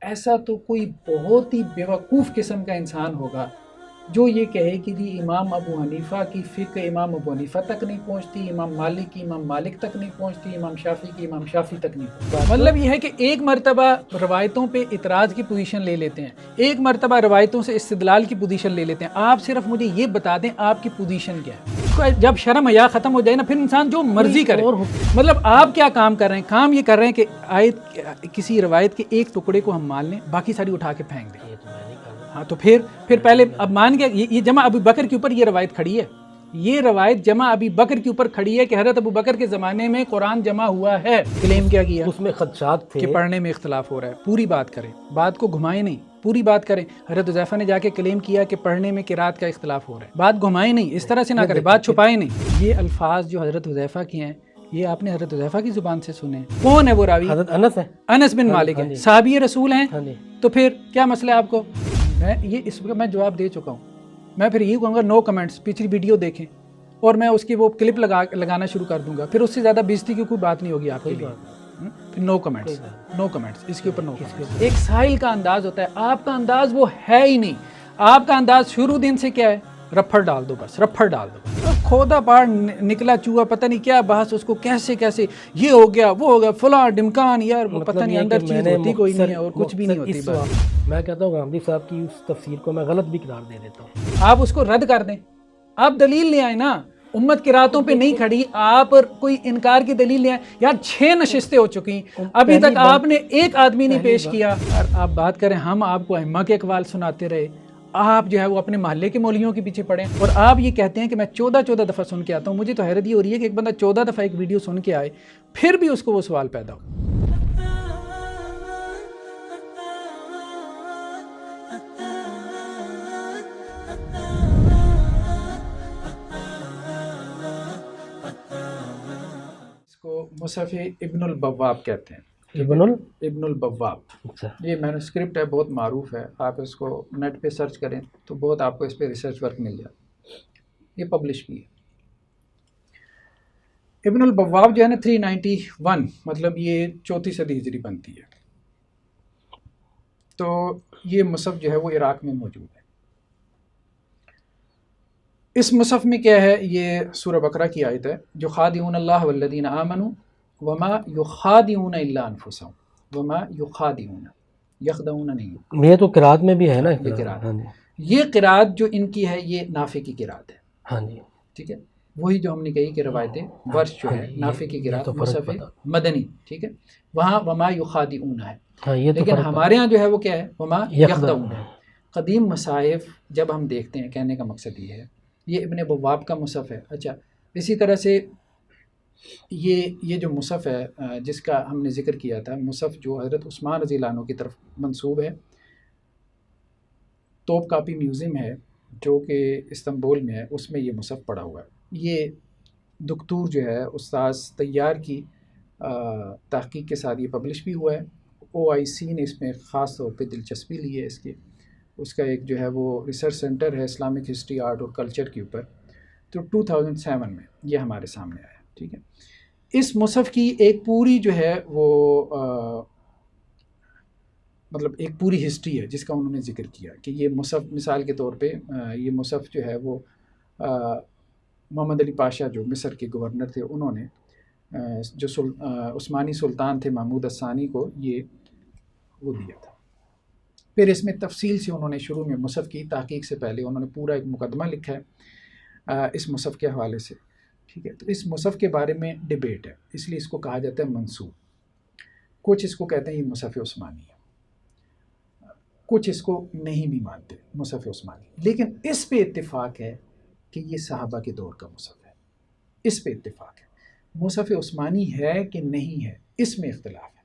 ایسا تو کوئی بہت ہی بیوقوف قسم کا انسان ہوگا جو یہ کہے کہ جی امام ابو حنیفہ کی فقہ امام ابو حنیفہ تک نہیں پہنچتی، امام مالک کی امام مالک تک نہیں پہنچتی، امام شافعی کی امام شافعی تک نہیں پہنچتی۔ مطلب یہ ہے کہ ایک مرتبہ روایتوں پہ اعتراض کی پوزیشن لے لیتے ہیں، ایک مرتبہ روایتوں سے استدلال کی پوزیشن لے لیتے ہیں۔ آپ صرف مجھے یہ بتا دیں آپ کی پوزیشن کیا ہے۔ جب شرم حیا ختم ہو جائے نا پھر انسان جو مرضی کرے۔ مطلب آپ کیا کام کر رہے ہیں؟ کام یہ کر رہے ہیں کہ آیت کسی روایت کے ایک ٹکڑے کو ہم مان لیں، باقی ساری اٹھا کے پھینک دیں۔ ہاں تو پھر پہلے اب مان گیا یہ جمع ابو بکر کے اوپر یہ روایت کھڑی ہے، یہ روایت جمع ابی بکر کے اوپر کھڑی ہے کہ حضرت ابو بکر کے زمانے میں قرآن جمع ہوا ہے۔ کلیم کیا کیا اس میں خدشات تھے کہ پڑھنے میں اختلاف ہو رہا ہے۔ پوری بات کریں، بات کو گھمائیں نہیں، پوری بات کریں۔ حضرت حذیفہ نے جا کے کلیم کیا کہ پڑھنے میں قرات کا اختلاف ہو رہا ہے، بات گھمائیں نہیں، اس طرح سے نہ کریں، بات چھپائیں نہیں۔ یہ الفاظ جو حضرت حذیفہ کی ہیں یہ آپ نے حضرت حذیفہ کی زبان سے سنے ہیں۔ کون ہے وہ راوی؟ حضرت انس ہے، انس بن مالک ہے، صحابی رسول ہیں۔ تو پھر کیا مسئلہ ہے آپ کو؟ اس کا میں جواب دے چکا ہوں۔ میں پھر یہ کہوں گا نو کمنٹس، پچھلی ویڈیو دیکھیں اور میں اس کی وہ کلپ لگانا شروع کر دوں گا، پھر اس سے زیادہ بےزتی کی کوئی بات نہیں ہوگی آپ کے لیے۔ نو کمنٹس، نو کمنٹس، اس کے اوپر نو کمنٹس۔ ایک سائل کا انداز ہوتا ہے، آپ کا انداز وہ ہے ہی نہیں۔ آپ کا انداز شروع دن سے کیا ہے؟ رپھڑ ڈال دو، بس رپھڑ ڈال دو۔ کھودا پاڑ نکلا چوہا، پتہ نہیں کیا بحث، اس کو کیسے یہ ہو گیا وہ ہو گیا فلاں ڈمکان، یار وہ پتہ نہیں اندر چیز ہوتی کوئی نہیں ہے اور کچھ بھی نہیں ہوتی۔ میں کہتا ہوں غامدی صاحب کی اس تفسیر کو میں غلط بھی قرار دے دیتا ہوں۔ آپ اس کو رد کر دیں، آپ دلیل لے آئیں نا۔ امت کی راتوں پہ نہیں کھڑی، آپ کوئی انکار کی دلیل لے آئیں۔ یار 6 نشستیں ہو چکی، ابھی تک آپ نے ایک آدمی نہیں پیش کیا۔ آپ بات کریں ہم آپ کو ائمہ کے اقوال سناتے رہے، آپ جو ہے وہ اپنے محلے کے مولویوں کے پیچھے پڑے، اور آپ یہ کہتے ہیں کہ میں 14 دفعہ سن کے آتا ہوں۔ مجھے تو حیرت یہ ہو رہی ہے کہ ایک بندہ 14 دفعہ ایک ویڈیو سن کے آئے پھر بھی اس کو وہ سوال پیدا ہو۔ مصحف ابن البواب کہتے ہیں، ابن البواب۔ یہ مینوسکرپٹ ہے، بہت معروف ہے، آپ اس کو نیٹ پہ سرچ کریں تو بہت آپ کو اس پہ ریسرچ ورک مل جائے، یہ پبلش بھی ہے۔ ابن البواب جو ہے نا 391، مطلب یہ 4 صدی ہجری بنتی ہے۔ تو یہ مصحف جو ہے وہ عراق میں موجود ہے۔ اس مصحف میں کیا ہے؟ یہ سورہ بقرہ کی آیت ہے، جو خادعون اللہ والذین آمنوا وما یخادعون الا انفسهم وما یخادعون، یخدعون نہیں، یہ تو قرات میں بھی ہے نا۔ یہ قرات، یہ قرات جو ان کی ہے یہ نافع کی قرات ہے۔ ہاں جی ٹھیک ہے، وہی جو ہم نے کہی کہ روایتیں ورش جو ہے نافع کی قرات مصحف مدنی، ٹھیک ہے، وہاں وما یخادعون ہے، لیکن ہمارے ہاں جو ہے وہ کیا ہے؟ وما یخدعون ہے۔ قدیم مصاحف جب ہم دیکھتے ہیں، کہنے کا مقصد یہ ہے، یہ ابن بواب کا مصحف ہے۔ اچھا، اسی طرح سے یہ جو مصحف ہے جس کا ہم نے ذکر کیا تھا، مصحف جو حضرت عثمان رضی اللہ عنہ کی طرف منسوب ہے، توپ کاپی میوزیم ہے جو کہ استنبول میں ہے، اس میں یہ مصحف پڑا ہوا ہے۔ یہ دکتور جو ہے استاذ طیار کی تحقیق کے ساتھ یہ پبلش بھی ہوا ہے۔ OIC نے اس میں خاص طور پہ دلچسپی لی ہے، اس کا ایک جو ہے وہ ریسرچ سینٹر ہے اسلامک ہسٹری، آرٹ اور کلچر کے اوپر۔ تو 2007 میں یہ ہمارے سامنے آیا، ٹھیک ہے۔ اس مصحف کی ایک پوری جو ہے وہ مطلب ایک پوری ہسٹری ہے جس کا انہوں نے ذکر کیا کہ یہ مصحف، مثال کے طور پہ یہ مصحف جو ہے وہ محمد علی پاشا جو مصر کے گورنر تھے، انہوں نے جو عثمانی سلطان تھے محمود الثانی کو یہ وہ دیا تھا۔ پھر اس میں تفصیل سے انہوں نے شروع میں مصحف کی تحقیق سے پہلے انہوں نے پورا ایک مقدمہ لکھا ہے اس مصحف کے حوالے سے، ٹھیک ہے۔ تو اس مصحف کے بارے میں ڈیبیٹ ہے، اس لیے اس کو کہا جاتا ہے منسوب۔ کچھ اس کو کہتے ہیں یہ مصحف عثمانی ہے، کچھ اس کو نہیں بھی مانتے مصحف عثمانی، لیکن اس پہ اتفاق ہے کہ یہ صحابہ کے دور کا مصحف ہے، اس پہ اتفاق ہے۔ مصحف عثمانی ہے کہ نہیں ہے اس میں اختلاف ہے۔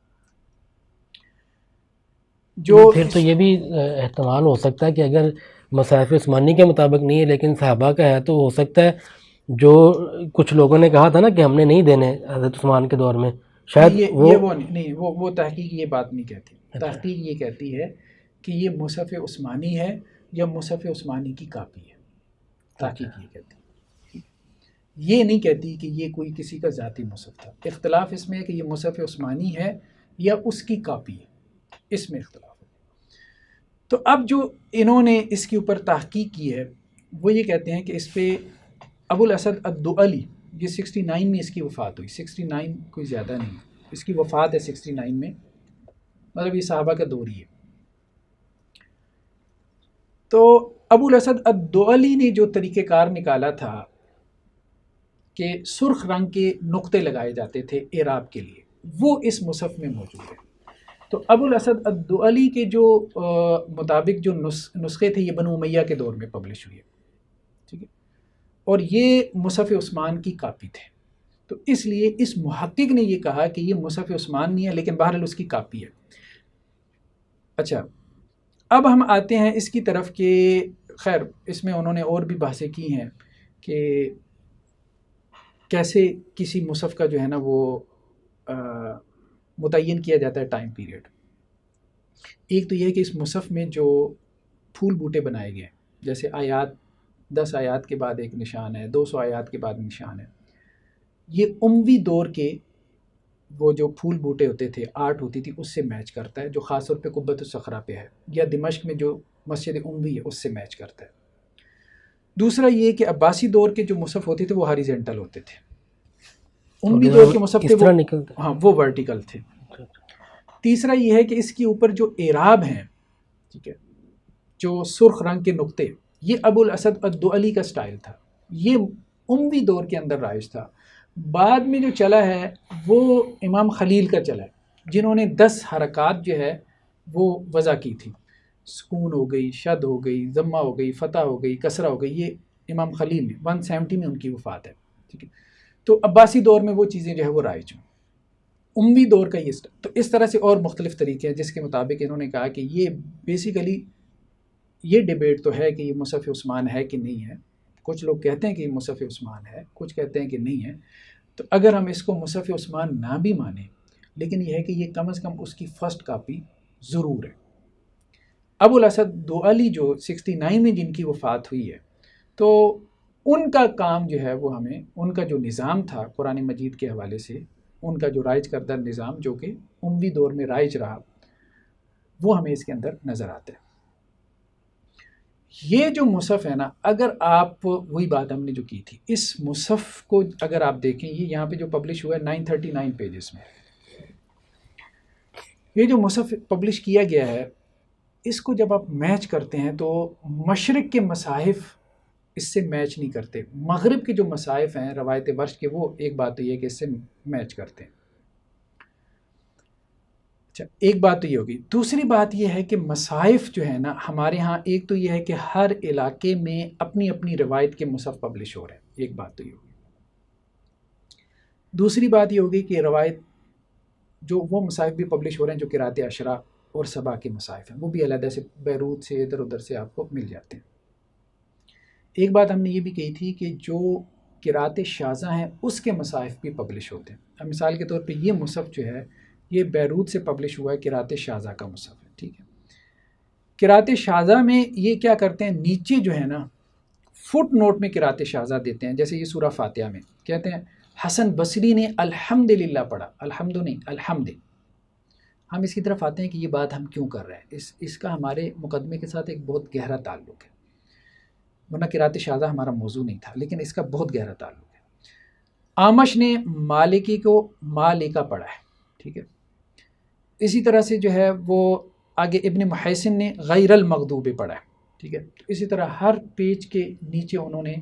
جو پھر تو یہ بھی احتمال ہو سکتا ہے کہ اگر مصحف عثمانی کے مطابق نہیں ہے لیکن صحابہ کا ہے، تو ہو سکتا ہے جو کچھ لوگوں نے کہا تھا نا کہ ہم نے نہیں دینے حضرت عثمان کے دور میں، شاید وہ تحقیق یہ بات نہیں کہتی۔ تحقیق یہ کہتی ہے کہ یہ مصحف عثمانی ہے یا مصحف عثمانی کی کاپی ہے، تحقیق یہ کہتی ہے، یہ نہیں کہتی کہ یہ کوئی کسی کا ذاتی مصحف تھا۔ اختلاف اس میں ہے کہ یہ مصحف عثمانی ہے یا اس کی کاپی ہے، اس میں اختلاف ہے۔ تو اب جو انہوں نے اس کے اوپر تحقیق کی ہے وہ یہ کہتے ہیں کہ اس پہ ابو الاسد الدؤلی، یہ 69 میں اس کی وفات ہوئی، 69 کوئی زیادہ نہیں، اس کی وفات ہے 69 میں، مطلب یہ صحابہ کا دور ہی ہے۔ تو ابو الاسد الدؤلی نے جو طریقہ کار نکالا تھا کہ سرخ رنگ کے نقطے لگائے جاتے تھے اعراب کے لیے، وہ اس مصحف میں موجود ہے۔ تو ابو الاسد الدؤلی کے جو مطابق جو نسخے تھے یہ بنو امیہ کے دور میں پبلش ہوئے، ٹھیک ہے، اور یہ مصحف عثمان کی کاپی تھے۔ تو اس لیے اس محقق نے یہ کہا کہ یہ مصحف عثمان نہیں ہے، لیکن بہرحال اس کی کاپی ہے۔ اچھا، اب ہم آتے ہیں اس کی طرف کہ خیر اس میں انہوں نے اور بھی بحثیں کی ہیں کہ کیسے کسی مصحف کا جو ہے نا وہ متعین کیا جاتا ہے ٹائم پیریڈ۔ ایک تو یہ ہے کہ اس مصحف میں جو پھول بوٹے بنائے گئے، جیسے آیات 10 آیات کے بعد ایک نشان ہے، 200 آیات کے بعد نشان ہے، یہ اموی دور کے وہ جو پھول بوٹے ہوتے تھے، آرٹ ہوتی تھی، اس سے میچ کرتا ہے، جو خاص طور پہ قبۃ الصخرہ پہ ہے، یا دمشق میں جو مسجد اموی ہے اس سے میچ کرتا ہے۔ دوسرا یہ کہ عباسی دور کے جو مصحف ہوتے تھے وہ ہاریزنٹل ہوتے تھے، اموی دور کے مصحف تھے اس طرح نکلتے ہاں وہ ورٹیکل تھے۔ تیسرا یہ ہے کہ اس کے اوپر جو اعراب ہیں، ٹھیک ہے، جو سرخ رنگ کے نقطے، یہ ابو الاسد الدؤلی کا سٹائل تھا، یہ اموی دور کے اندر رائج تھا۔ بعد میں جو چلا ہے وہ امام خلیل کا چلا ہے، جنہوں نے 10 حرکات جو ہے وہ وضع کی تھی، سکون ہو گئی، شد ہو گئی، ضمہ ہو گئی، فتح ہو گئی، کسرہ ہو گئی، یہ امام خلیل نے 170 میں ان کی وفات ہے، ٹھیک ہے۔ تو عباسی دور میں وہ چیزیں جو ہے وہ رائج ہوں، اموی دور کا یہ تو اس طرح سے اور مختلف طریقے ہیں جس کے مطابق انہوں نے کہا کہ یہ بیسیکلی یہ ڈیبیٹ تو ہے کہ یہ مصحف عثمان ہے کہ نہیں ہے۔ کچھ لوگ کہتے ہیں کہ یہ مصحف عثمان ہے، کچھ کہتے ہیں کہ نہیں ہے۔ تو اگر ہم اس کو مصحف عثمان نہ بھی مانیں، لیکن یہ ہے کہ یہ کم از کم اس کی فرسٹ کاپی ضرور ہے۔ ابو الاسد دؤلی جو 69 میں جن کی وفات ہوئی ہے، تو ان کا کام جو ہے وہ ہمیں ان کا جو نظام تھا قرآن مجید کے حوالے سے، ان کا جو رائج کردہ نظام جو کہ اموی دور میں رائج رہا، وہ ہمیں اس کے اندر نظر آتا ہے۔ یہ جو مصحف ہے نا، اگر آپ وہی بات ہم نے جو کی تھی، اس مصحف کو اگر آپ دیکھیں، یہ یہاں پہ جو پبلش ہوا ہے 939 پیجز میں، یہ جو مصحف پبلش کیا گیا ہے، اس کو جب آپ میچ کرتے ہیں تو مشرق کے مصاحف اس سے میچ نہیں کرتے، مغرب کے جو مصاحف ہیں روایت ورش کے، وہ ایک بات تو یہ ہے کہ اس سے میچ کرتے ہیں۔ اچھا، ایک بات تو یہ ہوگی۔ دوسری بات یہ ہے کہ مصاحف جو ہے نا ہمارے ہاں، ایک تو یہ ہے کہ ہر علاقے میں اپنی اپنی روایت کے مصحف پبلش ہو رہے ہیں، ایک بات تو یہ ہوگی۔ دوسری بات یہ ہوگی کہ روایت جو وہ مصاحف بھی پبلش ہو رہے ہیں جو قرأت عشرہ اور سبا کے مصاحف ہیں، وہ بھی علیحدہ سے بیروت سے ادھر ادھر سے آپ کو مل جاتے ہیں۔ ایک بات ہم نے یہ بھی کہی تھی کہ جو قرأت شاذہ ہیں اس کے مصاحف بھی پبلش ہوتے ہیں۔ اب مثال کے طور پہ یہ مصحف جو ہے یہ بیروت سے پبلش ہوا ہے، قرأت شاذہ کا مصحف ہے، ٹھیک ہے۔ قرأت شاذہ میں یہ کیا کرتے ہیں، نیچے جو ہے نا فٹ نوٹ میں قرأت شاذہ دیتے ہیں، جیسے یہ سورہ فاتحہ میں کہتے ہیں حسن بصری نے الحمدللہ پڑھا، الحمد نہیں الحمد۔ ہم اس کی طرف آتے ہیں کہ یہ بات ہم کیوں کر رہے ہیں، اس کا ہمارے مقدمے کے ساتھ ایک بہت گہرا تعلق ہے، ورنہ قرأت شاذہ ہمارا موضوع نہیں تھا، لیکن اس کا بہت گہرا تعلق ہے۔ آمش نے مالکی کو مالکہ پڑھا ہے، ٹھیک ہے۔ اسی طرح سے جو ہے وہ آگے ابن محیسن نے غیر المغضوب پڑھا ہے، ٹھیک ہے۔ اسی طرح ہر پیج کے نیچے انہوں نے،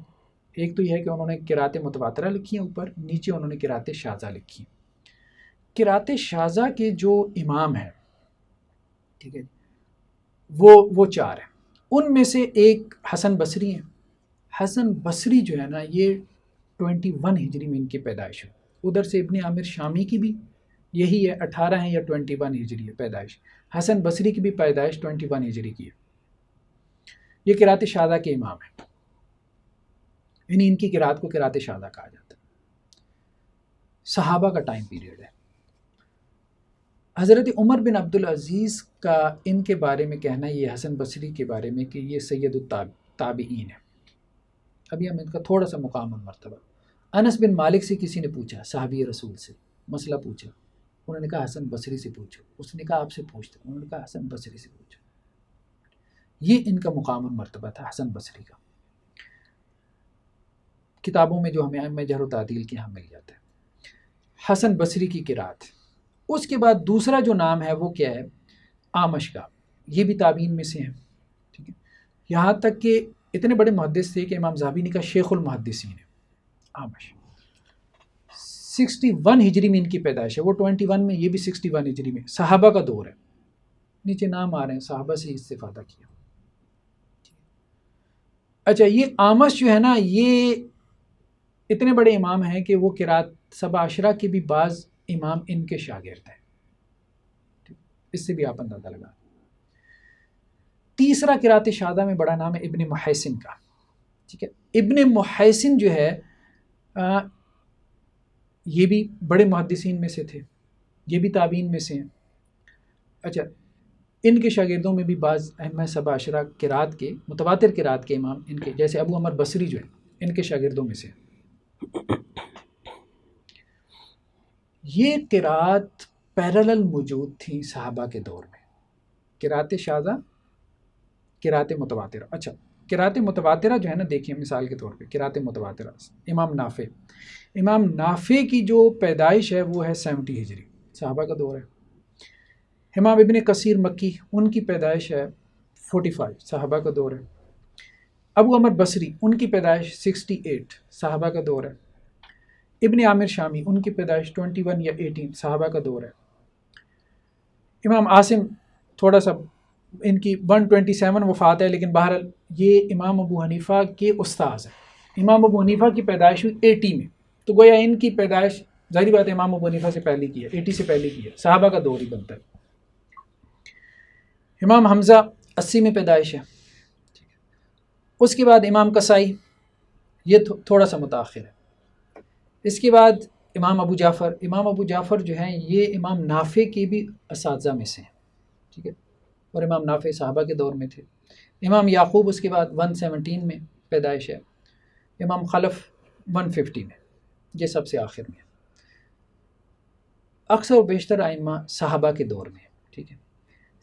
ایک تو یہ ہے کہ انہوں نے قرأت متواترہ لکھی ہیں، اوپر نیچے انہوں نے قرأت شاذہ لکھی ہیں۔ قرأت شاذہ کے جو امام ہیں، ٹھیک ہے، وہ 4 ہیں، ان میں سے ایک حسن بصری ہیں۔ حسن بصری جو ہے نا یہ 21 ہجری میں ان کی پیدائش ہے، ادھر سے ابن عامر شامی کی بھی یہی ہے، 18 ہیں یا 21 ہجری ہے پیدائش، حسن بصری کی بھی پیدائش 21 ہجری کی ہے۔ یہ قرأت شاذہ کے امام ہیں، یعنی ان کی قرأت کو قرأت شاذہ کہا جاتا ہے۔ صحابہ کا ٹائم پیریڈ ہے۔ حضرت عمر بن عبدالعزیز کا ان کے بارے میں کہنا، یہ حسن بصری کے بارے میں، کہ یہ سید التابعین ہے۔ ابھی ہم ان کا تھوڑا سا مقام اور مرتبہ۔ انس بن مالک سے کسی نے پوچھا، صحابی رسول سے مسئلہ پوچھا، انہوں نے کہا حسن بصری سے پوچھو، اس نے کہا آپ سے پوچھتا، انہوں نے کہا حسن بصری سے پوچھو۔ یہ ان کا مقام اور مرتبہ تھا حسن بصری کا، کتابوں میں جو ہمیں ائمہ جرح و تعدیل کے یہاں مل جاتا ہے حسن بصری کی قرات۔ اس کے بعد دوسرا جو نام ہے وہ کیا ہے؟ اعمش کا، یہ بھی تابعین میں سے ہیں، ٹھیک ہے، یہاں تک کہ اتنے بڑے محدث تھے کہ امام ذہبی نے کہا شیخ المحدثین ہے اعمش۔ 61 ہجری میں ان کی پیدائش ہے، وہ 21 میں، یہ بھی 61 ہجری میں، صحابہ کا دور ہے، نیچے نام آ رہے ہیں، صحابہ سے استفادہ کیا۔ اچھا، یہ اعمش جو ہے نا، یہ اتنے بڑے امام ہیں کہ وہ قرات سبع عشرہ کے بھی بعض امام ان کے شاگرد ہیں، اس سے بھی آپ اندازہ لگا۔ تیسرا قرات شاذہ میں بڑا نام ہے ابن محیسن کا، ٹھیک ہے، ابن محیسن جو ہے یہ بھی بڑے محدثین میں سے تھے، یہ بھی تابعین میں سے ہیں۔ اچھا، ان کے شاگردوں میں بھی بعض ائمہ سبع عشرہ قرات کے متواتر قرات کے امام ان کے، جیسے ابو عمر بصری جو ہے ان کے شاگردوں میں سے۔ یہ قرات پیرالل موجود تھی صحابہ کے دور میں، قرات شاذہ، قرات متواترہ۔ اچھا، قرات متواترہ جو ہے نا، دیکھیں مثال کے طور پہ قرات متواترہ، امام نافع کی جو پیدائش ہے وہ ہے 70 ہجری، صحابہ کا دور ہے۔ امام ابن کثیر مکی، ان کی پیدائش ہے 45، صحابہ کا دور ہے۔ ابو عمر بصری، ان کی پیدائش 68، صحابہ کا دور ہے۔ ابن عامر شامی، ان کی پیدائش 21 یا 18، صحابہ کا دور ہے۔ امام عاصم تھوڑا سا، ان کی 127 وفات ہے، لیکن بہرحال یہ امام ابو حنیفہ کے استاذ ہیں۔ امام ابو حنیفہ کی پیدائش ہوئی 80 میں، تو گویا ان کی پیدائش ظاہری بات ہے امام ابو حنیفہ سے پہلے کی ہے، 80 سے پہلے کی ہے، صحابہ کا دور ہی بنتا ہے۔ امام حمزہ 80 میں پیدائش ہے۔ اس کے بعد امام قصائی، یہ تھوڑا سا متاخر ہے۔ اس کے بعد امام ابو جعفر جو ہیں یہ امام نافع کے بھی اساتذہ میں سے ہیں، ٹھیک ہے، اور امام نافع صحابہ کے دور میں تھے۔ امام یعقوب اس کے بعد 117 میں پیدائش ہے۔ امام خلف 150 میں، یہ سب سے آخر میں ہے۔ اکثر و بیشتر ائمہ صحابہ کے دور میں، ٹھیک ہے،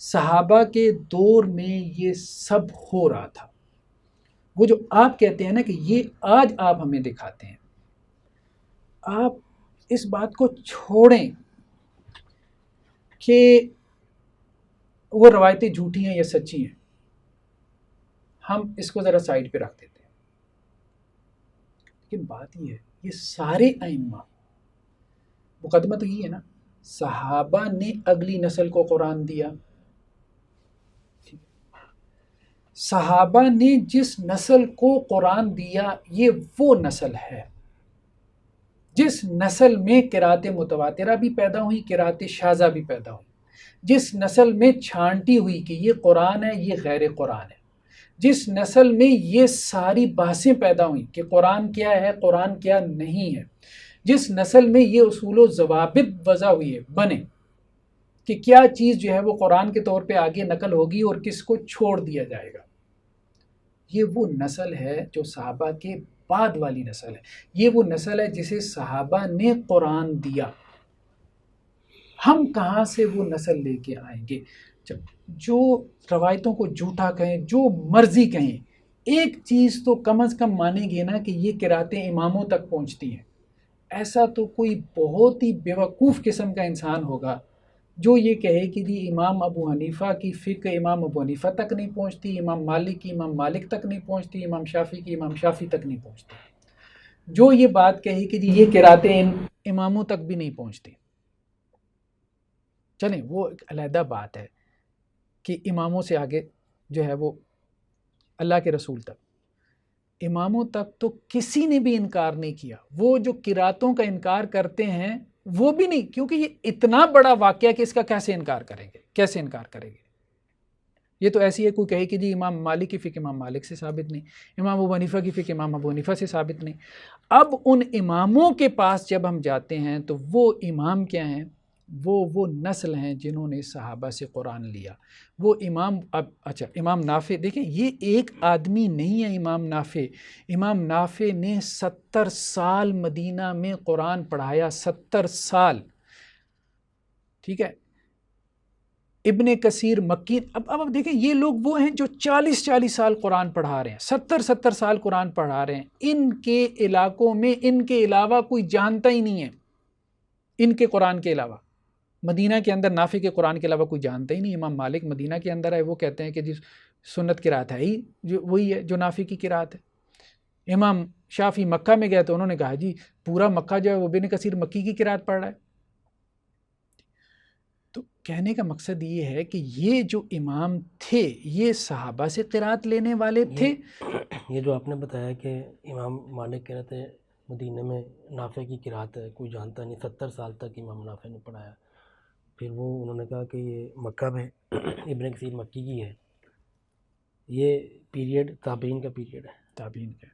صحابہ کے دور میں یہ سب ہو رہا تھا۔ وہ جو آپ کہتے ہیں نا کہ یہ آج آپ ہمیں دکھاتے ہیں، آپ اس بات کو چھوڑیں کہ وہ روایتیں جھوٹی ہیں یا سچی ہیں، ہم اس کو ذرا سائڈ پہ رکھ دیتے ہیں۔ لیکن بات یہ ہے، یہ سارے ائمہ، مقدمہ تو یہ ہے نا، صحابہ نے اگلی نسل کو قرآن دیا، صحابہ نے جس نسل کو قرآن دیا یہ وہ نسل ہے جس نسل میں قرات متواترہ بھی پیدا ہوئی، قرات شاذہ بھی پیدا ہوئی، جس نسل میں چھانٹی ہوئی کہ یہ قرآن ہے یہ غیر قرآن ہے، جس نسل میں یہ ساری بحثیں پیدا ہوئیں کہ قرآن کیا ہے قرآن کیا نہیں ہے، جس نسل میں یہ اصول و ضوابط وضع ہوئی ہے بنے کہ کیا چیز جو ہے وہ قرآن کے طور پہ آگے نقل ہوگی اور کس کو چھوڑ دیا جائے گا، یہ وہ نسل ہے جو صحابہ کے بعد والی نسل ہے، یہ وہ نسل ہے جسے صحابہ نے قرآن دیا۔ ہم کہاں سے وہ نسل لے کے آئیں گے؟ جو روایتوں کو جھوٹا کہیں، جو مرضی کہیں، ایک چیز تو کم از کم مانیں گے نا کہ یہ قراتیں اماموں تک پہنچتی ہیں۔ ایسا تو کوئی بہت ہی بیوقوف قسم کا انسان ہوگا جو یہ کہے کہ جی امام ابو حنیفہ کی فقہ امام ابو حنیفہ تک نہیں پہنچتی، امام مالک کی امام مالک تک نہیں پہنچتی، امام شافعی کی امام شافعی تک نہیں پہنچتی، جو یہ بات کہے کہ جی یہ قراتیں اماموں تک بھی نہیں پہنچتی۔ چلیں وہ ایک علیحدہ بات ہے کہ اماموں سے آگے جو ہے وہ اللہ کے رسول تک، اماموں تک تو کسی نے بھی انکار نہیں کیا، وہ جو قراتوں کا انکار کرتے ہیں وہ بھی نہیں، کیونکہ یہ اتنا بڑا واقعہ کہ اس کا کیسے انکار کریں گے، کیسے انکار کریں گے؟ یہ تو ایسی ہے کوئی کہے کہ جی امام مالک کی فقہ امام مالک سے ثابت نہیں، امام ابو حنیفہ کی فقہ امام ابو حنیفہ سے ثابت نہیں۔ اب ان اماموں کے پاس جب ہم جاتے ہیں تو وہ امام کیا ہیں؟ وہ نسل ہیں جنہوں نے صحابہ سے قرآن لیا، وہ امام۔ اب اچھا، امام نافع دیکھیں، یہ ایک آدمی نہیں ہے امام نافع نے 70 سال مدینہ میں قرآن پڑھایا، 70 سال، ٹھیک ہے، ابن کثیر مکی. اب دیکھیں یہ لوگ وہ ہیں جو 40 سال قرآن پڑھا رہے ہیں, 70 سال قرآن پڑھا رہے ہیں. ان کے علاقوں میں ان کے علاوہ کوئی جانتا ہی نہیں ہے, ان کے قرآن کے علاوہ. مدینہ کے اندر نافع کے قرآن کے علاوہ کوئی جانتا ہی نہیں. امام مالک مدینہ کے اندر ہے, وہ کہتے ہیں کہ جی سنت قرات ہے ہی جو وہی ہے جو نافع کی قرات ہے. امام شافعی مکہ میں گئے تو انہوں نے کہا جی پورا مکہ جو ہے وہ ابن کثیر مکی کی قرات پڑھ رہا ہے. تو کہنے کا مقصد یہ ہے کہ یہ جو امام تھے یہ صحابہ سے قرات لینے والے تھے. یہ جو آپ نے بتایا کہ امام مالک کہہ رہے تھے مدینہ میں نافع کی قرات ہے, کوئی جانتا نہیں, 70 سال تک امام نافع نے پڑھایا. پھر وہ انہوں نے کہا کہ یہ مکہ میں ابن کثیر مکی کی ہے. یہ پیریڈ تابعین کا پیریڈ ہے. تابعین کا,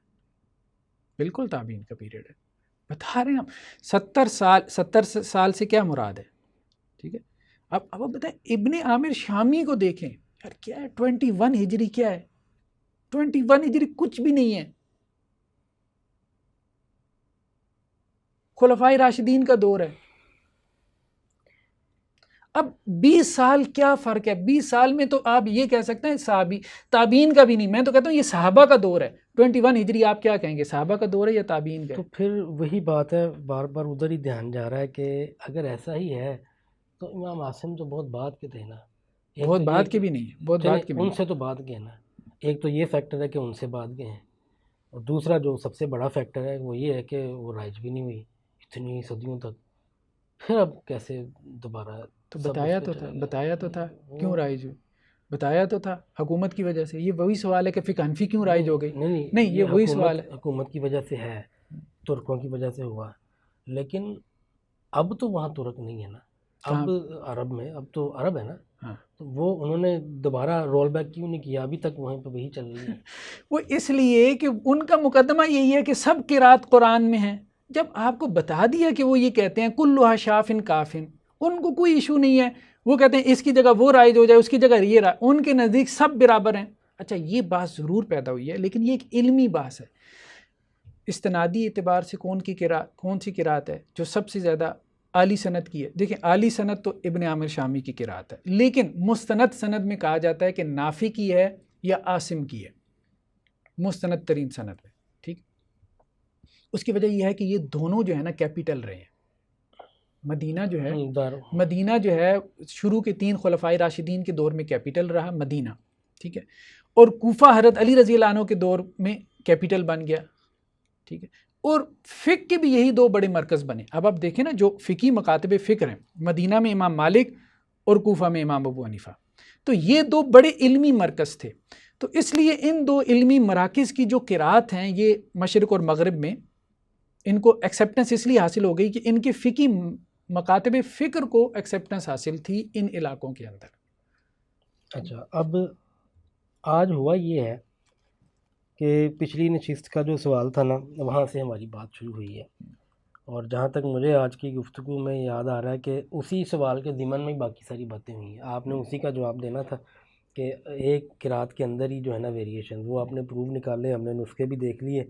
بالکل تابعین کا پیریڈ ہے. بتا رہے ہیں ہم 70 سال سے کیا مراد ہے. ٹھیک ہے, اب بتائیں ابن عامر شامی کو دیکھیں یار, کیا ہے 21 ہجری, کیا ہے 21 ہجری, کچھ بھی نہیں ہے. خلفائے راشدین کا دور ہے. اب 20 سال کیا فرق ہے. 20 سال میں تو آپ یہ کہہ سکتے ہیں صحابی, تابعین کا بھی نہیں. میں تو کہتا ہوں یہ صحابہ کا دور ہے. 21 ہجری آپ کیا کہیں گے, صحابہ کا دور ہے یا تابعین کا؟ تو پھر وہی بات ہے, بار بار ادھر ہی دھیان جا رہا ہے کہ اگر ایسا ہی ہے تو امام عاصم تو بہت بعد کے تھے نا. بہت بعد کے بھی نہیں, بہت بعد کے بھی ان سے تو بعد کے ہیں نا. ایک تو یہ فیکٹر ہے کہ ان سے بعد کے ہیں, اور دوسرا جو سب سے بڑا فیکٹر ہے وہ یہ ہے کہ وہ رائج بھی نہیں ہوئی اتنی صدیوں تک. پھر اب کیسے دوبارہ تو بتایا تو تھا کیوں رائج ہوئی, بتایا تو تھا حکومت کی وجہ سے. یہ وہی سوال ہے کہ فقہ حنفی کیوں رائج ہو گئی. نہیں یہ وہی سوال ہے. حکومت کی وجہ سے ہے, ترکوں کی وجہ سے ہوا, لیکن اب تو وہاں ترک نہیں ہے نا. اب عرب میں, اب تو عرب ہے نا. تو وہ انہوں نے دوبارہ رول بیک کیوں نہیں کیا, ابھی تک وہیں پہ وہی چل رہی ہے. وہ اس لیے کہ ان کا مقدمہ یہی ہے کہ سب قرات قرآن میں ہیں. جب آپ کو بتا دیا کہ وہ یہ کہتے ہیں کلھا شافن کافن, ان کو کوئی ایشو نہیں ہے. وہ کہتے ہیں اس کی جگہ وہ رائج ہو جائے, اس کی جگہ یہ رائج, ان کے نزدیک سب برابر ہیں. اچھا یہ بات ضرور پیدا ہوئی ہے, لیکن یہ ایک علمی بحث ہے. استنادی اعتبار سے کون سی قرات ہے جو سب سے زیادہ عالی سند کی ہے. دیکھیں عالی سند تو ابن عامر شامی کی قرات ہے, لیکن مستند سند میں کہا جاتا ہے کہ نافع کی ہے یا عاصم کی ہے, مستند ترین سند میں. ٹھیک, اس کی وجہ یہ ہے کہ یہ دونوں جو ہے نا کیپیٹل رہے ہیں. مدینہ جو ہے شروع کے 3 خلفائے راشدین کے دور میں کیپیٹل رہا مدینہ. ٹھیک ہے, اور کوفہ حضرت علی رضی اللہ عنہ کے دور میں کیپیٹل بن گیا. ٹھیک ہے, اور فقہ کے بھی یہی 2 بڑے مرکز بنے. اب آپ دیکھیں نا جو فقی مکاتب فکر ہیں, مدینہ میں امام مالک اور کوفہ میں امام ابو حنیفہ, تو یہ 2 بڑے علمی مرکز تھے. تو اس لیے ان 2 علمی مراکز کی جو قرات ہیں یہ مشرق اور مغرب میں ان کو ایکسیپٹنس اس لیے حاصل ہو گئی کہ ان کے فقی مکاتب فکر کو ایکسیپٹنس حاصل تھی ان علاقوں کے اندر. اچھا, اب آج ہوا یہ ہے کہ پچھلی نشست کا جو سوال تھا نا, وہاں سے ہماری بات شروع ہوئی ہے, اور جہاں تک مجھے آج کی گفتگو میں یاد آ رہا ہے کہ اسی سوال کے ضمن میں باقی ساری باتیں ہوئی ہیں. آپ نے اسی کا جواب دینا تھا کہ ایک قرات کے اندر ہی جو ہے نا ویریشن, وہ آپ نے پروف نکالے, ہم نے نسخے بھی دیکھ لیے,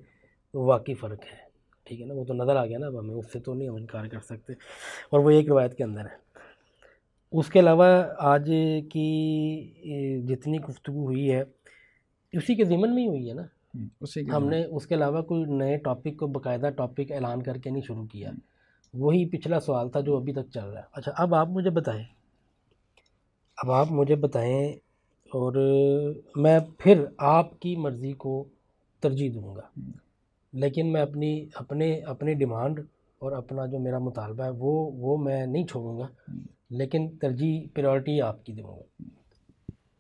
تو واقعی فرق ہے. ٹھیک ہے نا, وہ تو نظر آ گیا نا, اب ہمیں اس سے تو نہیں ہم انکار کر سکتے, اور وہ ایک روایت کے اندر ہے. اس کے علاوہ آج کی جتنی گفتگو ہوئی ہے اسی کے ضمن میں ہی ہوئی ہے نا. ہم نے اس کے علاوہ کوئی نئے ٹاپک کو باقاعدہ ٹاپک اعلان کر کے نہیں شروع کیا, وہی پچھلا سوال تھا جو ابھی تک چل رہا ہے. اچھا, اب آپ مجھے بتائیں اور میں پھر آپ کی مرضی کو ترجیح دوں گا, لیکن میں اپنی ڈیمانڈ اور اپنا جو میرا مطالبہ ہے وہ میں نہیں چھوڑوں گا, لیکن ترجیح پریورٹی آپ کی دوں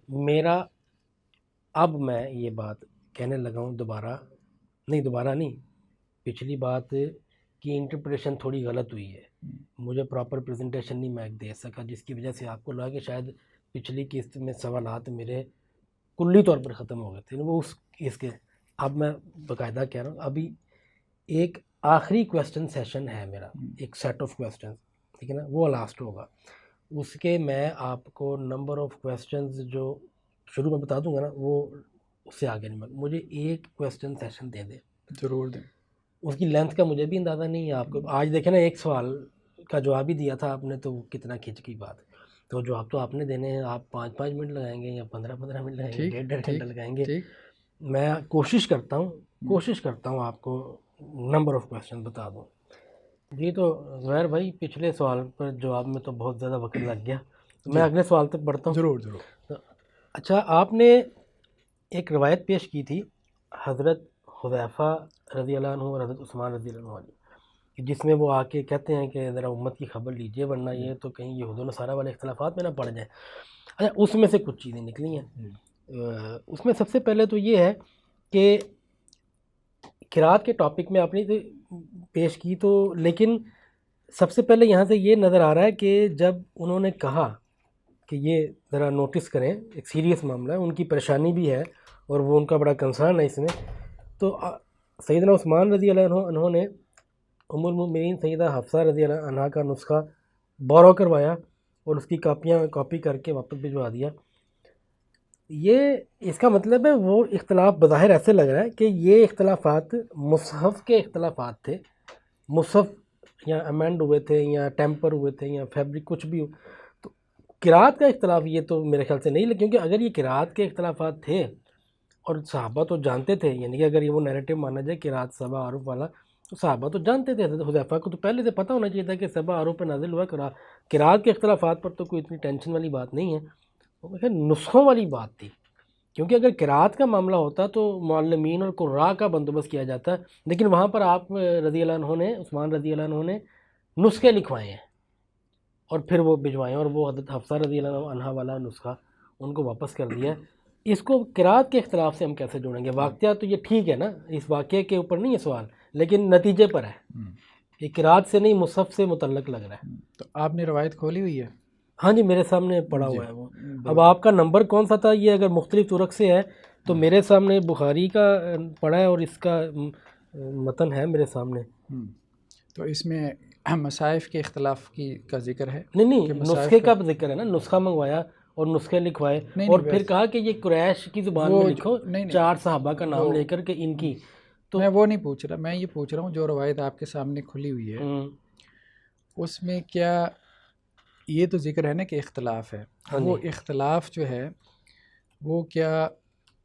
گا. اب میں یہ بات کہنے لگا ہوں, دوبارہ نہیں, پچھلی بات کی انٹرپریشن تھوڑی غلط ہوئی ہے, مجھے پراپر پریزنٹیشن نہیں میں دے سکا, جس کی وجہ سے آپ کو لگا کہ شاید پچھلی قسط میں سوالات میرے کلی طور پر ختم ہو گئے تھے. وہ اس کے اب میں باقاعدہ کہہ رہا ہوں, ابھی ایک آخری کویسچن سیشن ہے میرا, ایک سیٹ آف کویسچنز, ٹھیک ہے نا, وہ لاسٹ ہوگا. اس کے میں آپ کو نمبر آف کویسچنز جو شروع میں بتا دوں گا نا, وہ اس سے آگے نہیں. مجھے ایک کویسچن سیشن دے دیں, ضرور دیں. اس کی لینتھ کا مجھے بھی اندازہ نہیں ہے. آپ کو آج دیکھیں نا, ایک سوال کا جواب ہی دیا تھا آپ نے, تو کتنا کھنچ کی بات. تو جواب تو آپ نے دینے ہیں، آپ 5 منٹ لگائیں گے یا 15 منٹ لگائیں گے، ٹھیک 1.5 ٹھیک گھنٹہ لگائیں گے. ٹھیک. میں کوشش کرتا ہوں آپ کو نمبر آف کویشچن بتا دوں. جی تو زہیر بھائی پچھلے سوال پر جواب میں تو بہت زیادہ وقت لگ گیا، تو میں اگلے سوال تک بڑھتا ہوں. ضرور ضرور. اچھا، آپ نے ایک روایت پیش کی تھی حضرت حذیفہ رضی اللہ عنہ اور حضرت عثمان رضی اللہ عنہ کی، جس میں وہ آ کے کہتے ہیں کہ ذرا امت کی خبر لیجئے ورنہ یہ تو کہیں یہود و نصارہ والے اختلافات میں نہ پڑ جائیں. اچھا، اس میں سے کچھ چیزیں نکلی ہیں. اس میں سب سے پہلے تو یہ ہے کہ قرات کے ٹاپک میں آپ نے پیش کی تو، لیکن سب سے پہلے یہاں سے یہ نظر آ رہا ہے کہ جب انہوں نے کہا کہ یہ ذرا نوٹس کریں، ایک سیریس معاملہ ہے، ان کی پریشانی بھی ہے اور وہ ان کا بڑا کنسرن ہے اس میں، تو سیدنا عثمان رضی اللہ عنہ نے ام المؤمنین سیدہ حفصہ رضی اللہ عنہ کا نسخہ بورو کروایا اور اس کی کاپی کر کے واپس بھجوا دیا. یہ اس کا مطلب ہے وہ اختلاف بظاہر ایسے لگ رہا ہے کہ یہ اختلافات مصحف کے اختلافات تھے، مصحف یا امینڈ ہوئے تھے یا ٹیمپر ہوئے تھے یا فیبرک کچھ بھی ہو. تو قرات کا اختلاف یہ تو میرے خیال سے نہیں، کیونکہ اگر یہ قرات کے اختلافات تھے اور صحابہ تو جانتے تھے، یعنی کہ اگر یہ وہ نیریٹو مانا جائے قرات سبع حروف والا، تو صحابہ تو جانتے تھے. حضرت حذیفہ کو تو پہلے سے پتہ ہونا چاہیے تھا کہ سبع حروف پہ نازل ہوا. قرات کے اختلافات پر تو کوئی اتنی ٹینشن والی بات نہیں ہے، وہ نسخوں والی بات تھی. کیونکہ اگر قرات کا معاملہ ہوتا تو معلمین اور قراء کا بندوبست کیا جاتا، لیکن وہاں پر آپ رضی اللہ عنہ نے، عثمان رضی اللہ عنہ نے نسخے لکھوائے ہیں اور پھر وہ بھجوائے ہیں، اور وہ حضرت حفصہ رضی اللہ عنہ والا نسخہ ان کو واپس کر دیا ہے. اس کو قرات کے اختلاف سے ہم کیسے جوڑیں گے؟ واقعہ تو یہ ٹھیک ہے نا، اس واقعے کے اوپر نہیں ہے سوال، لیکن نتیجے پر ہے. یہ قرات سے نہیں مصحف سے متعلق لگ رہا ہے. تو آپ نے روایت کھولی ہوئی ہے؟ ہاں جی، میرے سامنے پڑا ہوا ہے وہ. اب آپ کا نمبر کون سا تھا؟ یہ اگر مختلف طرق سے ہے تو میرے سامنے بخاری کا پڑا ہے اور اس کا متن ہے میرے سامنے. تو اس میں مصائف کے اختلاف کا ذکر ہے؟ نہیں، نسخے کا ذکر ہے نا، نسخہ منگوایا اور نسخے لکھوائے اور پھر کہا کہ یہ قریش کی زبان میں لکھو، 4 صحابہ کا نام لے کر کے ان کی. تو میں وہ نہیں پوچھ رہا، میں یہ پوچھ رہا ہوں جو روایت آپ کے سامنے کھلی ہوئی ہے اس میں کیا یہ تو ذکر ہے نا کہ اختلاف ہے، وہ اختلاف جو ہے وہ کیا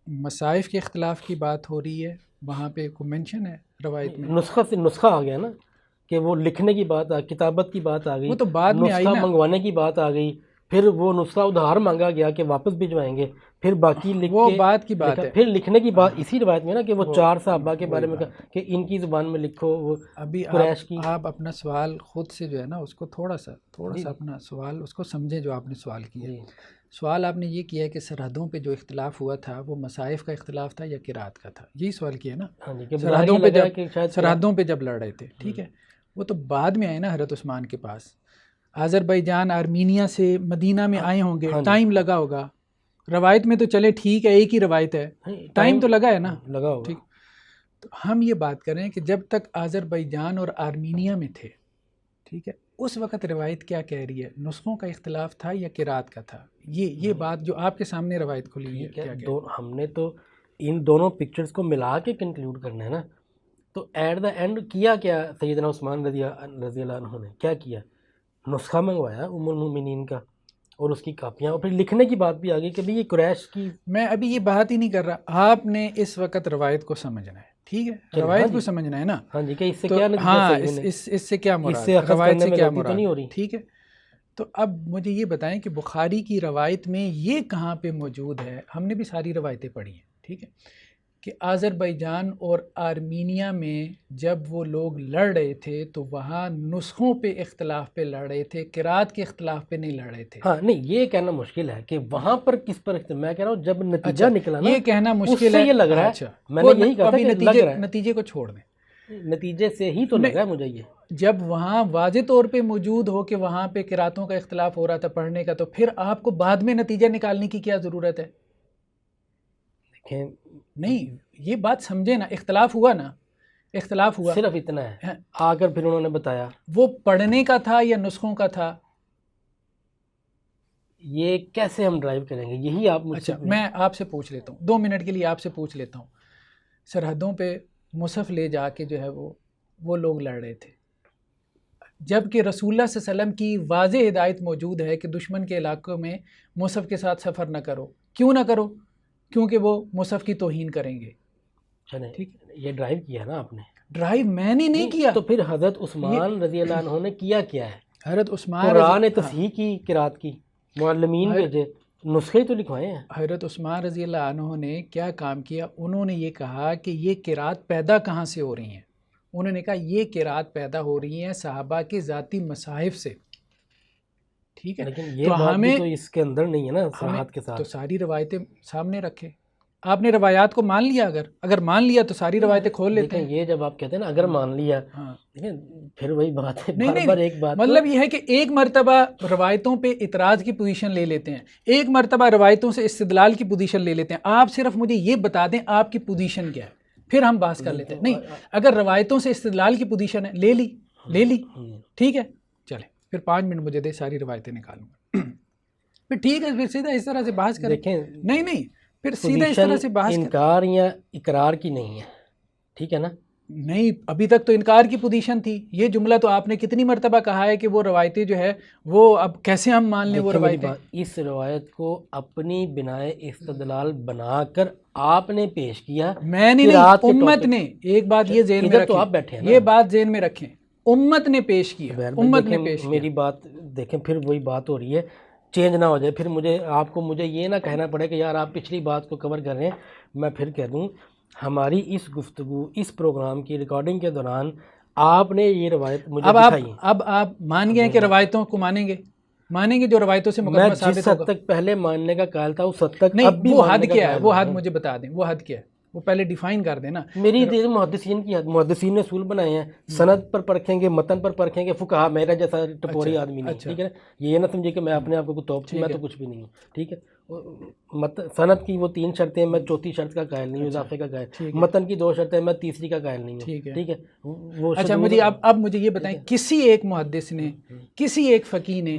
مصائف کے اختلاف کی بات ہو رہی ہے؟ وہاں پہ کوئی مینشن ہے روایت میں؟ نسخہ سے نسخہ آ گیا نا، کہ وہ لکھنے کی بات کتابت کی بات آ گئی، وہ تو بعد میں آئی نسخہ نا، منگوانے کی بات آ گئی، پھر وہ نسخہ ادھار مانگا گیا کہ واپس بھجوائیں گے، پھر باقی لکھ وہ کے بات کی بات ہے. پھر لکھنے کی بات اسی روایت میں نا کہ وہ 4 صحابہ کے بارے میں کہا کہ ان کی زبان میں لکھو. وہ ابھی قریش کی آپ اپنا سوال خود سے جو ہے نا اس کو تھوڑا سا اپنا سوال اس کو سمجھیں جو آپ نے سوال کیا. سوال آپ نے یہ کیا ہے کہ سرحدوں پہ جو اختلاف ہوا تھا وہ مصائف کا اختلاف تھا یا قرات کا تھا، یہی سوال کیا نا. سرحدوں پہ جب لڑ رہے تھے، ٹھیک ہے، وہ تو بعد میں آئے نا حضرت عثمان کے پاس. آذربائیجان آرمینیا سے مدینہ میں آئے ہوں گے، ٹائم لگا ہوگا. روایت میں تو چلے ٹھیک ہے ایک ہی روایت ہے، ٹائم تو لگا ہے نا، لگا ہوگا. ٹھیک. تو ہم یہ بات کر رہے ہیں کہ جب تک آذربائیجان اور آرمینیا میں تھے، ٹھیک ہے، اس وقت روایت کیا کہہ رہی ہے؟ نسخوں کا اختلاف تھا یا قرات کا تھا؟ یہ بات جو آپ کے سامنے روایت کھلی ہے کیا ہم نے تو ان دونوں پکچرز کو ملا کے کنکلوڈ کرنا ہے نا. تو ایٹ دا اینڈ کیا سیدنا عثمان رضی اللہ عنہ نے کیا نسخہ منگوایا ام المؤمنین کا اور اس کی کاپیاں، اور پھر لکھنے کی بات بھی آ گئی کہ یہ قریش کی. میں ابھی یہ بات ہی نہیں کر رہا، آپ نے اس وقت روایت کو سمجھنا ہے، ٹھیک ہے، روایت کو سمجھنا ہے نا. ہاں جی، کہ اس سے کیا اس سے کیا مراد، روایت سے کیا مراد نہیں ہو رہی، ٹھیک ہے. تو اب مجھے یہ بتائیں کہ بخاری کی روایت میں یہ کہاں پہ موجود ہے؟ ہم نے بھی ساری روایتیں پڑھی ہیں، ٹھیک ہے، کہ آذربائیجان اور آرمینیا میں جب وہ لوگ لڑ رہے تھے تو وہاں نسخوں پہ اختلاف پہ لڑ رہے تھے، قرات کے اختلاف پہ نہیں لڑ رہے تھے. ہاں نہیں، یہ کہنا مشکل ہے کہ وہاں پر کس پر میں کہہ رہا ہوں جب نتیجہ نکلا نا، یہ کہنا مشکل ہے. یہ لگ رہا ہے، میں نے یہی کہا کہ لگ رہا ہے، نتیجے کو چھوڑ دیں، نتیجے سے ہی تو لگ رہا ہے مجھے. یہ جب وہاں واضح طور پہ موجود ہو کہ وہاں پہ قراتوں کا اختلاف ہو رہا تھا پڑھنے کا، تو پھر آپ کو بعد میں نتیجہ نکالنے کی کیا ضرورت ہے؟ نہیں، یہ بات سمجھے نا، اختلاف ہوا نا، اختلاف ہوا، صرف اتنا ہے. آ کر پھر انہوں نے بتایا وہ پڑھنے کا تھا یا نسخوں کا تھا، یہ کیسے ہم ڈرائیو کریں گے؟ یہی آپ مجھ سے. اچھا میں آپ سے پوچھ لیتا ہوں، 2 منٹ کے لیے آپ سے پوچھ لیتا ہوں. سرحدوں پہ مصحف لے جا کے جو ہے وہ لوگ لڑ رہے تھے، جبکہ رسول اللہ صلی اللہ علیہ وسلم کی واضح ہدایت موجود ہے کہ دشمن کے علاقوں میں مصحف کے ساتھ سفر نہ کرو. کیوں نہ کرو؟ کیونکہ وہ مصحف کی توہین کریں گے. چلیں یہ ڈرائیو کیا نا آپ نے. ڈرائیو میں نے نہیں کیا. تو پھر حضرت عثمان رضی اللہ عنہ نے کیا ہے؟ حضرت عثمان قرآن نے تصحیح کی قرات کی، معلمین بھیجے، نسخے تو لکھوائے ہیں. حضرت عثمان رضی اللہ عنہ نے کیا کام کیا؟ انہوں نے یہ کہا کہ یہ قرات پیدا کہاں سے ہو رہی ہیں. انہوں نے کہا یہ قرات پیدا ہو رہی ہیں صحابہ کے ذاتی مصاحف سے. ٹھیک ہے، لیکن یہ بات بھی تو اس کے اندر نہیں ہے نا صحاحت کے ساتھ. تو ساری روایتیں سامنے رکھے. آپ نے روایات کو مان لیا، اگر مان لیا تو ساری روایتیں کھول لیتے ہیں. یہ جب آپ کہتے ہیں نا اگر مان لیا، پھر وہی بات ہے. نہیں، ایک بات مطلب یہ ہے کہ ایک مرتبہ روایتوں پہ اعتراض کی پوزیشن لے لیتے ہیں، ایک مرتبہ روایتوں سے استدلال کی پوزیشن لے لیتے ہیں. آپ صرف مجھے یہ بتا دیں آپ کی پوزیشن کیا ہے، پھر ہم بحث کر لیتے ہیں. نہیں، اگر روایتوں سے استدلال کی پوزیشن ہے لے لی ٹھیک ہے، چلے پھر 5 منٹ مجھے دے، ساری روایتیں نکالوں گا. پھر ٹھیک ہے، پھر سیدھا اس طرح سے بحث کریں. نہیں پھر سیدھا اس طرح سے بحث انکار یا اقرار کی نہیں ہے، ٹھیک ہے نا. نہیں، ابھی تک تو انکار کی پوزیشن تھی. یہ جملہ تو آپ نے کتنی مرتبہ کہا ہے کہ وہ روایتیں جو ہے وہ اب کیسے ہم مان لیں وہ روایتیں. اس روایت کو اپنی بنائے استدلال بنا کر آپ نے پیش کیا. میں نے نہیں، امت نے. ایک بات یہ ذہن میں تو آپ بیٹھے ہیں، یہ بات ذہن میں رکھیں، امت نے پیش کیا، امت نے پیش کیا. میری بات دیکھیں، پھر وہی بات ہو رہی ہے، چینج نہ ہو جائے. پھر مجھے یہ نہ کہنا پڑے کہ یار آپ پچھلی بات کو کور کر رہے ہیں. میں پھر کہہ دوں، ہماری اس گفتگو، اس پروگرام کی ریکارڈنگ کے دوران آپ نے یہ روایت مجھے دکھائی. اب آپ مان گئے کہ روایتوں کو مانیں گے جو روایتوں سے مقدمہ ثابت ہوگا. میں جس حد تک پہلے ماننے کا قائل تھا اس حد تک نہیں، وہ حد کیا ہے، وہ حد مجھے بتا دیں، وہ حد کیا ہے، وہ پہلے ڈیفائن کر دیں نا. میری محدثین کی حد، محدثین نے اصول بنائے ہیں، سند پر پرکھیں گے، متن پر پرکھیں گے. فقہا میرا جیسا ٹپوری آدمی نہیں، ٹھیک ہے. یہ نہ سمجھے کہ میں اپنے آپ کو توپ، میں تو کچھ بھی نہیں ہوں، ٹھیک ہے. سند کی وہ 3 شرطیں، میں چوتھی شرط کا قائل نہیں ہوں، اضافے کا قائل. متن کی 2 شرطیں، میں تیسری کا قائل نہیں ہوں، ٹھیک ہے. اچھا، مجھے اب مجھے یہ بتائیں، کسی ایک محدث نے، کسی ایک فقیہ نے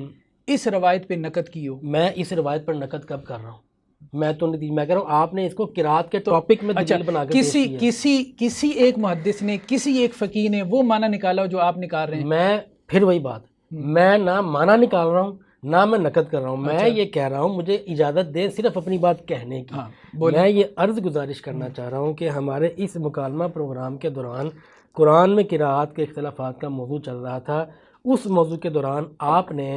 اس روایت پہ نقد کی ہو؟ میں اس روایت پر نقد کب کر رہا ہوں؟ میں تو نہیں، میں کہہ رہا ہوں آپ نے اس کو قرات کے ٹاپک میں دلیل بنا کے پیش کیا. کسی ایک محدث نے، کسی ایک فقیہ نے وہ معنی نکالا ہو جو آپ نکال رہے ہیں؟ میں پھر وہی بات، میں نہ معنی نکال رہا ہوں نہ میں نقد کر رہا ہوں. میں یہ کہہ رہا ہوں، مجھے اجازت دیں صرف اپنی بات کہنے کی. میں یہ عرض گزارش کرنا چاہ رہا ہوں کہ ہمارے اس مکالمہ پروگرام کے دوران قرآن میں قرات کے اختلافات کا موضوع چل رہا تھا. اس موضوع کے دوران آپ نے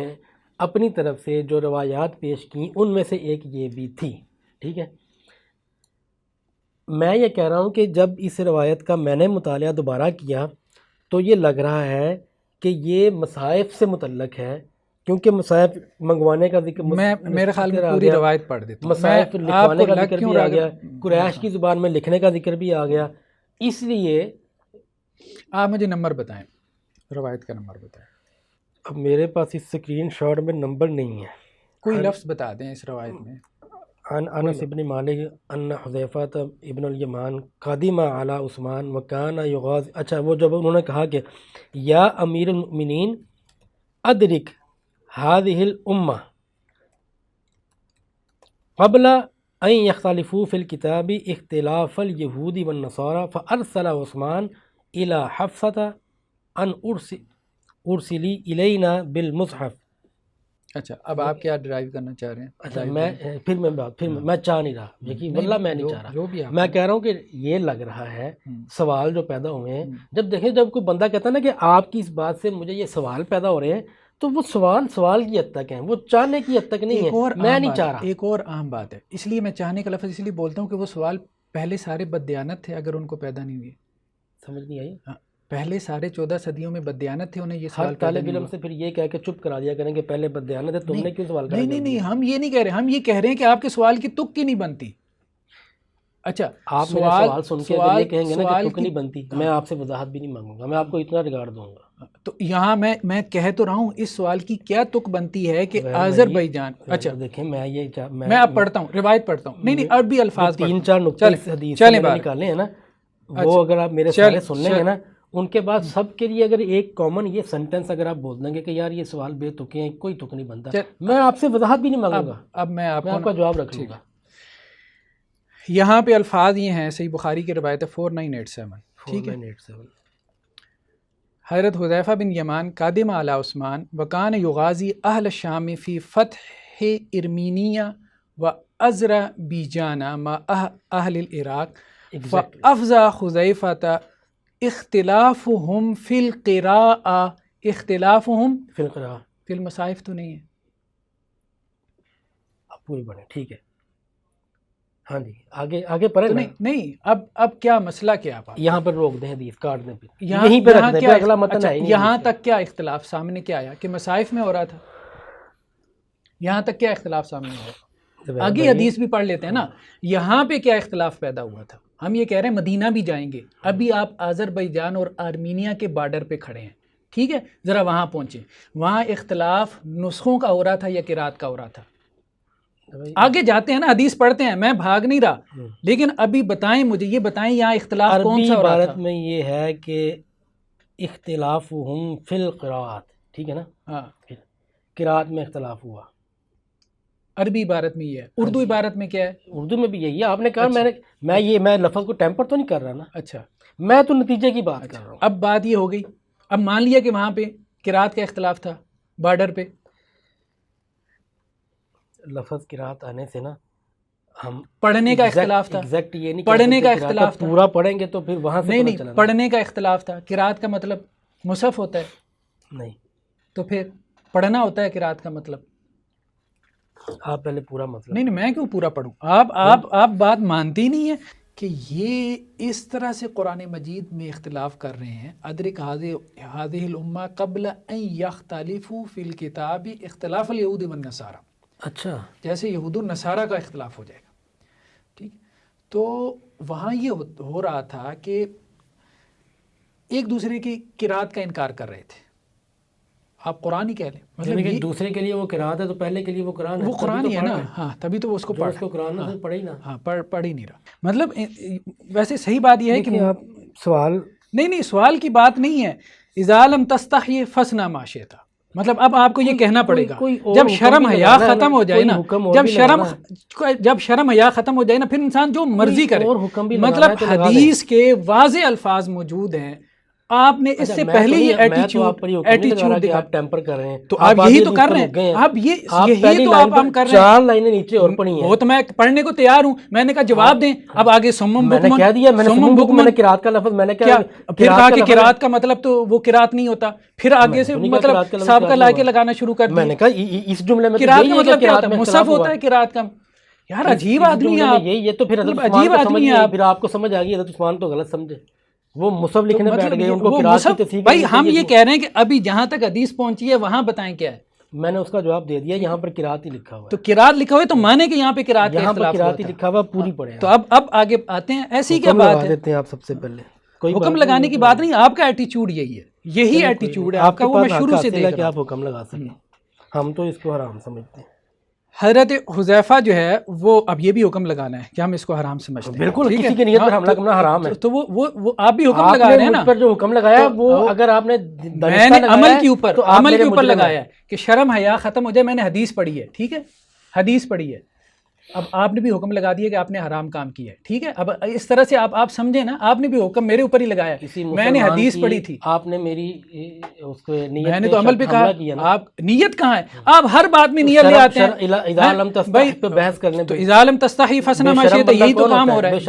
اپنی طرف سے جو روایات پیش کیں ان میں سے ایک یہ بھی تھی، ٹھیک ہے. میں یہ کہہ رہا ہوں کہ جب اس روایت کا میں نے مطالعہ دوبارہ کیا تو یہ لگ رہا ہے کہ یہ مصائف سے متعلق ہے، کیونکہ مصائف منگوانے کا ذکر، میرے خیال میں پوری روایت پڑھ دیتا ہوں. مصائف لکھوانے کا ذکر بھی آ گیا، قریش کی زبان میں لکھنے کا ذکر بھی آ گیا. اس لیے آپ مجھے نمبر بتائیں، روایت کا نمبر بتائیں. اب میرے پاس اس اسکرین شاٹ میں نمبر نہیں ہے. کوئی لفظ بتا دیں اس روایت میں. عن انس ابن مالک ان حذیفہ ابن الیمان قدم علی عثمان وکان یغاز. اچھا، وہ جب انہوں نے کہا کہ یا امیر المؤمنین ادرک هذه الامہ قبل ان یختلفوا فی الکتاب اختلاف الیہود والنصارى فارسل عثمان الى حفصة ان ارسلی الینا بالمصحف. اچھا، اب آپ کیا ڈرائیو کرنا چاہ رہے ہیں؟ اچھا، میں چاہ نہیں رہا، یقین واللہ میں نہیں چاہ رہا. میں کہہ رہا ہوں کہ یہ لگ رہا ہے سوال جو پیدا ہوئے ہیں، جب دیکھیں جب کوئی بندہ کہتا ہے نا کہ آپ کی اس بات سے مجھے یہ سوال پیدا ہو رہے ہیں، تو وہ سوال کی حد تک ہیں، وہ چاہنے کی حد تک نہیں ہے. میں نہیں چاہ رہا. ایک اور اہم بات ہے، اس لیے میں چاہنے کا لفظ اس لیے بولتا ہوں کہ وہ سوال پہلے سارے بددیانت تھے اگر ان کو پیدا نہیں ہوئے. سمجھ نہیں آئی؟ پہلے سارے 14 صدیوں میں بددیانت تھے، انہیں یہ سوال طالب علم سے پھر یہ کہہ کے چپ کرا دیا کریں کہ پہلے بددیانت ہے، تم نے کیوں سوال کرا؟ نہیں، ہم یہ نہیں کہہ رہے، ہم یہ کہہ رہے ہیں کہ آپ کے سوال کی تک کی نہیں بنتی. اچھا، آپ سوال سن کے اگر یہ کہیں گے نا کہ تک نہیں بنتی، میں آپ سے وضاحت بھی نہیں مانگوں گا، میں آپ کو اتنا ریگارڈ دوں گا. تو یہاں میں کہہ تو رہا ہوں اس سوال کی کیا تک بنتی ہے کہ آذربائیجان. اچھا دیکھیں، میں اب پڑھتا ہوں، روایت پڑھتا ہوں. نہیں، عربی الفاظ 3-4 نقطے حدیث سے نکالے ہیں نا، وہ اگر آپ میرے سارے سن لیں گے نا، ان کے بعد سب کے لیے اگر ایک کامن یہ سنٹنس اگر آپ بول دیں گے کہ یار یہ سوال بے تکے ہیں، کوئی تک نہیں بنتا، میں آپ سے وضاحت بھی نہیں مانگوں گا. اب میں آپ کا جواب رکھ لوں گا. یہاں پہ الفاظ یہ ہیں، صحیح بخاری کی روایت ہے 4987. ٹھیک ہے، حضرت حذیفہ بن یمان قادم علی عثمان وکان یغازی اہل الشام فی فتح ارمینیہ و ازرا بیجانا ما اہل العراق فافزا حذیفۃ اختلافہم فی القراء، اختلافہم فی القراء فی المصاحف تو نہیں ہے، اب پوری پڑھیں ٹھیک ہے. ہاں جی آگے پڑھیں تو نا. نہیں اب کیا مسئلہ کیا آپ یہاں پر روک دیں حدیث کاٹ دیں، پھر یہاں یہیں پہ رکھ دیں، کیا پھر اگلا متن اچھا ہے ہی نہیں یہاں حدیث میں. تک کیا اختلاف سامنے کیا آیا کہ مصاحف میں ہو رہا تھا، یہاں تک کیا اختلاف سامنے ہوا؟ آگے حدیث بھی پڑھ لیتے ہیں نا. یہاں پہ کیا اختلاف پیدا ہوا تھا؟ ہم یہ کہہ رہے ہیں مدینہ بھی جائیں گے، ابھی آپ آذربائیجان اور آرمینیا کے بارڈر پہ کھڑے ہیں، ٹھیک ہے، ذرا وہاں پہنچیں، وہاں اختلاف نسخوں کا ہو رہا تھا یا قرات کا ہو رہا تھا؟ آگے جاتے ہیں نا، حدیث پڑھتے ہیں، میں بھاگ نہیں رہا، لیکن ابھی بتائیں مجھے، یہ بتائیں یہاں اختلاف کون سا ہو رہا تھا؟ عربی عبارت میں یہ ہے کہ اختلافہم فی القراءات، ٹھیک ہے نا، ہاں قراءت میں اختلاف ہوا. عربی عبارت میں یہ ہے، اردو عبارت میں کیا ہے؟ اردو میں بھی یہی ہے. آپ نے کہا میں لفظ کو ٹیمپر تو نہیں کر رہا نا، اچھا میں تو نتیجے کی بات کر رہا ہوں. اب بات یہ ہو گئی، اب مان لیا کہ وہاں پہ قرات کا اختلاف تھا بارڈر پہ، لفظ قرات آنے سے نا ہم پڑھنے کا اختلاف تھا، ایگزیکٹ یہ نہیں پڑھنے کا اختلاف تھا، پورا پڑھیں گے تو پھر وہاں سے نہیں پڑھنے کا اختلاف تھا. قرات کا مطلب مصحف ہوتا ہے نہیں، تو پھر پڑھنا ہوتا ہے قرات کا مطلب. آپ پہلے پورا مطلب. نہیں میں کیوں پورا پڑھوں؟ آپ بات مانتی نہیں ہے کہ یہ اس طرح سے قرآن مجید میں اختلاف کر رہے ہیں. ادرک هذه الامہ قبل ان یختلفوا فی الکتاب اختلاف الیہود والنصارى، اچھا جیسے یہود و نصارہ کا اختلاف ہو جائے گا، ٹھیک. تو وہاں یہ ہو رہا تھا کہ ایک دوسرے کی قرات کا انکار کر رہے تھے. آپ قرآن ہی کہہ لیں، مطلب کہ دوسرے کے لیے وہ قرات ہے تو پہلے کے لیے وہ قرآن ہے، وہ قرآن ہی ہے نا. ہاں تبھی تو وہ اس کو پڑھ، اس کو قرآن ہے پڑھے ہی نا. ہاں پڑھ ہی نہیں رہا. مطلب ویسے صحیح بات یہ ہے کہ آپ سوال نہیں سوال کی بات نہیں ہے. اذا لم تستحی فاصنع ما شئت، مطلب اب آپ کو یہ کہنا پڑے گا جب شرم حیا ختم ہو جائے نا، جب شرم حیا ختم ہو جائے نا، پھر انسان جو مرضی کرے. مطلب حدیث کے واضح الفاظ موجود ہیں، آپ نے اس سے پہلے یہ ایٹیچیوڈ دکھا، آپ ٹیمپر کر رہے ہیں تو آپ یہی تو کر رہے ہیں. آپ یہی تو آپ ہم کر رہے ہیں. 4 لائنیں نیچے اور پڑھی ہیں، وہ تو میں پڑھنے کو تیار ہوں. میں نے کہا جواب دیں. اب آگے سمم میں نے کہہ دیا، میں نے سمم بکمن، میں نے قرات کا لفظ، میں نے کیا پھر کہا کہ قرات کا مطلب تو وہ قرات نہیں ہوتا، پھر آگے سے مطلب سابقہ لا کے لگانا شروع کر دیا. میں نے کہا اس جملے میں قرات کا مطلب کیا ہوتا ہے؟ مصحف ہوتا ہے قرات کا. یار عجیب آدمی ہیں آپ، یہ تو پھر حضرت عجیب آدمی ہیں آپ. پھر آپ کو سمجھ آ گئی حضرت عثمان تو غلط سمجھے، وہ مصحف لکھنے بیٹھ گئے، ان کو قرات کی تصحیح. بھائی ہم یہ کہہ رہے ہیں کہ ابھی جہاں تک حدیث پہنچی ہے وہاں بتائیں کیا ہے. میں نے اس کا جواب دے دیا، یہاں پر قرات ہی لکھا ہوا ہے. تو قرات لکھا ہوا ہے تو مانے کہ یہاں پہ قرات کا اختلاف ہوا قرات ہی لکھا ہوا، پوری پڑھیں. تو اب آگے آتے ہیں. ایسی کیا بات ہے؟ آپ سب سے پہلے کوئی حکم لگانے کی بات نہیں، آپ کا ایٹیچیوڈ یہی ہے، یہی ایٹیچیوڈ ہے آپ کا. وہ میں شروع سے دیکھ کہ آپ حکم لگا سکیں، ہم تو اس کو حرام سمجھتے ہیں. حضرت حذیفہ جو ہے وہ اب یہ بھی حکم لگانا ہے کہ ہم اس کو حرام سمجھتے ہیں. بالکل، کسی کی نیت پر حملہ کرنا حرام ہے. تو وہ آپ بھی حکم لگا رہے ہیں نا. پر جو حکم لگایا وہ اگر آپ نے میں نے عمل کے اوپر لگایا ہے کہ شرم حیا ختم ہو جائے. میں نے حدیث پڑھی ہے، ٹھیک ہے، حدیث پڑھی ہے. اب آپ نے بھی حکم لگا دیا کہ آپ نے حرام کام کیا ہے، ٹھیک ہے. اب اس طرح سے آپ سمجھے نا، آپ نے بھی حکم میرے اوپر ہی لگایا. میں نے حدیث پڑھی تھی، آپ نے میری اس کو نیت، میں نے تو عمل پہ کہا. آپ نیت کہاں ہے؟ آپ ہر بات میں نیت لے آتے ہیں. اذا لم تستحی پہ بحث کرنے تو اذا لم تستحی فاصنع ما شئت، یہی تو کام ہو رہا ہے.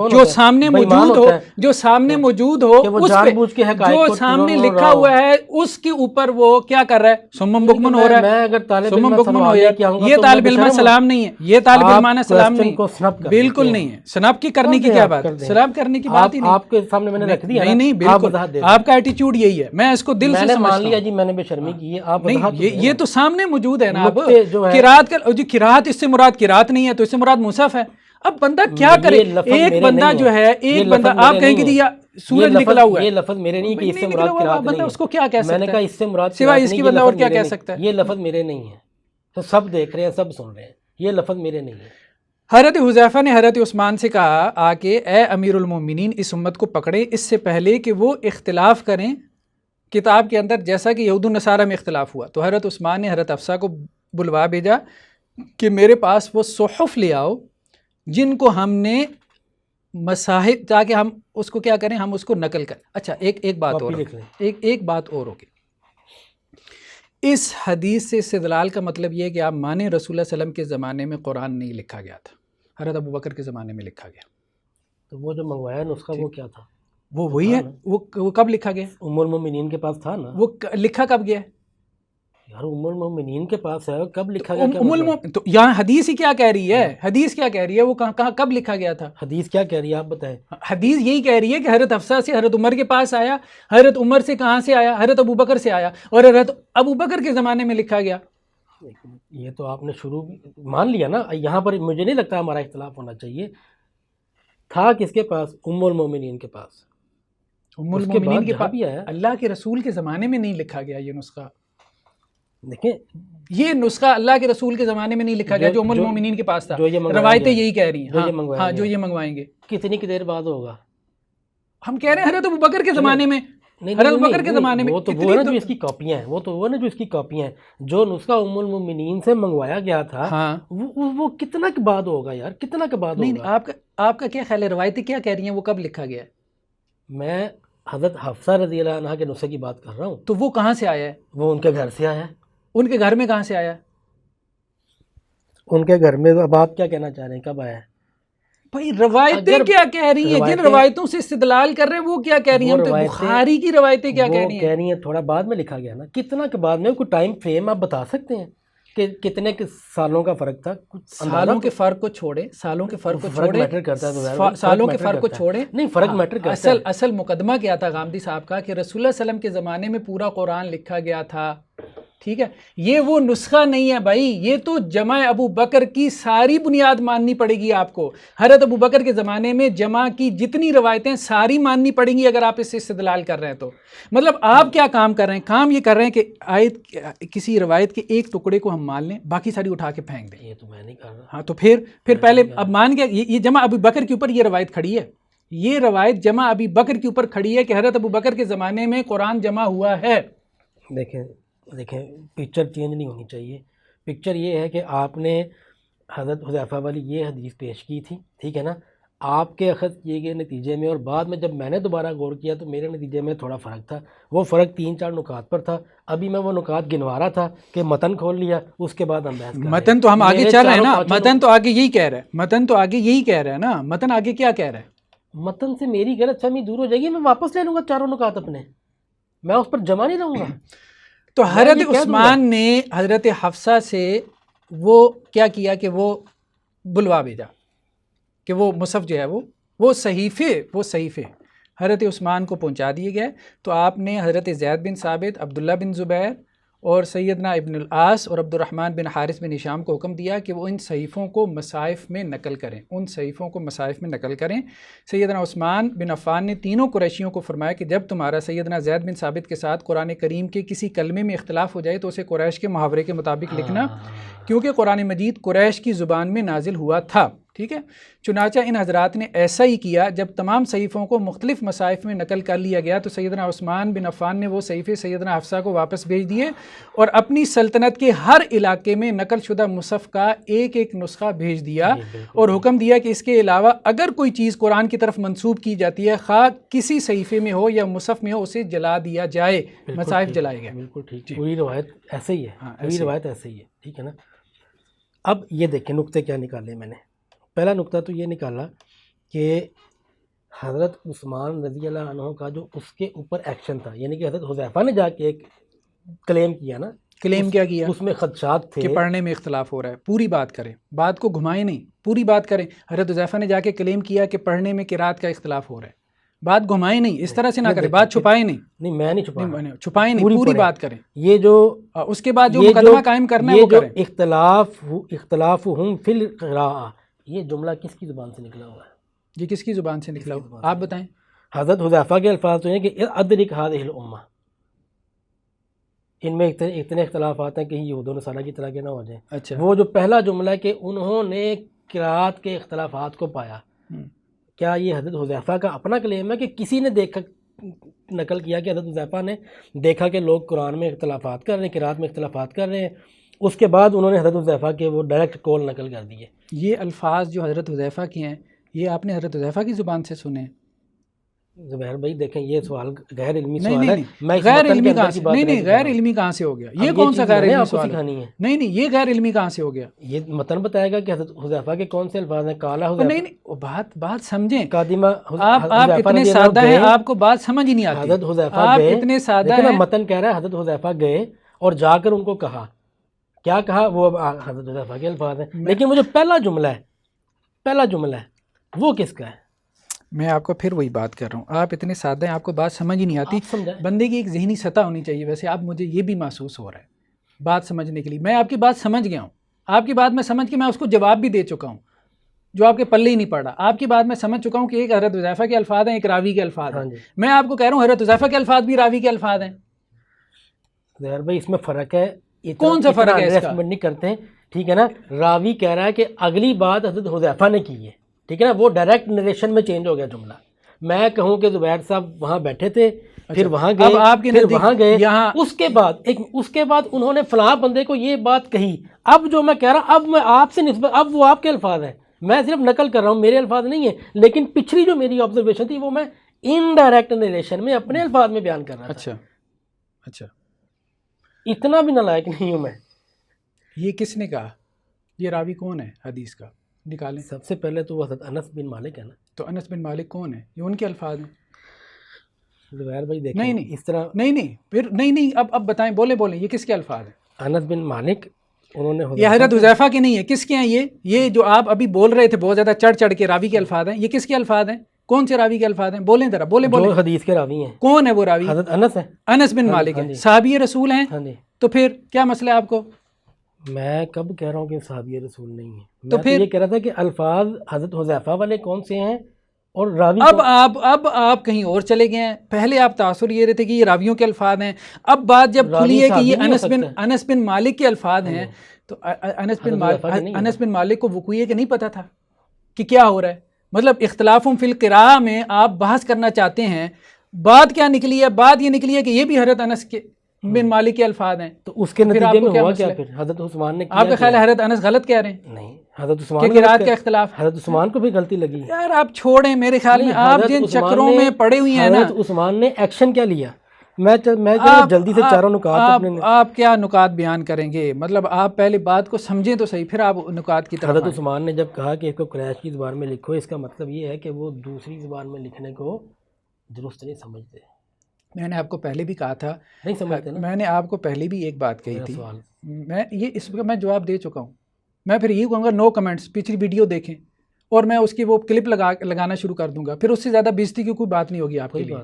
جو سامنے موجود ہو، جو سامنے موجود ہو، جو سامنے لکھا ہوا ہے اس کے اوپر وہ کیا کر رہا ہے؟ سمم بکمن ہو رہا ہے. سمم بکمن ہو رہا ہے. یہ طالب علم سلام نہیں ہے، یہ طالب علمانہ سلام نہیں، بالکل نہیں ہے. سناب کی کرنے کی کیا بات؟ سناب کرنے کی بات ہی نہیں. آپ کے سامنے میں نے رکھ دیا. نہیں بالکل، آپ کا ایٹیچیوڈ یہی ہے. میں اس کو دل سے مان لیا جی، میں نے بے شرمی کی ہے. آپ یہ تو سامنے موجود ہے نا. اب قرات کا جی، قرات اس سے مراد قرات نہیں ہے تو اس سے مراد مصحف ہے. اب بندہ کیا کرے؟ ایک بندہ جو ہے، ایک بندہ آپ کہیں کہ جی سورج نکلا ہوا ہے، یہ لفظ میرے نہیں کہ اس سے مراد قرات نہیں ہے. اس کو کیا کہہ سکتا ہے؟ میں نے کہا اس سے مراد سوائے اس کی بندہ اور کیا کہہ سکتا ہے؟ یہ لفظ میرے نہیں ہے. تو سب دیکھ رہے ہیں، سب سن رہے ہیں، یہ لفظ میرے نہیں ہے. حضرت حذیفہ نے حضرت عثمان سے کہا آ کے، اے امیر المومنین، اس امت کو پکڑے اس سے پہلے کہ وہ اختلاف کریں کتاب کے اندر، جیسا کہ یہود النصارہ میں اختلاف ہوا. تو حضرت عثمان نے حضرت حفصہ کو بلوا بھیجا کہ میرے پاس وہ صحف لے آؤ جن کو ہم نے مصاحف تاکہ ہم اس کو کیا کریں، ہم اس کو نقل کریں. اچھا ایک بات اور، لکھ لیں. ایک بات اور ہوگی. اس حدیث سے استدلال کا مطلب یہ ہے کہ آپ مانیں رسول اللہ صلی اللہ علیہ وسلم کے زمانے میں قرآن نہیں لکھا گیا تھا، حضرت ابو بکر کے زمانے میں لکھا گیا. تو وہ جو منگوایا نسخہ وہ کیا تھا؟ وہ وہی ہے. وہ کب لکھا گیا؟ ام المومنین کے پاس تھا نا. وہ لکھا کب گیا؟ یار ام المومنین کے پاس ہے، کب لکھا گیا؟ تو یہاں حدیث ہی کیا کہہ رہی ہے؟ حدیث کیا کہہ رہی ہے؟ وہ کہاں کب لکھا گیا تھا؟ حدیث کیا کہہ رہی ہے آپ بتائیں. حدیث یہی کہہ رہی ہے کہ حضرت حفصہ سے حضرت عمر کے پاس آیا، حضرت عمر سے کہاں سے آیا؟ حضرت ابو بکر سے آیا، اور حضرت ابو بکر کے زمانے میں لکھا گیا. یہ تو آپ نے شروع مان لیا نا. یہاں پر مجھے نہیں لگتا ہمارا اختلاف ہونا چاہیے. تھا کس کے پاس؟ ام المومنین کے پاس. ام المومنین کے پاس اللہ کے رسول کے زمانے میں نہیں لکھا گیا یہ نسخہ. دیکھیں یہ نسخہ اللہ کے رسول کے زمانے میں نہیں لکھا گیا جو ام المومنین کے پاس تھا. روایتیں یہی کہہ رہی ہیں. ہاں جو یہ منگوائیں گے. کتنی کی دیر بعد ہوگا؟ ہم کہہ رہے ہیں حضرت ابو بکر کے زمانے میں. حضرت ابو بکر کے زمانے میں وہ تو وہ نا جو اس کی کاپیاں ہیں، وہ نا جو اس کی کاپیاں ہیں. جو نسخہ ام المومنین سے منگوایا گیا تھا وہ کتنا کے بعد ہوگا یار؟ کتنا کے بعد ہوگا؟ نہیں آپ کا کیا خیال ہے؟ روایتیں کیا کہہ رہی ہیں وہ کب لکھا گیا ہے؟ میں حضرت حفصہ رضی اللہ عنہ کے نسخے کی بات کر رہا ہوں. تو وہ کہاں سے آیا ہے؟ وہ ان کے گھر سے آیا ہے. ان کے گھر میں کہاں سے آیا؟ ان کے گھر میں. اب آپ کیا کہنا چاہ رہے ہیں کب آیا ہے؟ بھائی روایتیں کیا کہہ رہی ہیں؟ جن روایتوں سے استدلال کر رہے ہیں وہ کیا کہہ رہی ہیں؟ تو بخاری کی روایتیں کیا کہہ رہی ہیں؟ کہہ رہی ہیں تھوڑا بعد میں لکھا گیا نا. کتنا کے بعد میں؟ کوئی ٹائم فریم آپ بتا سکتے ہیں کہ کتنے سالوں کا فرق تھا؟ سالوں کے فرق کو چھوڑیں، سالوں کے فرق کو چھوڑیں، میٹر کرتا ہے. سالوں کے فرق کو چھوڑیں. نہیں فرق میٹر کرتا ہے. اصل مقدمہ کیا تھا غامدی صاحب کا کہ رسول اللہ صلی اللہ علیہ وسلم کے زمانے میں پورا قرآن لکھا گیا تھا. ٹھیک ہے، یہ وہ نسخہ نہیں ہے بھائی. یہ تو جمع ابو بکر کی ساری بنیاد ماننی پڑے گی آپ کو. حضرت ابو بکر کے زمانے میں جمع کی جتنی روایتیں ساری ماننی پڑیں گی اگر آپ اس سے استدلال کر رہے ہیں تو. مطلب آپ کیا کام کر رہے ہیں؟ کام یہ کر رہے ہیں کہ آیت کسی روایت کے ایک ٹکڑے کو ہم مان لیں، باقی ساری اٹھا کے پھینک دیں. یہ تو میں نہیں کر رہا. ہاں تو پھر پہلے اب مان گیا یہ جمع ابو بکر کے اوپر یہ روایت کھڑی ہے. یہ روایت جمع ابی بکر کے اوپر کھڑی ہے کہ حضرت ابو بکر کے زمانے میں قرآن جمع ہوا ہے. دیکھیں پکچر چینج نہیں ہونی چاہیے. پکچر یہ ہے کہ آپ نے حضرت حذیفہ والی یہ حدیث پیش کی تھی، ٹھیک ہے نا. آپ کے اخذ کیے گئے نتیجے میں اور بعد میں جب میں نے دوبارہ غور کیا تو میرے نتیجے میں تھوڑا فرق تھا. وہ فرق 3-4 نکات پر تھا. ابھی میں وہ نکات گنوا رہا تھا کہ متن کھول لیا، اس کے بعد ہم بحث کر رہے ہیں. متن تو ہم آگے چل رہے ہیں نا. متن تو آگے یہی کہہ رہا ہے. متن تو آگے یہی کہہ رہا ہے نا. متن آگے کیا کہہ رہا ہے؟ متن سے میری غلط فہمی دور ہو جائے گی. میں واپس لے لوں گا 4 نکات اپنے، میں اس پر جمع نہیں رہوں گا. تو حضرت عثمان نے حضرت حفصہ سے وہ کیا کیا کہ وہ بلوا بھیجا کہ وہ مصحف جو ہے وہ صحیفے حضرت عثمان کو پہنچا دیے گئے. تو آپ نے حضرت زید بن ثابت، عبداللہ بن زبیر اور سیدنا ابن العاص اور عبد الرحمن بن حارث بن ہشام کو حکم دیا کہ وہ ان صحیفوں کو مصاحف میں نقل کریں. سیدنا عثمان بن عفان نے تینوں قریشیوں کو فرمایا کہ جب تمہارا سیدنا زید بن ثابت کے ساتھ قرآن کریم کے کسی کلمے میں اختلاف ہو جائے تو اسے قریش کے محاورے کے مطابق لکھنا، کیونکہ قرآن مجید قریش کی زبان میں نازل ہوا تھا. ٹھیک ہے. چنانچہ ان حضرات نے ایسا ہی کیا. جب تمام صحیفوں کو مختلف مصاحف میں نقل کر لیا گیا تو سیدنا عثمان بن عفان نے وہ صحیفے سیدنا حفصہ کو واپس بھیج دیے اور اپنی سلطنت کے ہر علاقے میں نقل شدہ مصحف کا ایک نسخہ بھیج دیا اور حکم دیا کہ اس کے علاوہ اگر کوئی چیز قرآن کی طرف منسوب کی جاتی ہے، خواہ کسی صحیفے میں ہو یا مصحف میں ہو، اسے جلا دیا جائے. مصاحف جلائے گئے. بالکل ٹھیک. پوری روایت ایسے ہی ہے. ٹھیک ہے نا. اب یہ دیکھیں نقطے کیا نکالے میں نے. پہلا نقطہ تو یہ نکالا کہ حضرت عثمان رضی اللہ عنہ کا جو اس کے اوپر ایکشن تھا، یعنی کہ حضرت حذیفہ نے جا کے ایک کلیم کیا نا. کلیم کیا کیا؟ اس میں خدشات تھے کہ پڑھنے میں اختلاف ہو رہا ہے. پوری بات کریں، بات کو گھمائیں نہیں، پوری بات کریں. حضرت حذیفہ نے جا کے کلیم کیا کہ پڑھنے میں قرات کا اختلاف ہو رہا ہے. بات گھمائیں نہیں، اس طرح سے نہ کریں. بات چھپائیں نہیں. نہیں میں نہیں چھپائیں نہیں، پوری بات کریں. یہ جو اس کے بعد جو مقدمہ قائم کرنا ہے وہ کریں. اختلافہم فی القراءہ، یہ جملہ کس کی زبان سے نکلا ہوا ہے؟ یہ کس کی زبان سے نکلا ہوا؟ آپ بتائیں. حضرت حذیفہ کے الفاظ تو ہیں کہ ادرک ہذہ الامہ. ان میں اتنے اختلافات ہیں کہ یہود و نصارہ کی طرح کے نہ ہو جائیں. اچھا. وہ جو پہلا جملہ ہے کہ انہوں نے قرات کے اختلافات کو پایا، کیا یہ حضرت حذیفہ کا اپنا کلیم ہے کہ کسی نے دیکھا نقل کیا کہ حضرت حذیفہ نے دیکھا کہ لوگ قرآن میں اختلافات کر رہے ہیں، قرات میں اختلافات کر رہے ہیں، اس کے بعد انہوں نے حضرت حذیفہ کے وہ ڈائریکٹ کول نقل کر دیے؟ یہ الفاظ جو حضرت حذیفہ کے ہیں یہ آپ نے حضرت حذیفہ کی زبان سے سنے؟ زبیر بھائی دیکھیں یہ سوال غیر علمی نہیں سوال ہے. نہیں میں غیر علمی کہاں سے، نہیں غیر علمی کہاں سے ہو گیا؟ یہ کون سا غیر علمی سوال ہے؟ نہیں یہ غیر علمی کہاں سے ہو گیا؟ یہ متن بتائے گا کہ حضرت حذیفہ کے کون سے الفاظ ہیں. کالا حذیفہ، نہیں بات سمجھیں. قادمہ آپ اتنے سادہ ہیں، آپ کو بات سمجھ ہی نہیں آتی. حضرت حذیفہ آپ گئے، اتنے سادہ لیکن ہیں. متن کہہ رہا ہے حضرت حذیفہ گئے اور جا کر ان کو کہا، کیا کہا وہ حضرت حذیفہ کے الفاظ ہیں. لیکن وہ جو پہلا جملہ ہے وہ کس کا ہے؟ میں آپ کو پھر وہی بات کر رہا ہوں، آپ اتنے سادہ ہیں، آپ کو بات سمجھ ہی نہیں آتی. بندے کی ایک ذہنی سطح ہونی چاہیے. ویسے آپ مجھے یہ بھی محسوس ہو رہا ہے بات سمجھنے کے لیے. میں آپ کی بات سمجھ گیا ہوں، آپ کی بات میں سمجھ کے میں اس کو جواب بھی دے چکا ہوں جو آپ کے پلے ہی نہیں پڑا. آپ کی بات میں سمجھ چکا ہوں کہ ایک حضرت حذیفہ کے الفاظ ہیں، ایک راوی کے الفاظ ہیں. میں آپ کو کہہ رہا ہوں حضرت حذیفہ کے الفاظ بھی راوی کے الفاظ ہیں. زہر بھائی اس میں فرق ہے. کون سا فرق ہے اس کا؟ نہیں کرتے ٹھیک ہے نا. راوی کہہ رہا ہے کہ اگلی بات حضرت حذیفہ نے کی ہے، ٹھیک ہے نا. وہ ڈائریکٹ نریشن میں چینج ہو گیا جملہ. میں کہوں کہ زبیر صاحب وہاں بیٹھے تھے، پھر وہاں گئے، پھر وہاں گئے، اس کے بعد انہوں نے فلاں بندے کو یہ بات کہی. اب جو میں کہہ رہا ہوں، اب میں آپ سے نسبت، اب وہ آپ کے الفاظ ہیں، میں صرف نقل کر رہا ہوں، میرے الفاظ نہیں ہیں. لیکن پچھلی جو میری آبزرویشن تھی وہ میں انڈائریکٹ نریشن میں اپنے الفاظ میں بیان کر رہا تھا. اچھا اتنا بھی نالائق نہیں ہوں میں. یہ کس نے کہا؟ یہ راوی کون ہے حدیث کا؟ نکالیں. سب سے پہلے تو وہ حضرت انس بن مالک ہے نا. تو انس بن مالک کون ہے؟ یہ ان کے الفاظ ہیں. زبیر بھائی دیکھیں نہیں اس طرح پھر نہیں اب بتائیں، بولیں یہ کس کے الفاظ ہیں؟ انس بن مالک انہوں نے یہ حضرت حذیفہ کے نہیں ہے. کس کے ہیں یہ جو آپ ابھی بول رہے تھے بہت زیادہ چڑھ کے راوی کے الفاظ ہیں، یہ کس کے الفاظ ہیں؟ کون سے راوی کے الفاظ ہیں؟ بولیں ذرا، بولیں. حدیث کے راوی ہیں. کون ہے وہ راوی؟ حضرت انس ہے. انس بن مالک ہے، صحابی رسول ہیں. تو پھر کیا مسئلہ ہے آپ کو؟ میں کب کہہ رہا ہوں کہ صحابی رسول نہیں ہے؟ تو پھر یہ کہہ رہا تھا کہ الفاظ حضرت حذیفہ والے کون سے ہیں اور راوی. اب آپ کہیں اور چلے گئے ہیں. پہلے آپ تاثر یہ رہے تھے کہ یہ راویوں کے الفاظ ہیں. اب بات جب کھلی ہے کہ یہ انس بن مالک کے الفاظ ہیں، تو انس بن مالک کو وقوع کے نہیں پتا تھا کہ کیا ہو رہا ہے. مطلب اختلاف فی القراء میں آپ بحث کرنا چاہتے ہیں. بات کیا نکلی ہے؟ بات یہ نکلی ہے کہ یہ بھی حضرت انس کے بن مالک کے الفاظ ہیں. تو اس کے نتیجے میں ہوا کیا پھر؟ حضرت عثمان نے آپ کا خیال ہے حضرت انس غلط کہہ رہے ہیں؟ نہیں، حضرت عثمان کے قرات کا اختلاف، حضرت عثمان کو بھی غلطی لگی. یار آپ چھوڑیں، میرے خیال میں آپ جن چکروں میں پڑے ہوئی ہیں نا. حضرت عثمان نے ایکشن کیا لیا؟ میں جلدی سے چاروں نکات آپ کیا نکات بیان کریں گے؟ مطلب آپ پہلے بات کو سمجھیں تو صحیح، پھر آپ نکات کی طرف. حضرت عثمان نے جب کہا کہ اس کو قریش کی زبان میں لکھو، اس کا مطلب یہ ہے کہ وہ دوسری زبان میں لکھنے کو درست نہیں سمجھتے. میں نے آپ کو پہلے بھی کہا تھا، نہیں سمجھتے نا. میں نے آپ کو پہلے بھی ایک بات کہی تھی، اس کا میں جواب دے چکا ہوں. میں پھر یہ کہوں گا نو کمنٹس. پچھلی ویڈیو دیکھیں اور میں اس کی وہ کلپ لگانا شروع کر دوں گا. پھر اس سے زیادہ بےزتی کی کوئی بات نہیں ہوگی آپ کے لیے.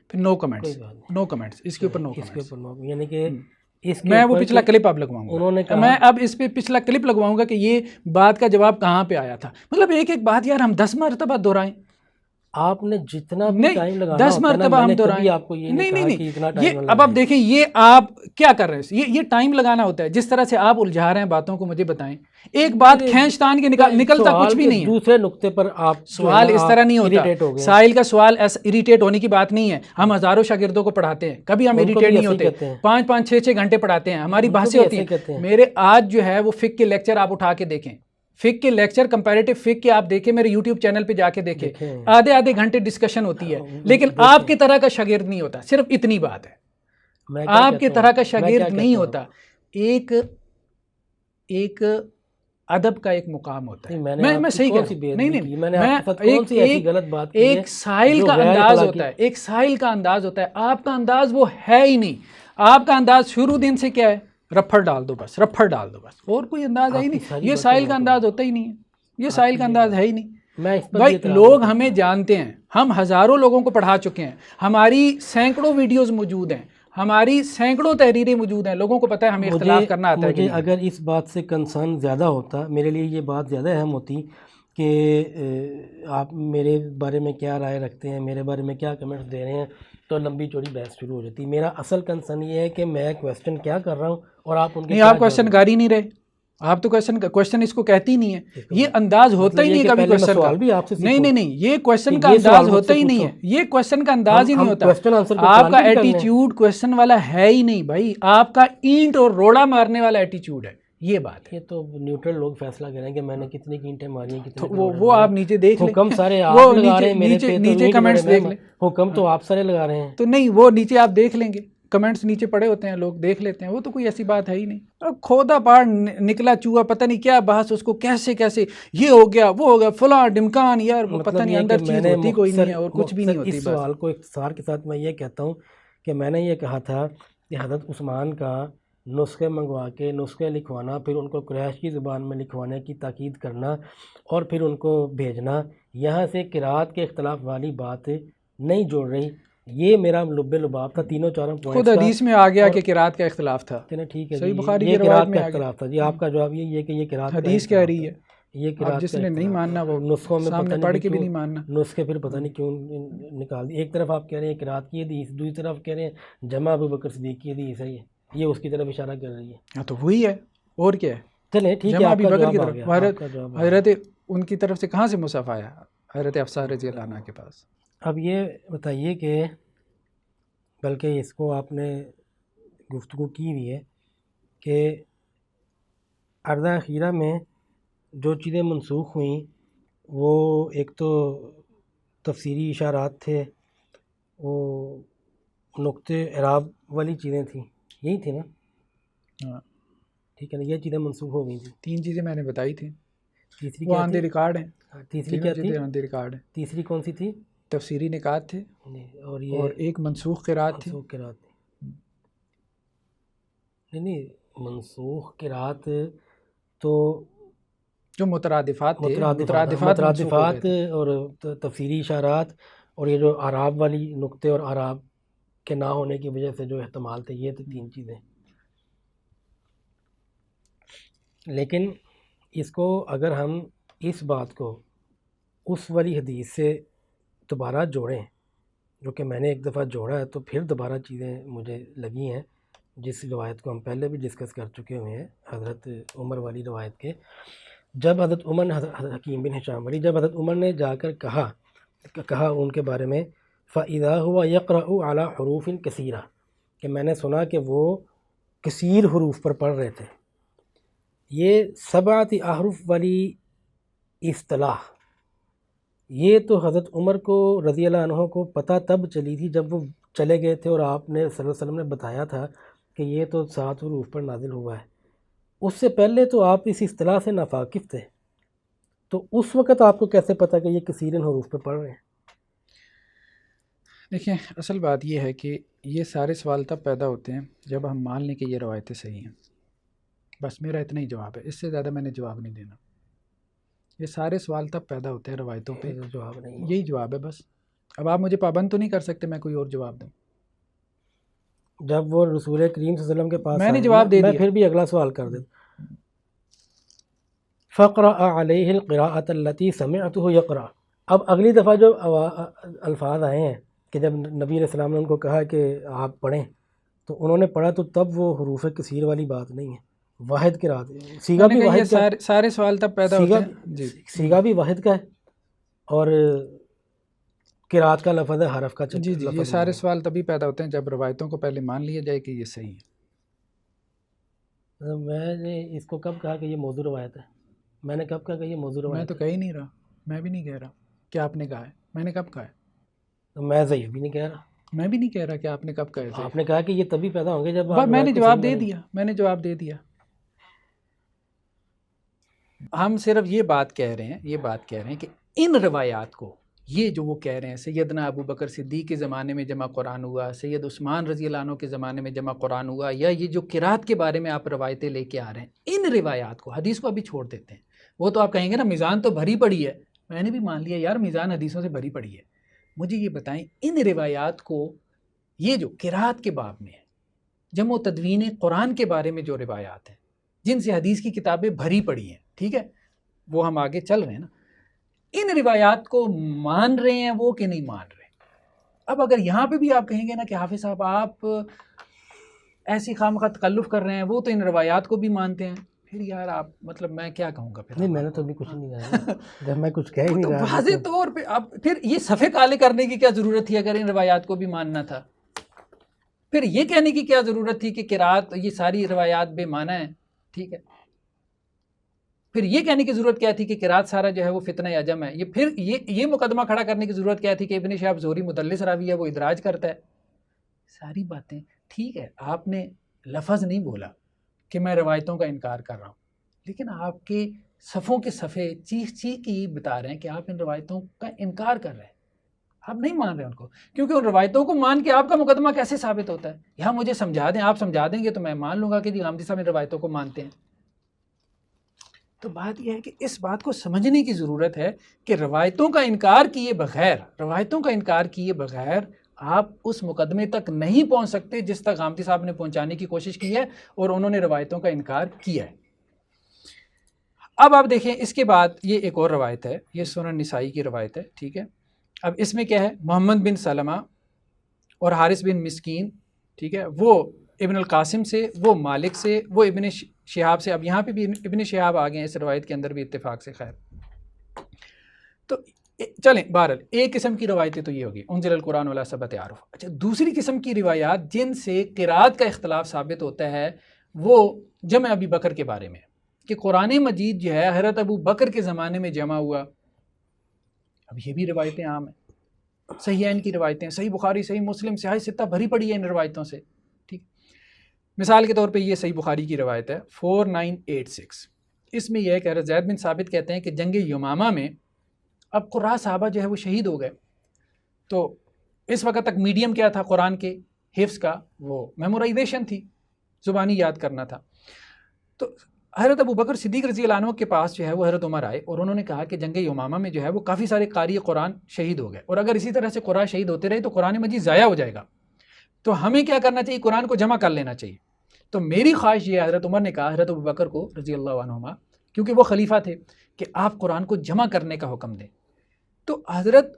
پھر نو کمنٹس اس کے اوپر نو کمنٹس. یعنی کہ میں وہ پچھلا کلپ اب لگواؤں گا. میں اب اس پہ پچھلا کلپ لگواؤں گا کہ یہ بات کا جواب کہاں پہ آیا تھا. مطلب ایک بات یار ہم 10 مرتبہ دہرائیں. آپ نے جتنا بھی ٹائم لگانا 10 مرتبہ ہم دہرائیں. آپ کو یہ نہیں. یہ اب آپ دیکھیں یہ آپ کیا کر رہے ہیں. یہ ٹائم لگانا ہوتا ہے. جس طرح سے آپ الجھا رہے ہیں باتوں کو، مجھے بتائیں ایک بات کھینچ تان کے نکلتا کچھ بھی نہیں ہے. دوسرے نقطے پر آپ سوال اس طرح نہیں ہوتا. سائل کا سوال اریٹیٹ ہونے کی بات نہیں ہے. ہم ہزاروں شاگردوں کو پڑھاتے ہیں، کبھی ہم اریٹیٹ نہیں ہوتے. 5-5 6-6 گھنٹے پڑھاتے ہیں، ہماری بحثیں ہوتی ہیں. میرے آج جو ہے وہ فقہ کے لیکچر آپ اٹھا کے دیکھیں، فقہ کے لیکچر کمپیریٹیو فقہ کے آپ دیکھیں، میرے یوٹیوب چینل پہ جا کے دیکھیں. آدھے گھنٹے ڈسکشن ہوتی ہے، لیکن آپ کی طرح کا شاگرد نہیں ہوتا. صرف اتنی بات ہے، آپ کی طرح کا شاگرد نہیں ہوتا. ایک ادب کا ایک مقام ہوتا ہے. میں صحیح کہہ رہا ہوں. ایک سائل کا انداز ہوتا ہے، ایک سائل کا انداز ہوتا ہے. آپ کا انداز وہ ہے ہی نہیں. آپ کا انداز شروع دن سے کیا ہے؟ رفڑ ڈال دو بس، رفڑ ڈال دو بس، اور کوئی انداز ہے ہی نہیں. یہ سائل کا انداز ہوتا ہی نہیں ہے. یہ سائل کا انداز ہے ہی نہیں. بھائی لوگ ہمیں جانتے ہیں، ہم ہزاروں لوگوں کو پڑھا چکے ہیں، ہماری سینکڑوں ویڈیوز موجود ہیں، ہماری سینکڑوں تحریریں موجود ہیں. لوگوں کو پتہ ہے ہمیں اختلاف کرنا آتا ہے. مجھے اگر اس بات سے کنسرن زیادہ ہوتا، میرے لیے یہ بات زیادہ اہم ہوتی کہ آپ میرے بارے میں کیا رائے رکھتے ہیں، میرے بارے میں کیا کمنٹس دے رہے ہیں، تو لمبی چوڑی بحث شروع ہو جاتی. میرا اصل کنسرن یہ ہے کہ میں کویسچن کیا کر رہا ہوں اور آپ ان کے نہیں. آپ کویسچن کر ہی نہیں رہے. آپ تو کویسچن اس کو کہتی نہیں ہے. یہ انداز ہوتا ہی نہیں کبھی کویسچن کا. نہیں یہ کویسچن کا انداز ہوتا ہی نہیں ہے. یہ کویسچن کا انداز ہی نہیں ہوتا. آپ کا ایٹیچیوڈ کویسچن والا ہے ہی نہیں بھائی. آپ کا اینٹ اور روڑا مارنے والا ایٹیچیوڈ ہے. یہ بات ہے. یہ تو نیوٹرل لوگ فیصلہ کریں کہ میں نے کتنی اینٹیں ماری ہیں، کتنے وہ آپ نیچے دیکھ لیں، حکم سارے آپ وہ لگا رہے ہیں میرے پہ، نیچے کمنٹس دیکھ لیں، حکم تو آپ سارے لگا رہے ہیں. تو نہیں وہ نیچے آپ دیکھ لیں گے، کمنٹس نیچے پڑے ہوتے ہیں، لوگ دیکھ لیتے ہیں، وہ تو کوئی ایسی بات ہے ہی نہیں. اب کھودا پاڑ نکلا چوہا، پتہ نہیں کیا بحث، اس کو کیسے یہ ہو گیا وہ ہو گیا فلاں ڈمکان، یار پتہ نہیں اندر چیز ہوتی کوئی نہیں ہے اور کچھ بھی نہیں ہوتی. اس سوال کو اختصار کے ساتھ میں یہ کہتا ہوں کہ میں نے یہ کہا تھا کہ حضرت عثمان کا نسخے منگوا کے نسخے لکھوانا، پھر ان کو قریش کی زبان میں لکھوانے کی تاکید کرنا اور پھر ان کو بھیجنا، یہاں سے قرات کے اختلاف والی بات نہیں جوڑ رہی. یہ میرا لب لباب تھا تینوں چاروں پوائنٹس خود حدیث میں آ گیا کہ قرات کا اختلاف تھا. ٹھیک ہے صحیح بخاری یہ کی روایت قرات میں کا آ گیا. اختلاف تھا جی. آپ کا جواب یہی ہے کہ یہ قرات حدیث کہہ رہی ہے، یہ اب جس نے نہیں ماننا وہ نسخوں میں سامنے پڑھ کے بھی نہیں ماننا. نسخے پھر پتہ نہیں کیوں نکال دی. ایک طرف آپ کہہ رہے ہیں قرات کی حدیث، دوسری طرف کہہ رہے ہیں جمع ابو بکر صدیق کی حدیث ہے، یہ اس کی طرف اشارہ کر رہی ہے. ہاں تو وہی ہے اور کیا ہے. چلیں ٹھیک ہے، جمع آپ ابی کا بکر کی جواب آ طرف گیا. حضرت ان کی طرف سے کہاں سے مصحف آیا؟ حضرت حفصہ رضی اللہ عنہ کے پاس. اب یہ بتائیے کہ بلکہ اس کو آپ نے گفتگو کی ہوئی ہے کہ عرضہ اخیرہ میں جو چیزیں منسوخ ہوئیں وہ ایک تو تفسیری اشارات تھے، وہ نقطے اعراب والی چیزیں تھیں، یہی تھی نا؟ ہاں ٹھیک ہے نا، یہ چیزیں منسوخ ہو گئی تھیں. 3 چیزیں میں نے بتائی تھیں، تیسری وہ کیا آن دی تھی؟ ریکارڈ ہیں. تیسری کیا تھی؟ آن دی ریکارڈ ہیں. تیسری کون سی تھی؟ تفسیری نکات تھے اور یہ اور ایک منسوخ قرات تھی. منسوخ قرات تھی. نہیں منسوخ قرات تو جو مترادفات تھے، مترادفات اور تفسیری اشارات، اور یہ جو اعراب والی نقطے اور اعراب کے نہ ہونے کی وجہ سے جو احتمال تھے، یہ تو 3 چیزیں. لیکن اس کو اگر ہم اس بات کو اس والی حدیث سے دوبارہ جوڑیں، جو کہ میں نے ایک دفعہ جوڑا ہے، تو پھر دوبارہ چیزیں مجھے لگی ہیں، جس روایت کو ہم پہلے بھی ڈسکس کر چکے ہوئے ہیں، حضرت عمر والی روایت کے. جب حضرت عمر نے حکیم بن ہشام والی، جب حضرت عمر نے جا کر کہا ان کے بارے میں فَإِذَا هُوَ يَقْرَأُ عَلَى حُرُوفٍ كَثِيرَةٍ، کہ میں نے سنا کہ وہ کثیر حروف پر پڑھ رہے تھے. یہ 7 احرف والی اصطلاح، یہ تو حضرت عمر کو رضی اللہ عنہ کو پتہ تب چلی تھی جب وہ چلے گئے تھے اور آپ نے صلی اللہ علیہ وسلم نے بتایا تھا کہ یہ تو 7 حروف پر نازل ہوا ہے. اس سے پہلے تو آپ اس اصطلاح سے ناواقف تھے، تو اس وقت آپ کو کیسے پتہ کہ یہ کثیر حروف پہ پڑھ رہے ہیں؟ دیکھیں اصل بات یہ ہے کہ یہ سارے سوال تب پیدا ہوتے ہیں جب ہم مان لیں کہ یہ روایتیں صحیح ہیں. بس میرا اتنا ہی جواب ہے، اس سے زیادہ میں نے جواب نہیں دینا. یہ سارے سوال تب پیدا ہوتے ہیں روایتوں پہ، جواب نہیں، یہی جواب ہے بس. اب آپ مجھے پابند تو نہیں کر سکتے میں کوئی اور جواب دوں. جب وہ رسول کریم صلی اللہ علیہ وسلم کے پاس میں نے جواب دے دیا. میں پھر بھی اگلا سوال کر دیتا. فَقْرَأَ عَلَيْهِ الْقِرَاءَةَ الَّتِي سَمِعْتُهُ يَقْرَأُ. اب اگلی دفعہ جو الفاظ آئے ہیں کہ جب نبی علیہ السلام نے ان کو کہا کہ آپ پڑھیں، تو انہوں نے پڑھا، تو تب وہ حروف کثیر والی بات نہیں ہے، واحد قرات. سیگا بھی واحد کا، سارے سوال تب پیدا ہوتے ہیں جی. سیگا بھی واحد کا ہے اور قرات کا لفظ ہے حرف کا. جی یہ سارے سوال تبھی پیدا ہوتے ہیں جب روایتوں کو پہلے مان لیا جائے کہ یہ صحیح ہے. میں نے اس کو کب کہا کہ یہ موضوع روایت ہے؟ میں نے کب کہا کہ یہ موضوع روایت ہے؟ میں تو کہہ ہی نہیں رہا، میں بھی نہیں کہہ رہا کہ آپ نے کہا ہے. میں نے کب کہا ہے؟ میں ضعیف بھی نہیں کہہ رہا. میں بھی نہیں کہہ رہا کہ آپ نے کب کہا ہے. آپ نے کہا کہ یہ تبھی پیدا ہوں گے جب میں نے جواب دے دیا، میں نے جواب دے دیا. ہم صرف یہ بات کہہ رہے ہیں کہ ان روایات کو، یہ جو وہ کہہ رہے ہیں سیدنا ابو بکر صدیق کے زمانے میں جمع قرآن ہوا، سید عثمان رضی اللہ عنہ کے زمانے میں جمع قرآن ہوا، یا یہ جو قرات کے بارے میں آپ روایتیں لے کے آ رہے ہیں، ان روایات کو، حدیث کو ابھی چھوڑ دیتے ہیں. وہ تو آپ کہیں گے نا میزان تو بھری پڑی ہے، میں نے بھی مان لیا یار میزان حدیثوں سے بھری پڑی ہے. مجھے یہ بتائیں ان روایات کو، یہ جو قرات کے باب میں ہے، جمع و تدوین قرآن کے بارے میں جو روایات ہیں جن سے حدیث کی کتابیں بھری پڑی ہیں، ٹھیک ہے، وہ ہم آگے چل رہے ہیں نا، ان روایات کو مان رہے ہیں وہ کہ نہیں مان رہے. اب اگر یہاں پہ بھی آپ کہیں گے نا کہ حافظ صاحب آپ ایسی خامخواہ تکلف کر رہے ہیں، وہ تو ان روایات کو بھی مانتے ہیں، پھر یار آپ مطلب میں کیا کہوں گا. پھر نہیں، میں نے تو ابھی کچھ نہیں کہا، جب میں کچھ کہہ ہی نہیں رہا. واضح طور پہ اب پھر یہ صفحے کالے کرنے کی کیا ضرورت تھی اگر ان روایات کو بھی ماننا تھا؟ پھر یہ کہنے کی کیا ضرورت تھی کہ قرات یہ ساری روایات بے معنی ہیں؟ ٹھیک ہے، پھر یہ کہنے کی ضرورت کیا تھی کہ قرات سارا جو ہے وہ فتنہ عجم ہے؟ یہ پھر یہ مقدمہ کھڑا کرنے کی ضرورت کیا تھی کہ ابن شہاب زہری مدلس راوی ہے، وہ ادراج کرتا ہے؟ ساری باتیں ٹھیک ہے، آپ نے لفظ نہیں بولا کہ میں روایتوں کا انکار کر رہا ہوں، لیکن آپ کے صفوں کے صفحے چیخ چیخ کے یہ بتا رہے ہیں کہ آپ ان روایتوں کا انکار کر رہے ہیں، آپ نہیں مان رہے ان کو، کیونکہ ان روایتوں کو مان کے آپ کا مقدمہ کیسے ثابت ہوتا ہے؟ یہاں مجھے سمجھا دیں، آپ سمجھا دیں گے تو میں مان لوں گا کہ جی غامدی صاحب ان روایتوں کو مانتے ہیں۔ تو بات یہ ہے کہ اس بات کو سمجھنے کی ضرورت ہے کہ روایتوں کا انکار کیے بغیر آپ اس مقدمے تک نہیں پہنچ سکتے جس تک غامدی صاحب نے پہنچانے کی کوشش کی ہے، اور انہوں نے روایتوں کا انکار کیا ہے۔ اب آپ دیکھیں اس کے بعد یہ ایک اور روایت ہے، یہ سنن نسائی کی روایت ہے، ٹھیک ہے۔ اب اس میں کیا ہے، محمد بن سلمہ اور حارث بن مسکین، ٹھیک ہے، وہ ابن القاسم سے، وہ مالک سے، وہ ابن شہاب سے۔ اب یہاں پہ بھی ابن شہاب آ گئے ہیں اس روایت کے اندر بھی اتفاق سے، خیر تو چلیں بہرحال ایک قسم کی روایتیں تو یہ ہوگی انزل القرآن علی سبعۃ احرف۔ اچھا، دوسری قسم کی روایات جن سے قرات کا اختلاف ثابت ہوتا ہے وہ جمع ابی بکر کے بارے میں، کہ قرآن مجید جو ہے حضرت ابو بکر کے زمانے میں جمع ہوا۔ اب یہ بھی روایتیں عام ہیں، صحیحین کی روایتیں، صحیح بخاری، صحیح مسلم، صحیح ستہ بھری پڑی ہے ان روایتوں سے، ٹھیک۔ مثال کے طور پہ یہ صحیح بخاری کی روایت ہے 4986، اس میں یہ ہے کہ حضرت زید بن ثابت کہتے ہیں کہ جنگ یمامہ میں اب قراء صحابہ جو ہے وہ شہید ہو گئے، تو اس وقت تک میڈیم کیا تھا قرآن کے حفظ کا؟ وہ میمورائزیشن تھی، زبانی یاد کرنا تھا۔ تو حضرت ابو بکر صدیق رضی اللہ عنہ کے پاس جو ہے وہ حضرت عمر آئے اور انہوں نے کہا کہ جنگ یمامہ میں جو ہے وہ کافی سارے قاری قرآن شہید ہو گئے، اور اگر اسی طرح سے قراء شہید ہوتے رہے تو قرآن مجید ضائع ہو جائے گا، تو ہمیں کیا کرنا چاہیے؟ قرآن کو جمع کر لینا چاہیے۔ تو میری خواہش یہ ہے، حضرت عمر نے کہا حضرت ابو بکر کو رضی اللہ عنہما، کیونکہ وہ خلیفہ تھے، کہ آپ قرآن کو جمع کرنے کا حکم دیں۔ تو حضرت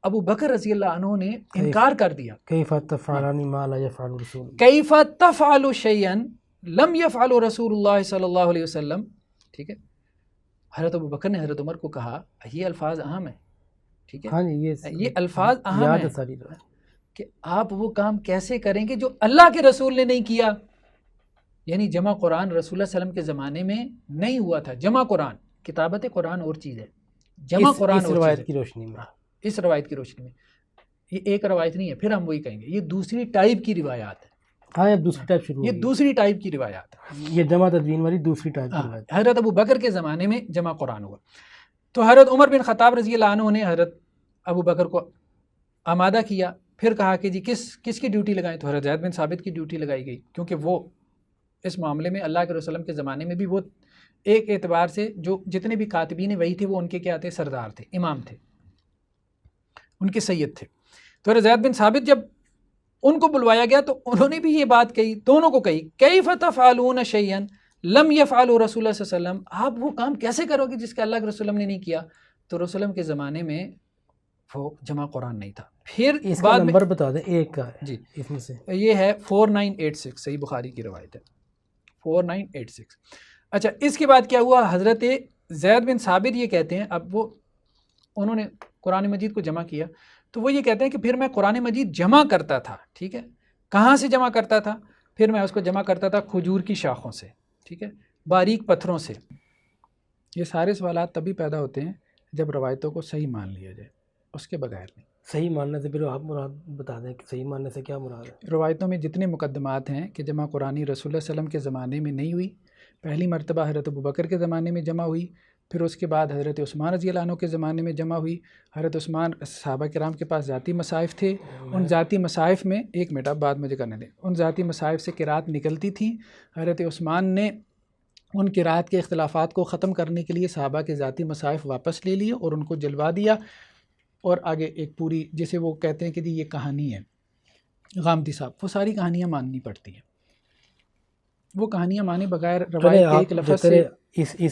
ابو بکر رضی اللہ عنہ نے انکار کر دیا، کیف تفعلان ما لا یفعل رسول، کیف تفعل شیئا لم یفعل رسول اللہ صلی اللہ علیہ وسلم، ٹھیک ہے۔ حضرت ابو بکر نے حضرت عمر کو کہا، یہ الفاظ اہم ہیں، ٹھیک ہے، ہاں جی یہ الفاظ اہم یاد ہیں ہے ساری کہ آپ وہ کام کیسے کریں گے جو اللہ کے رسول نے نہیں کیا۔ یعنی جمع قرآن رسول اللہ علیہ وسلم کے زمانے میں نہیں ہوا تھا، جمع قرآن، کتابت قرآن اور چیز ہے، جمع قرآن اس اور روایت چیز کی ہے۔ روشنی میں، اس روایت کی روشنی میں یہ ایک روایت نہیں ہے، پھر ہم وہی کہیں گے یہ دوسری ٹائپ کی روایات ہے، ہاں اب دوسری ٹائپ شروع یہ ہوگی، دوسری ٹائپ کی روایات ہے۔ یہ جمع تدوین والی دوسری ٹائپ کی روایت۔ حضرت ابو بکر کے زمانے میں جمع قرآن ہوا، تو حضرت عمر بن خطاب رضی اللہ عنہ نے حضرت ابو بکر کو آمادہ کیا، پھر کہا کہ جی کس کی ڈیوٹی لگائیں؟ تو حضرت زید بن ثابت کی ڈیوٹی لگائی گئی، کیونکہ وہ اس معاملے میں اللہ کے رسول کے زمانے میں بھی وہ ایک اعتبار سے جو جتنے بھی کاتبین وہی تھے وہ ان کے کیا تھے؟ سردار تھے، امام تھے، ان کے سید تھے۔ تو حضرت زید بن ثابت جب ان کو بلوایا گیا تو انہوں نے بھی یہ بات کہی، دونوں کو کہی، کیف تفعلون شیئا لم یفعل رسول اللہ صلی اللہ علیہ وسلم، آپ وہ کام کیسے کرو گے جس کا اللہ کے رسول نے نہیں کیا؟ تو رسول اللہ کے زمانے میں وہ جمع قرآن نہیں تھا۔ پھر اس کا بعد نمبر بتا دیں ایک کا ہے جی اس میں سے، یہ ہے 4986، صحیح بخاری کی روایت ہے 4986۔ اچھا، اس کے بعد کیا ہوا؟ حضرت زید بن ثابت یہ کہتے ہیں، اب وہ انہوں نے قرآن مجید کو جمع کیا، تو وہ یہ کہتے ہیں کہ پھر میں قرآن مجید جمع کرتا تھا، ٹھیک ہے، کہاں سے جمع کرتا تھا؟ پھر میں اس کو جمع کرتا تھا کھجور کی شاخوں سے، ٹھیک ہے، باریک پتھروں سے۔ یہ سارے سوالات تبھی پیدا ہوتے ہیں جب روایتوں کو صحیح مان لیا جائے، اس کے بغیر نہیں۔ صحیح ماننے سے پھر آپ مراد بتا دیں کہ صحیح ماننے سے کیا مراد ہے؟ روایتوں میں جتنے مقدمات ہیں کہ جمع قرآنی رسول اللہ صلی اللہ علیہ وسلم کے زمانے میں نہیں ہوئی، پہلی مرتبہ حضرت ابو بکر کے زمانے میں جمع ہوئی، پھر اس کے بعد حضرت عثمان رضی اللہ عنہ کے زمانے میں جمع ہوئی۔ حضرت عثمان صحابہ کرام کے پاس ذاتی مصائف تھے، ان ذاتی مصائف میں ایک منٹ اب بات مجھے کرنے دیں، ان ذاتی مصائف سے قرات نکلتی تھیں۔ حضرت عثمان نے ان قرات کے اختلافات کو ختم کرنے کے لیے صحابہ کے ذاتی مصائف واپس لے لیے اور ان کو جلوا دیا، اور آگے ایک پوری جسے وہ کہتے ہیں کہ جی یہ کہانی ہے غامدی صاحب، وہ ساری کہانیاں ماننی پڑتی ہیں، وہ کہانیاں مانے بغیر روایت کے ایک لفظ سے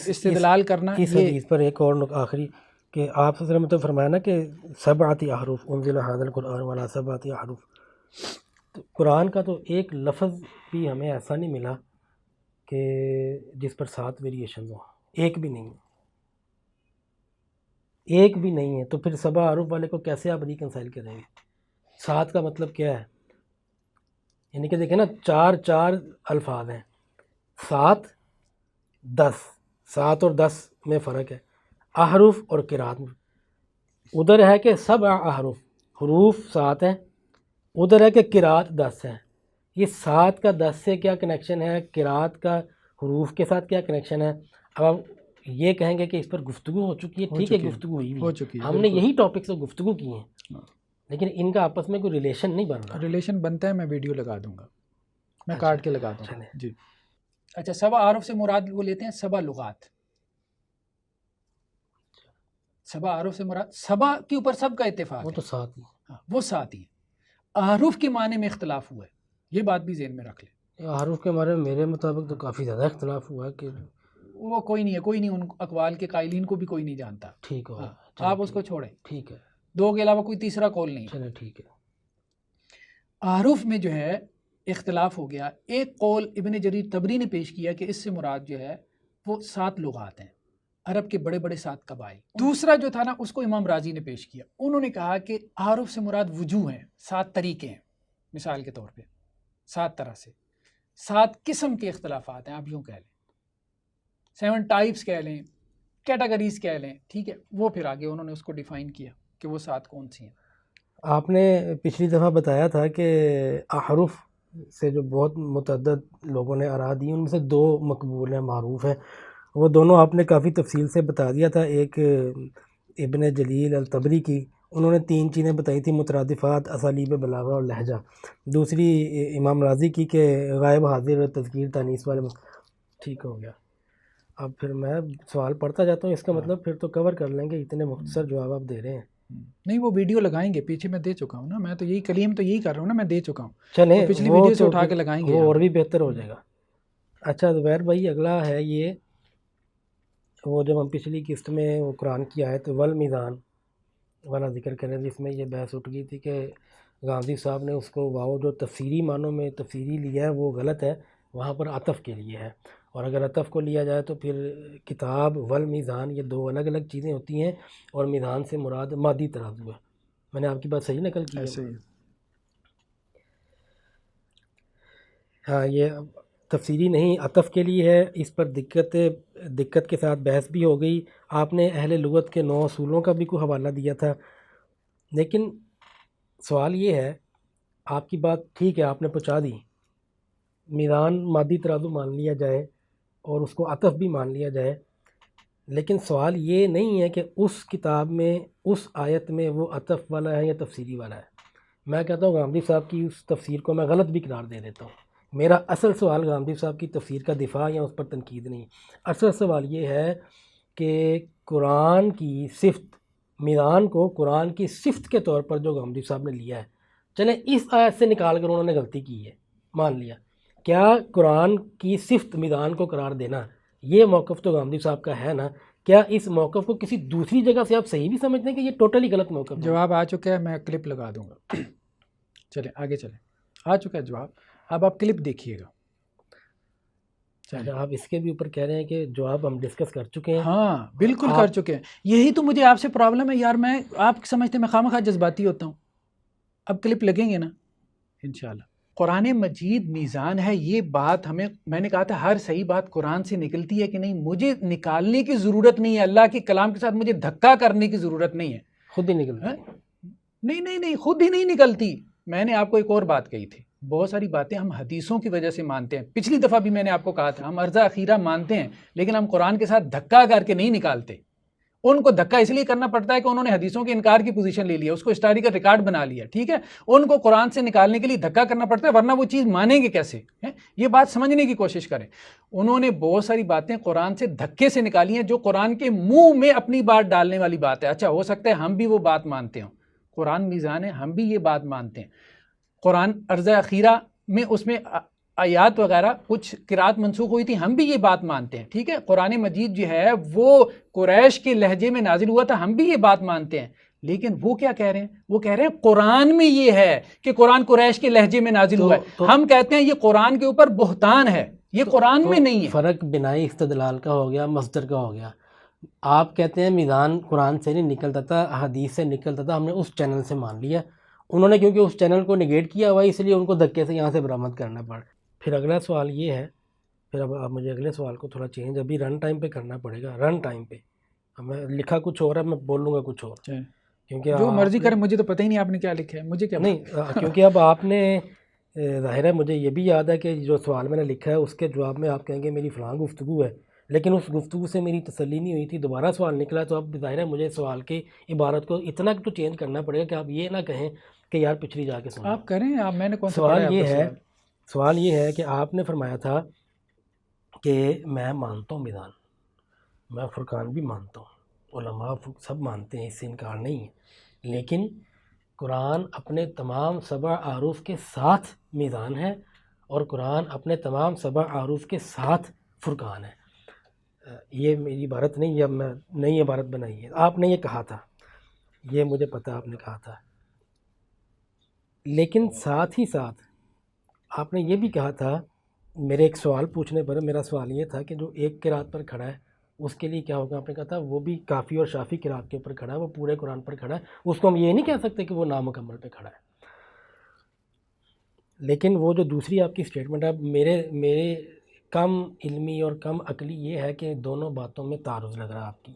استدلال کرنا۔ اس حدیث پر ایک اور آخری کہ آپ صلی اللہ علیہ وسلم نے فرمایا نا کہ سبعۃ احرف انزل ھذا القرآن وعلی سبعۃ احرف، قرآن کا تو ایک لفظ بھی ہمیں ایسا نہیں ملا کہ جس پر 7 ویریشنز ہوں، ایک بھی نہیں، ایک بھی نہیں ہے، تو پھر 7 احرف والے کو کیسے آپ ریکنسائل کریں گے؟ 7 کا مطلب کیا ہے؟ یعنی کہ دیکھیں نا 4 الفاظ ہیں، 7 10 7 اور 10 میں فرق ہے، احرف اور قرات میں۔ ادھر ہے کہ 7 احرف، حروف 7 ہیں، ادھر ہے کہ قرات 10 ہے۔ یہ 7 کا 10 سے کیا کنیکشن ہے، قرات کا حروف کے ساتھ کیا کنیکشن ہے؟ اب ہم یہ کہیں گے کہ اس پر گفتگو ہو چکی ہے، ٹھیک ہے گفتگو ہوئی ہو بھی چکی ہے، ہم نے یہی ٹاپک سے گفتگو کی ہیں، لیکن ان کا آپس میں کوئی ریلیشن نہیں بن رہا۔ ریلیشن بنتا ہے، میں ویڈیو لگا دوں گا، میں کاٹ کے لگا دوں گا جی۔ اچھا 7 احرف سے مراد وہ لیتے ہیں 7 لغات، 7 احرف سے مراد 7 کے اوپر سب کا اتفاق وہ ہے، تو 7 ہی، وہ 7 ہی ہیں۔ احرف کے معنی میں اختلاف ہوا ہے، یہ بات بھی ذہن میں رکھ لیں۔ احرف کے بارے میں میرے مطابق تو کافی زیادہ اختلاف ہوا ہے کہ وہ کوئی نہیں ہے، کوئی نہیں، ان اقوال کے قائلین کو بھی کوئی نہیں جانتا، ٹھیک ہو، آپ اس کو چھوڑیں، ٹھیک ہے، 2 کے علاوہ کوئی تیسرا قول نہیں ہے۔ چلیں ٹھیک ہے۔ احرف میں جو ہے اختلاف ہو گیا، ایک قول ابن جریر طبری نے پیش کیا کہ اس سے مراد جو ہے وہ 7 لغات ہیں، عرب کے بڑے بڑے 7 قبائل۔ دوسرا جو تھا نا اس کو امام راضی نے پیش کیا، انہوں نے کہا کہ احرف سے مراد وجوہ ہیں، 7 طریقے ہیں، مثال کے طور پہ 7 طرح سے، 7 قسم کے اختلافات ہیں، آپ یوں کہہ لیں 7 ٹائپس کہہ لیں، کیٹاگریز کہہ لیں، ٹھیک ہے۔ وہ پھر آگے انہوں نے اس کو ڈیفائن کیا کہ وہ 7 کون سی ہیں۔ آپ نے پچھلی دفعہ بتایا تھا کہ احرف سے جو بہت متعدد لوگوں نے آراء دی ان میں سے 2 مقبول ہیں، معروف ہیں، وہ دونوں آپ نے کافی تفصیل سے بتا دیا تھا۔ ایک ابن جلیل الطبری کی، انہوں نے 3 چیزیں بتائی تھیں، مترادفات، اسالیب بلاغہ اور لہجہ۔ دوسری امام راضی کی کہ غائب حاضر تذکیر تانیث والے ٹھیک ہو گیا۔ اب پھر میں سوال پڑھتا جاتا ہوں، اس کا مطلب پھر تو کور کر لیں گے، اتنے مختصر جواب آپ دے رہے ہیں۔ نہیں وہ ویڈیو لگائیں گے، پیچھے میں دے چکا ہوں نا، میں تو یہی کلیم تو یہی کر رہا ہوں نا، میں دے چکا ہوں، چلیں وہ پچھلی ویڈیو سے اٹھا کے لگائیں گے، وہ اور بھی بہتر ہو جائے گا۔ اچھا زبیر بھائی، اگلا ہے یہ، وہ جب ہم پچھلی قسط میں وہ قرآن کی آیت والمیزان والا ذکر کریں، جس میں یہ بحث اٹھ گئی تھی کہ غامدی صاحب نے اس کو واو جو تفسیری معنوں میں تفسیری لیا ہے وہ غلط ہے، وہاں پر عطف کے لیے ہے، اور اگر عطف کو لیا جائے تو پھر کتاب والمیزان یہ 2 الگ الگ چیزیں ہوتی ہیں، اور میزان سے مراد مادی ترازو ہے۔ میں نے آپ کی بات صحیح نقل کی ہے؟ ایسے ہی ہاں، یہ تفسیری نہیں، عطف کے لیے ہے، اس پر دقت کے ساتھ بحث بھی ہو گئی۔ آپ نے اہل لغت کے 9 اصولوں کا بھی کوئی حوالہ دیا تھا، لیکن سوال یہ ہے، آپ کی بات ٹھیک ہے آپ نے پہنچا دی، میزان مادی ترازو مان لیا جائے اور اس کو عطف بھی مان لیا جائے، لیکن سوال یہ نہیں ہے کہ اس کتاب میں اس آیت میں وہ عطف والا ہے یا تفسیری والا ہے۔ میں کہتا ہوں غامدی صاحب کی اس تفسیر کو میں غلط بھی قرار دے دیتا ہوں۔ میرا اصل سوال غامدی صاحب کی تفسیر کا دفاع یا اس پر تنقید نہیں، اصل سوال یہ ہے کہ قرآن کی صفت، میزان کو قرآن کی صفت کے طور پر جو غامدی صاحب نے لیا ہے، چلیں اس آیت سے نکال کر انہوں نے غلطی کی ہے، مان لیا، کیا قرآن کی صفت میزان کو قرار دینا یہ موقف تو غامدی صاحب کا ہے نا؟ کیا اس موقف کو کسی دوسری جگہ سے آپ صحیح بھی سمجھتے ہیں کہ یہ ٹوٹلی غلط موقف ہے؟ جواب آ چکا ہے، میں کلپ لگا دوں گا، چلیں آگے چلیں، آ چکا ہے جواب، اب آپ کلپ دیکھیے گا۔ اچھا، آپ اس کے بھی اوپر کہہ رہے ہیں کہ جواب ہم ڈسکس کر چکے ہیں؟ ہاں بالکل کر چکے ہیں، یہی تو مجھے آپ سے پرابلم ہے یار، میں آپ سمجھتے میں خواہ جذباتی ہوتا ہوں۔ اب کلپ لگیں گے نا انشاءاللہ۔ قرآن مجید میزان ہے، یہ بات ہمیں، میں نے کہا تھا ہر صحیح بات قرآن سے نکلتی ہے کہ نہیں، مجھے نکالنے کی ضرورت نہیں ہے، اللہ کے کلام کے ساتھ مجھے دھکا کرنے کی ضرورت نہیں ہے، خود ہی نکلتا ہے۔ نہیں خود ہی نہیں نکلتی۔ میں نے آپ کو ایک اور بات کہی تھی، بہت ساری باتیں ہم حدیثوں کی وجہ سے مانتے ہیں، پچھلی دفعہ بھی میں نے آپ کو کہا تھا ہم عرضہ اخیرہ مانتے ہیں، لیکن ہم قرآن کے ساتھ دھکا کر کے نہیں نکالتے۔ ان کو دھکا اس لیے کرنا پڑتا ہے کہ انہوں نے حدیثوں کے انکار کی پوزیشن لے لیا، اس کو ہسٹوریکل ریکارڈ بنا لیا، ٹھیک ہے، ان کو قرآن سے نکالنے کے لیے دھکا کرنا پڑتا ہے، ورنہ وہ چیز مانیں گے کیسے؟ یہ بات سمجھنے کی کوشش کریں۔ انہوں نے بہت ساری باتیں قرآن سے دھکے سے نکالی ہیں جو قرآن کے منہ میں اپنی بات ڈالنے والی بات ہے۔ اچھا ہو سکتا ہے ہم بھی وہ بات مانتے ہوں، قرآن میزان ہے، ہم بھی یہ بات مانتے ہیں، قرآن عرضہ اخیرہ میں اس میں آیات وغیرہ کچھ قرات منسوخ ہوئی تھی، ہم بھی یہ بات مانتے ہیں، ٹھیک ہے، قرآن مجید جو ہے وہ قریش کے لہجے میں نازل ہوا تھا، ہم بھی یہ بات مانتے ہیں، لیکن وہ کیا کہہ رہے ہیں؟ وہ کہہ رہے ہیں قرآن میں یہ ہے کہ قرآن قریش کے لہجے میں نازل ہوا ہے، ہم کہتے ہیں یہ قرآن کے اوپر بہتان ہے، یہ قرآن میں نہیں ہے۔ فرق بنائی استدلال کا ہو گیا، مصدر کا ہو گیا۔ آپ کہتے ہیں میزان قرآن سے نہیں نکلتا تھا، حدیث سے نکلتا تھا، ہم نے اس چینل سے مان لیا، انہوں نے کیونکہ اس چینل کو نگیٹ کیا ہوا اس لیے ان کو دھکے سے یہاں سے برآمد کرنا پڑا۔ پھر اگلا سوال یہ ہے پھر اب مجھے اگلے سوال کو تھوڑا چینج ابھی رن ٹائم پہ کرنا پڑے گا، رن ٹائم پہ اب میں لکھا کچھ اور ہے، میں بولوں گا کچھ اور، کیونکہ جو مرضی کرے، مجھے تو پتہ ہی نہیں آپ نے کیا لکھا ہے، مجھے کیا نہیں کیونکہ اب آپ نے ظاہر ہے مجھے یہ بھی یاد ہے کہ جو سوال میں نے لکھا ہے اس کے جواب میں آپ کہیں گے میری فلاں گفتگو ہے، لیکن اس گفتگو سے میری تسلی نہیں ہوئی تھی، دوبارہ سوال نکلا، تو اب ظاہر ہے مجھے سوال کی عبارت کو اتنا تو چینج کرنا پڑے گا کہ آپ یہ نہ کہیں کہ یار پچھلی جا کے سنو۔ آپ کریں، آپ میں نے کون سا پڑھا ہے؟ سوال یہ ہے کہ آپ نے فرمایا تھا کہ میں مانتا ہوں میدان، میں فرقان بھی مانتا ہوں، علماء سب مانتے ہیں، اس سے انکار نہیں ہے، لیکن قرآن اپنے تمام 7 اعراف کے ساتھ میزان ہے اور قرآن اپنے تمام 7 اعراف کے ساتھ فرقان ہے۔ یہ میری عبارت نہیں ہے، میں نئی عبارت بنائی ہے، آپ نے یہ کہا تھا، یہ مجھے پتہ آپ نے کہا تھا، لیکن ساتھ ہی ساتھ آپ نے یہ بھی کہا تھا، میرے ایک سوال پوچھنے پر میرا سوال یہ تھا کہ جو ایک قرات پر کھڑا ہے اس کے لیے کیا ہوگا، آپ نے کہا تھا وہ بھی کافی اور شافی قرات کے اوپر کھڑا ہے، وہ پورے قرآن پر کھڑا ہے، اس کو ہم یہ نہیں کہہ سکتے کہ وہ نامکمل پہ کھڑا ہے۔ لیکن وہ جو دوسری آپ کی اسٹیٹمنٹ ہے، میرے کم علمی اور کم عقلی یہ ہے کہ دونوں باتوں میں تعارض لگ رہا ہے آپ کی۔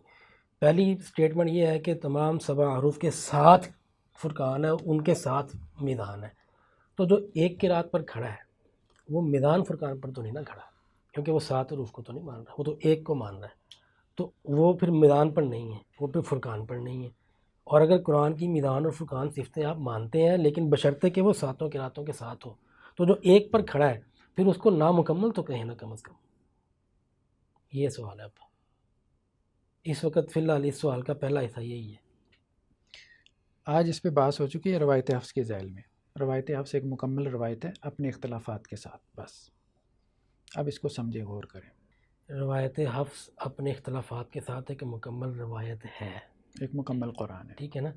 پہلی اسٹیٹمنٹ یہ ہے کہ تمام 7 اعراف کے ساتھ فرقان ہے، ان کے ساتھ میدان ہے، تو جو ایک قرات پر کھڑا ہے وہ میدان فرقان پر تو نہیں نہ کھڑا، کیونکہ وہ 7 حروف کو تو نہیں مان رہا، وہ تو ایک کو مان رہا ہے، تو وہ پھر میدان پر نہیں ہے، وہ پھر فرقان پر نہیں ہے۔ اور اگر قرآن کی میدان اور فرقان صفتیں آپ مانتے ہیں، لیکن بشرطے کہ وہ 7 قراتوں کے ساتھ ہو، تو جو ایک پر کھڑا ہے پھر اس کو نامکمل تو کہیں نہ کم از کم۔ یہ سوال ہے اب اس وقت فی الحال اس سوال کا پہلا حصہ یہی ہے۔ آج اس پہ بحث ہو چکی ہے روایت حفظ کے ذیل میں۔ روایت حفظ ایک مکمل روایت ہے اپنے اختلافات کے ساتھ، بس اب اس کو سمجھے، غور کریں۔ روایت حفظ اپنے اختلافات کے ساتھ ایک مکمل روایت ہے، ایک مکمل قرآن ہے، ٹھیک ہے نا۔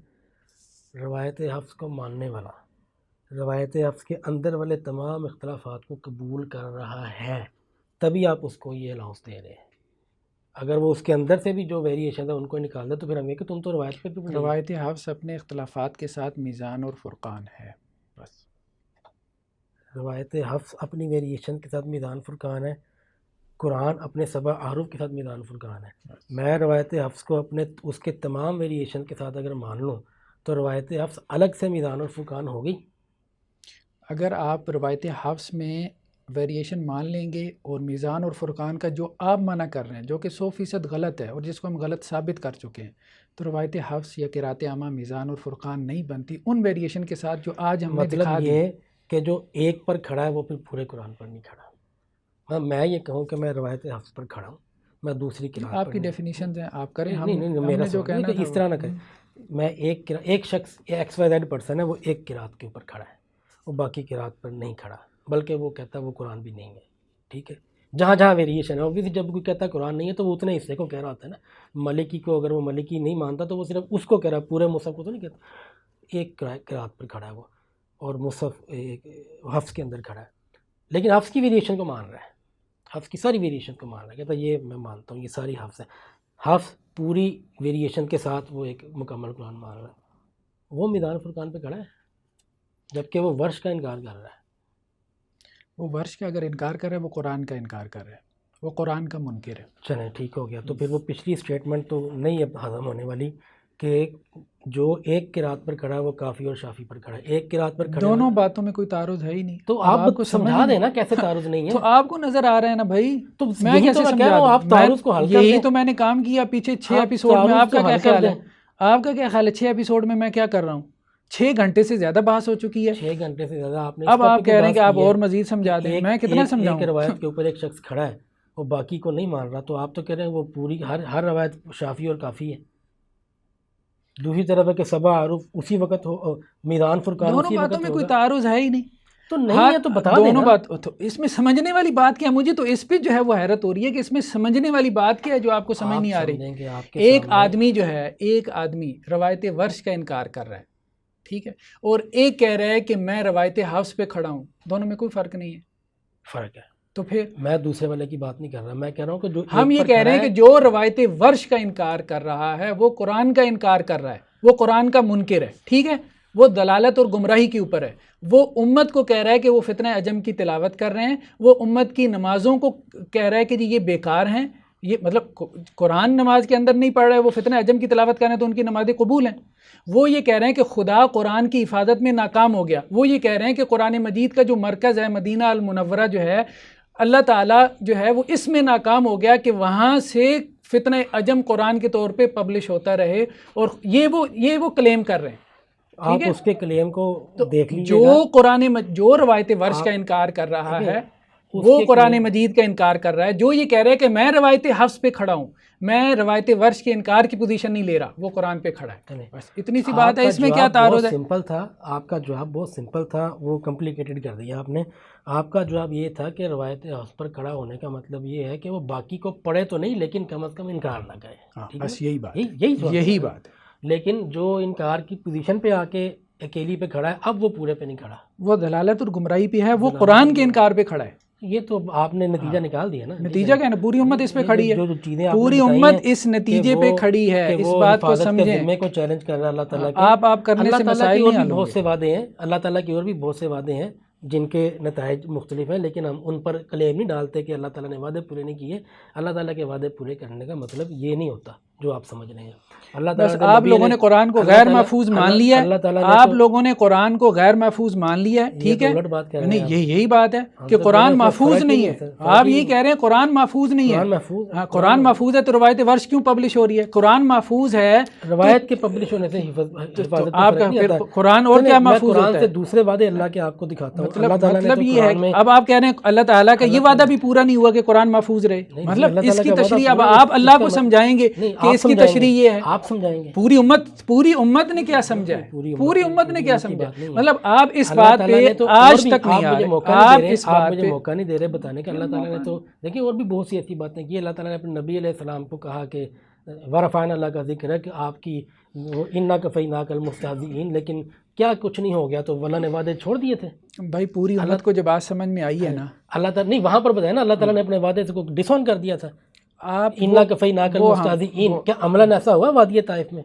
روایت حفظ کو ماننے والا روایت حفظ کے اندر والے تمام اختلافات کو قبول کر رہا ہے، تبھی آپ اس کو یہ الاؤنس دے رہے ہیں۔ اگر وہ اس کے اندر سے بھی جو ویریشن ہے ان کو نکال دے تو پھر ہم یہ کہ تم تو روایت پہ بھی روایت حفظ اپنے اختلافات کے ساتھ میزان اور فرقان ہے، بس۔ روایت حفظ اپنی ویریشن کے ساتھ میزان فرقان ہے، قرآن اپنے 7 اعراف کے ساتھ میزان فرقان ہے۔ میں روایت حفظ کو اپنے اس کے تمام ویریشن کے ساتھ اگر مان لوں تو روایت حفظ الگ سے میزان اور فرقان ہوگی۔ اگر آپ روایت حفظ میں ویریشن مان لیں گے اور میزان اور فرقان کا جو آپ منع کر رہے ہیں، جو کہ 100% غلط ہے اور جس کو ہم غلط ثابت کر چکے ہیں، تو روایت حفظ یا قرات عامہ میزان اور فرقان نہیں بنتی ان ویریشن کے ساتھ جو آج ہم نے دکھا مطلب دی۔ یہ کہ جو ایک پر کھڑا ہے وہ پھر پورے قرآن پر نہیں کھڑا۔ میں یہ کہوں کہ میں روایت حفظ پر کھڑا ہوں، میں دوسری قرات آپ پر کی نہیں۔ ڈیفینیشنز ہیں، آپ کریں، نہیں ہم میرا نے جو سوال کہنا ہے کہ اس طرح نہ کریں۔ میں ایک شخص XYZ پرسن ہے، وہ ایک قرات کے اوپر کھڑا ہے، وہ باقی قرات پر نہیں کھڑا، بلکہ وہ کہتا ہے وہ قرآن بھی نہیں ہے، ٹھیک ہے۔ جہاں جہاں ویریشن ہے، اوبویسلی جب کوئی کہتا ہے قرآن نہیں ہے تو وہ اتنے حصے کو کہہ رہا ہوتا ہے نا۔ ملکی کو اگر وہ ملکی نہیں مانتا تو وہ صرف اس کو کہہ رہا ہے، پورے مصحف کو تو نہیں کہتا۔ ایک قرات پر کھڑا ہے وہ، اور مصحف حفظ کے اندر کھڑا ہے، لیکن حفظ کی ویریشن کو مان رہا ہے، حفظ کی ساری ویریشن کو مان رہا ہے، کہتا ہے یہ میں مانتا ہوں یہ ساری حفظ ہے، حفظ پوری ویریشن کے ساتھ وہ ایک مکمل قرآن مان رہا ہے، وہ میدان فرقان پہ کھڑا ہے، جبکہ وہ ورش کا انکار کر رہا ہے۔ وہ ورش کا اگر انکار کر رہا ہے، وہ قرآن کا انکار کر رہا ہے، وہ قرآن کا منکر ہے۔ چلیں ٹھیک ہو گیا، تو پھر وہ پچھلی اسٹیٹمنٹ تو نہیں اب ہضم ہونے والی کہ جو ایک قرات پر کھڑا ہے وہ کافی اور شافی پر کھڑا ہے، ایک قرات پر کھڑا دونوں باتوں میں کوئی تعارض ہے ہی نہیں، تو اب آپ کو سمجھا دیں نا کیسے تعارض نہیں ہے۔ تو آپ کو نظر آ رہا ہے نا بھائی، تو میں یہی کیسے تو میں کہہ سمجھا رہا ہوں، دوں؟ آپ تعارض کو حل کر یہی دیں۔ تو میں نے کام کیا پچھے 6 آپ ایپیسوڈ میں۔ تعارض آپ کا کو کیا حل کر خیال ہے؟ دیں۔ آپ کا کیا خیال ہے 6 ایپیسوڈ میں کیا کر رہا ہوں؟ 6 گھنٹے سے زیادہ بحث ہو چکی ہے، 6 گھنٹے سے زیادہ آپ نے اب آپ کہہ رہے ہیں کہ آپ اور مزید سمجھا دیں، میں کتنا سمجھاؤں؟ ایک روایت کے اوپر ایک شخص کھڑا ہے، وہ باقی کو نہیں مان رہا، تو آپ تو کہہ رہے ہیں وہ پوری ہر روایت شافی اور کافی ہے۔ دوسری طرف ہے کہ 7 اعراف اسی وقت ہو، میدان فرقان دونوں اسی باتوں وقت میں کوئی ہوگا، تعارض ہے ہی نہیں۔ تو نہیں ہے تو بتا دیں دونوں نا۔ بات تو اس میں سمجھنے والی بات کیا ہے؟ مجھے تو اس پہ جو ہے وہ حیرت ہو رہی ہے کہ اس میں سمجھنے والی بات کیا ہے جو آپ کو سمجھ نہیں آ رہی۔ ایک آدمی جو ہے، ایک آدمی روایت ورش کا انکار کر رہا ہے، ٹھیک ہے، اور ایک کہہ رہا ہے کہ میں روایت حفظ پہ کھڑا ہوں، دونوں میں کوئی فرق نہیں ہے۔ فرق ہے، تو پھر میں دوسرے والے کی بات نہیں کر رہا، میں کہہ رہا ہوں کہ جو ہم یہ کہہ رہے ہیں کہ جو روایت ورش کا انکار کر رہا ہے وہ قرآن کا انکار کر رہا ہے، وہ قرآن کا منکر ہے، ٹھیک ہے، وہ دلالت اور گمراہی کے اوپر ہے۔ وہ امت کو کہہ رہا ہے کہ وہ فتنہ عجم کی تلاوت کر رہے ہیں، وہ امت کی نمازوں کو کہہ رہا ہے کہ جی یہ بیکار ہیں، یہ مطلب قرآن نماز کے اندر نہیں پڑھ رہے، وہ فتنہ عجم کی تلاوت کر رہے ہیں تو ان کی نمازیں قبول ہیں۔ وہ یہ کہہ رہے ہیں کہ خدا قرآن کی حفاظت میں ناکام ہو گیا، وہ یہ کہہ رہے ہیں کہ قرآن مجید کا جو مرکز ہے مدینہ المنورہ جو ہے، اللہ تعالیٰ جو ہے وہ اس میں ناکام ہو گیا کہ وہاں سے فتنہ عجم قرآن کے طور پہ پبلش ہوتا رہے، اور یہ وہ کلیم کر رہے ہیں۔ آپ اس کے کلیم کو دیکھ لیجیے، جو روایت ورش کا انکار کر رہا ہے وہ قرآن مجید کا انکار کر رہا ہے، جو یہ کہہ رہا ہے کہ میں روایت حفظ پہ کھڑا ہوں، میں روایت ورش کے انکار کی پوزیشن نہیں لے رہا، وہ قرآن پہ کھڑا ہے۔ بس اتنی سی بات ہے، اس میں کیا تعارض ہے؟ سمپل تھا آپ کا جواب، بہت سمپل تھا، وہ کمپلیکیٹڈ کر دیا آپ نے۔ آپ کا جواب یہ تھا کہ روایت حفظ پر کھڑا ہونے کا مطلب یہ ہے کہ وہ باقی کو پڑھے تو نہیں لیکن کم از کم انکار نہ کرے، بس یہی بات، یہی بات۔ لیکن جو انکار کی پوزیشن پہ آ کے اکیلی پہ کھڑا ہے، اب وہ پورے پہ نہیں کھڑا، وہ دلالت اور گمراہی پہ ہے، وہ قرآن کے انکار پہ کھڑا ہے۔ یہ تو آپ نے نتیجہ نکال دیا نا۔ نتیجہ کیا ہے نا، پوری امت اس پہ کھڑی ہے، جو چیزیں پوری امت اس نتیجے پہ کھڑی ہے، اس بات کو سمجھیں۔ ذمے کو چیلنج کر رہا ہے اللہ تعالیٰ کے، آپ کرنے سے مسائل نہیں حل ہوں گے۔ بہت سے وعدے ہیں اللہ تعالیٰ کی، اور بھی بہت سے وعدے ہیں جن کے نتائج مختلف ہیں، لیکن ہم ان پر کلیم نہیں ڈالتے کہ اللہ تعالیٰ نے وعدے پورے نہیں کیے۔ اللہ تعالیٰ کے وعدے پورے کرنے کا مطلب یہ نہیں ہوتا جو آپ سمجھ رہے ہیں۔ اللہ تعالیٰ آپ لوگوں نے قرآن کو غیر محفوظ مان لیا ہے، آپ لوگوں نے قرآن کو غیر محفوظ مان لیا ہے، ٹھیک ہے؟ نہیں، یہی بات ہے کہ قرآن محفوظ نہیں ہے۔ آپ یہ کہہ رہے ہیں قرآن محفوظ نہیں ہے، قرآن محفوظ ہے تو روایت ورش کیوں پبلش ہو رہی ہے؟ قرآن محفوظ ہے، روایت کے پبلش ہونے سے حفاظت آپ کا پھر قرآن اور کیا محفوظ ہوتا ہے؟ دوسرے وعدے اللہ کے آپ کو دکھاتا ہوں۔ مطلب یہ ہے، اب آپ کہہ رہے ہیں اللہ تعالیٰ کا یہ وعدہ بھی پورا نہیں ہوا کہ قرآن محفوظ رہے، مطلب اس کی تشریح اب آپ اللہ کو سمجھائیں گے کہ اس کی تشریح یہ ہے، آپ سمجھائیں گے۔ پوری امت نے کیا سمجھا ہے؟ پوری امت نے کیا سمجھا؟ مطلب آپ اس بات پہ آج تک نہیں آ رہے، آپ اس بات پہ مجھے موقع نہیں دے رہے بتانے کا۔ اللہ تعالیٰ نے تو دیکھیں اور بھی بہت سی ایسی باتیں کی۔ اللہ تعالیٰ نے اپنے نبی علیہ السلام کو کہا کہ ورفعنا، اللہ کا ذکر ہے کہ آپ کی انا کفیناک المستہزئین، لیکن کیا کچھ نہیں ہو گیا تو اللہ نے وعدے چھوڑ دیے تھے۔ بھائی پوری امت کو جب بات سمجھ میں آئی ہے نا، اللہ تعالیٰ نہیں وہاں پر بتایا نا، اللہ تعالیٰ نے اپنے وعدے سے کو ڈس آن کر دیا تھا۔ آپ انا کفیناک المستہزئین، کیا عملاً ایسا ہوا وادی طائف میں؟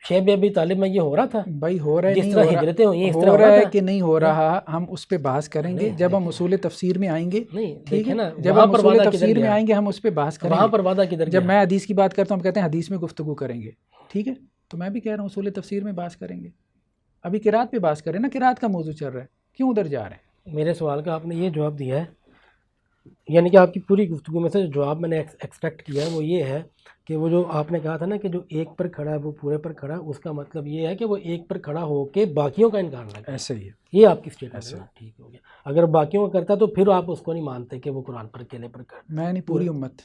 شیب ابی طالب میں یہ ہو رہا تھا؟ بھائی ہو رہا ہے، جس طرح ہجرتیں ہوئی اس طرح ہو رہا ہے کہ نہیں ہو رہا، ہم اس پہ بحث کریں گے جب ہم اصول تفسیر میں آئیں گے، ٹھیک ہے نا؟ جب ہم اصول تفسیر میں آئیں گے ہم اس پہ بحث کریں گے۔ وہاں پر وعدہ کدھر گیا؟ جب میں حدیث کی بات کرتا ہوں ہم کہتے ہیں حدیث میں گفتگو کریں گے، ٹھیک ہے؟ تو میں بھی کہہ رہا ہوں اصول تفسیر میں بحث کریں گے، ابھی قرات پہ بحث کریں نا، قرات کا موضوع چل رہا ہے، کیوں ادھر جا رہے ہیں؟ میرے سوال کا آپ نے یہ جواب دیا ہے، یعنی کہ آپ کی پوری گفتگو میں سے جو جواب میں نے ایکسٹریکٹ کیا ہے وہ یہ ہے کہ وہ جو آپ نے کہا تھا نا کہ جو ایک پر کھڑا ہے وہ پورے پر کھڑا ہے، اس کا مطلب یہ ہے کہ وہ ایک پر کھڑا ہو کے باقیوں کا انکار نہ کرے۔ ایسا ہی ہے، یہ آپ کی اسٹیٹمنٹ ہے، ٹھیک ہو گیا۔ اگر باقیوں کا کرتا تو پھر آپ اس کو نہیں مانتے کہ وہ قرآن پر اکیلے پر کھڑا۔ میں نہیں، پوری امت،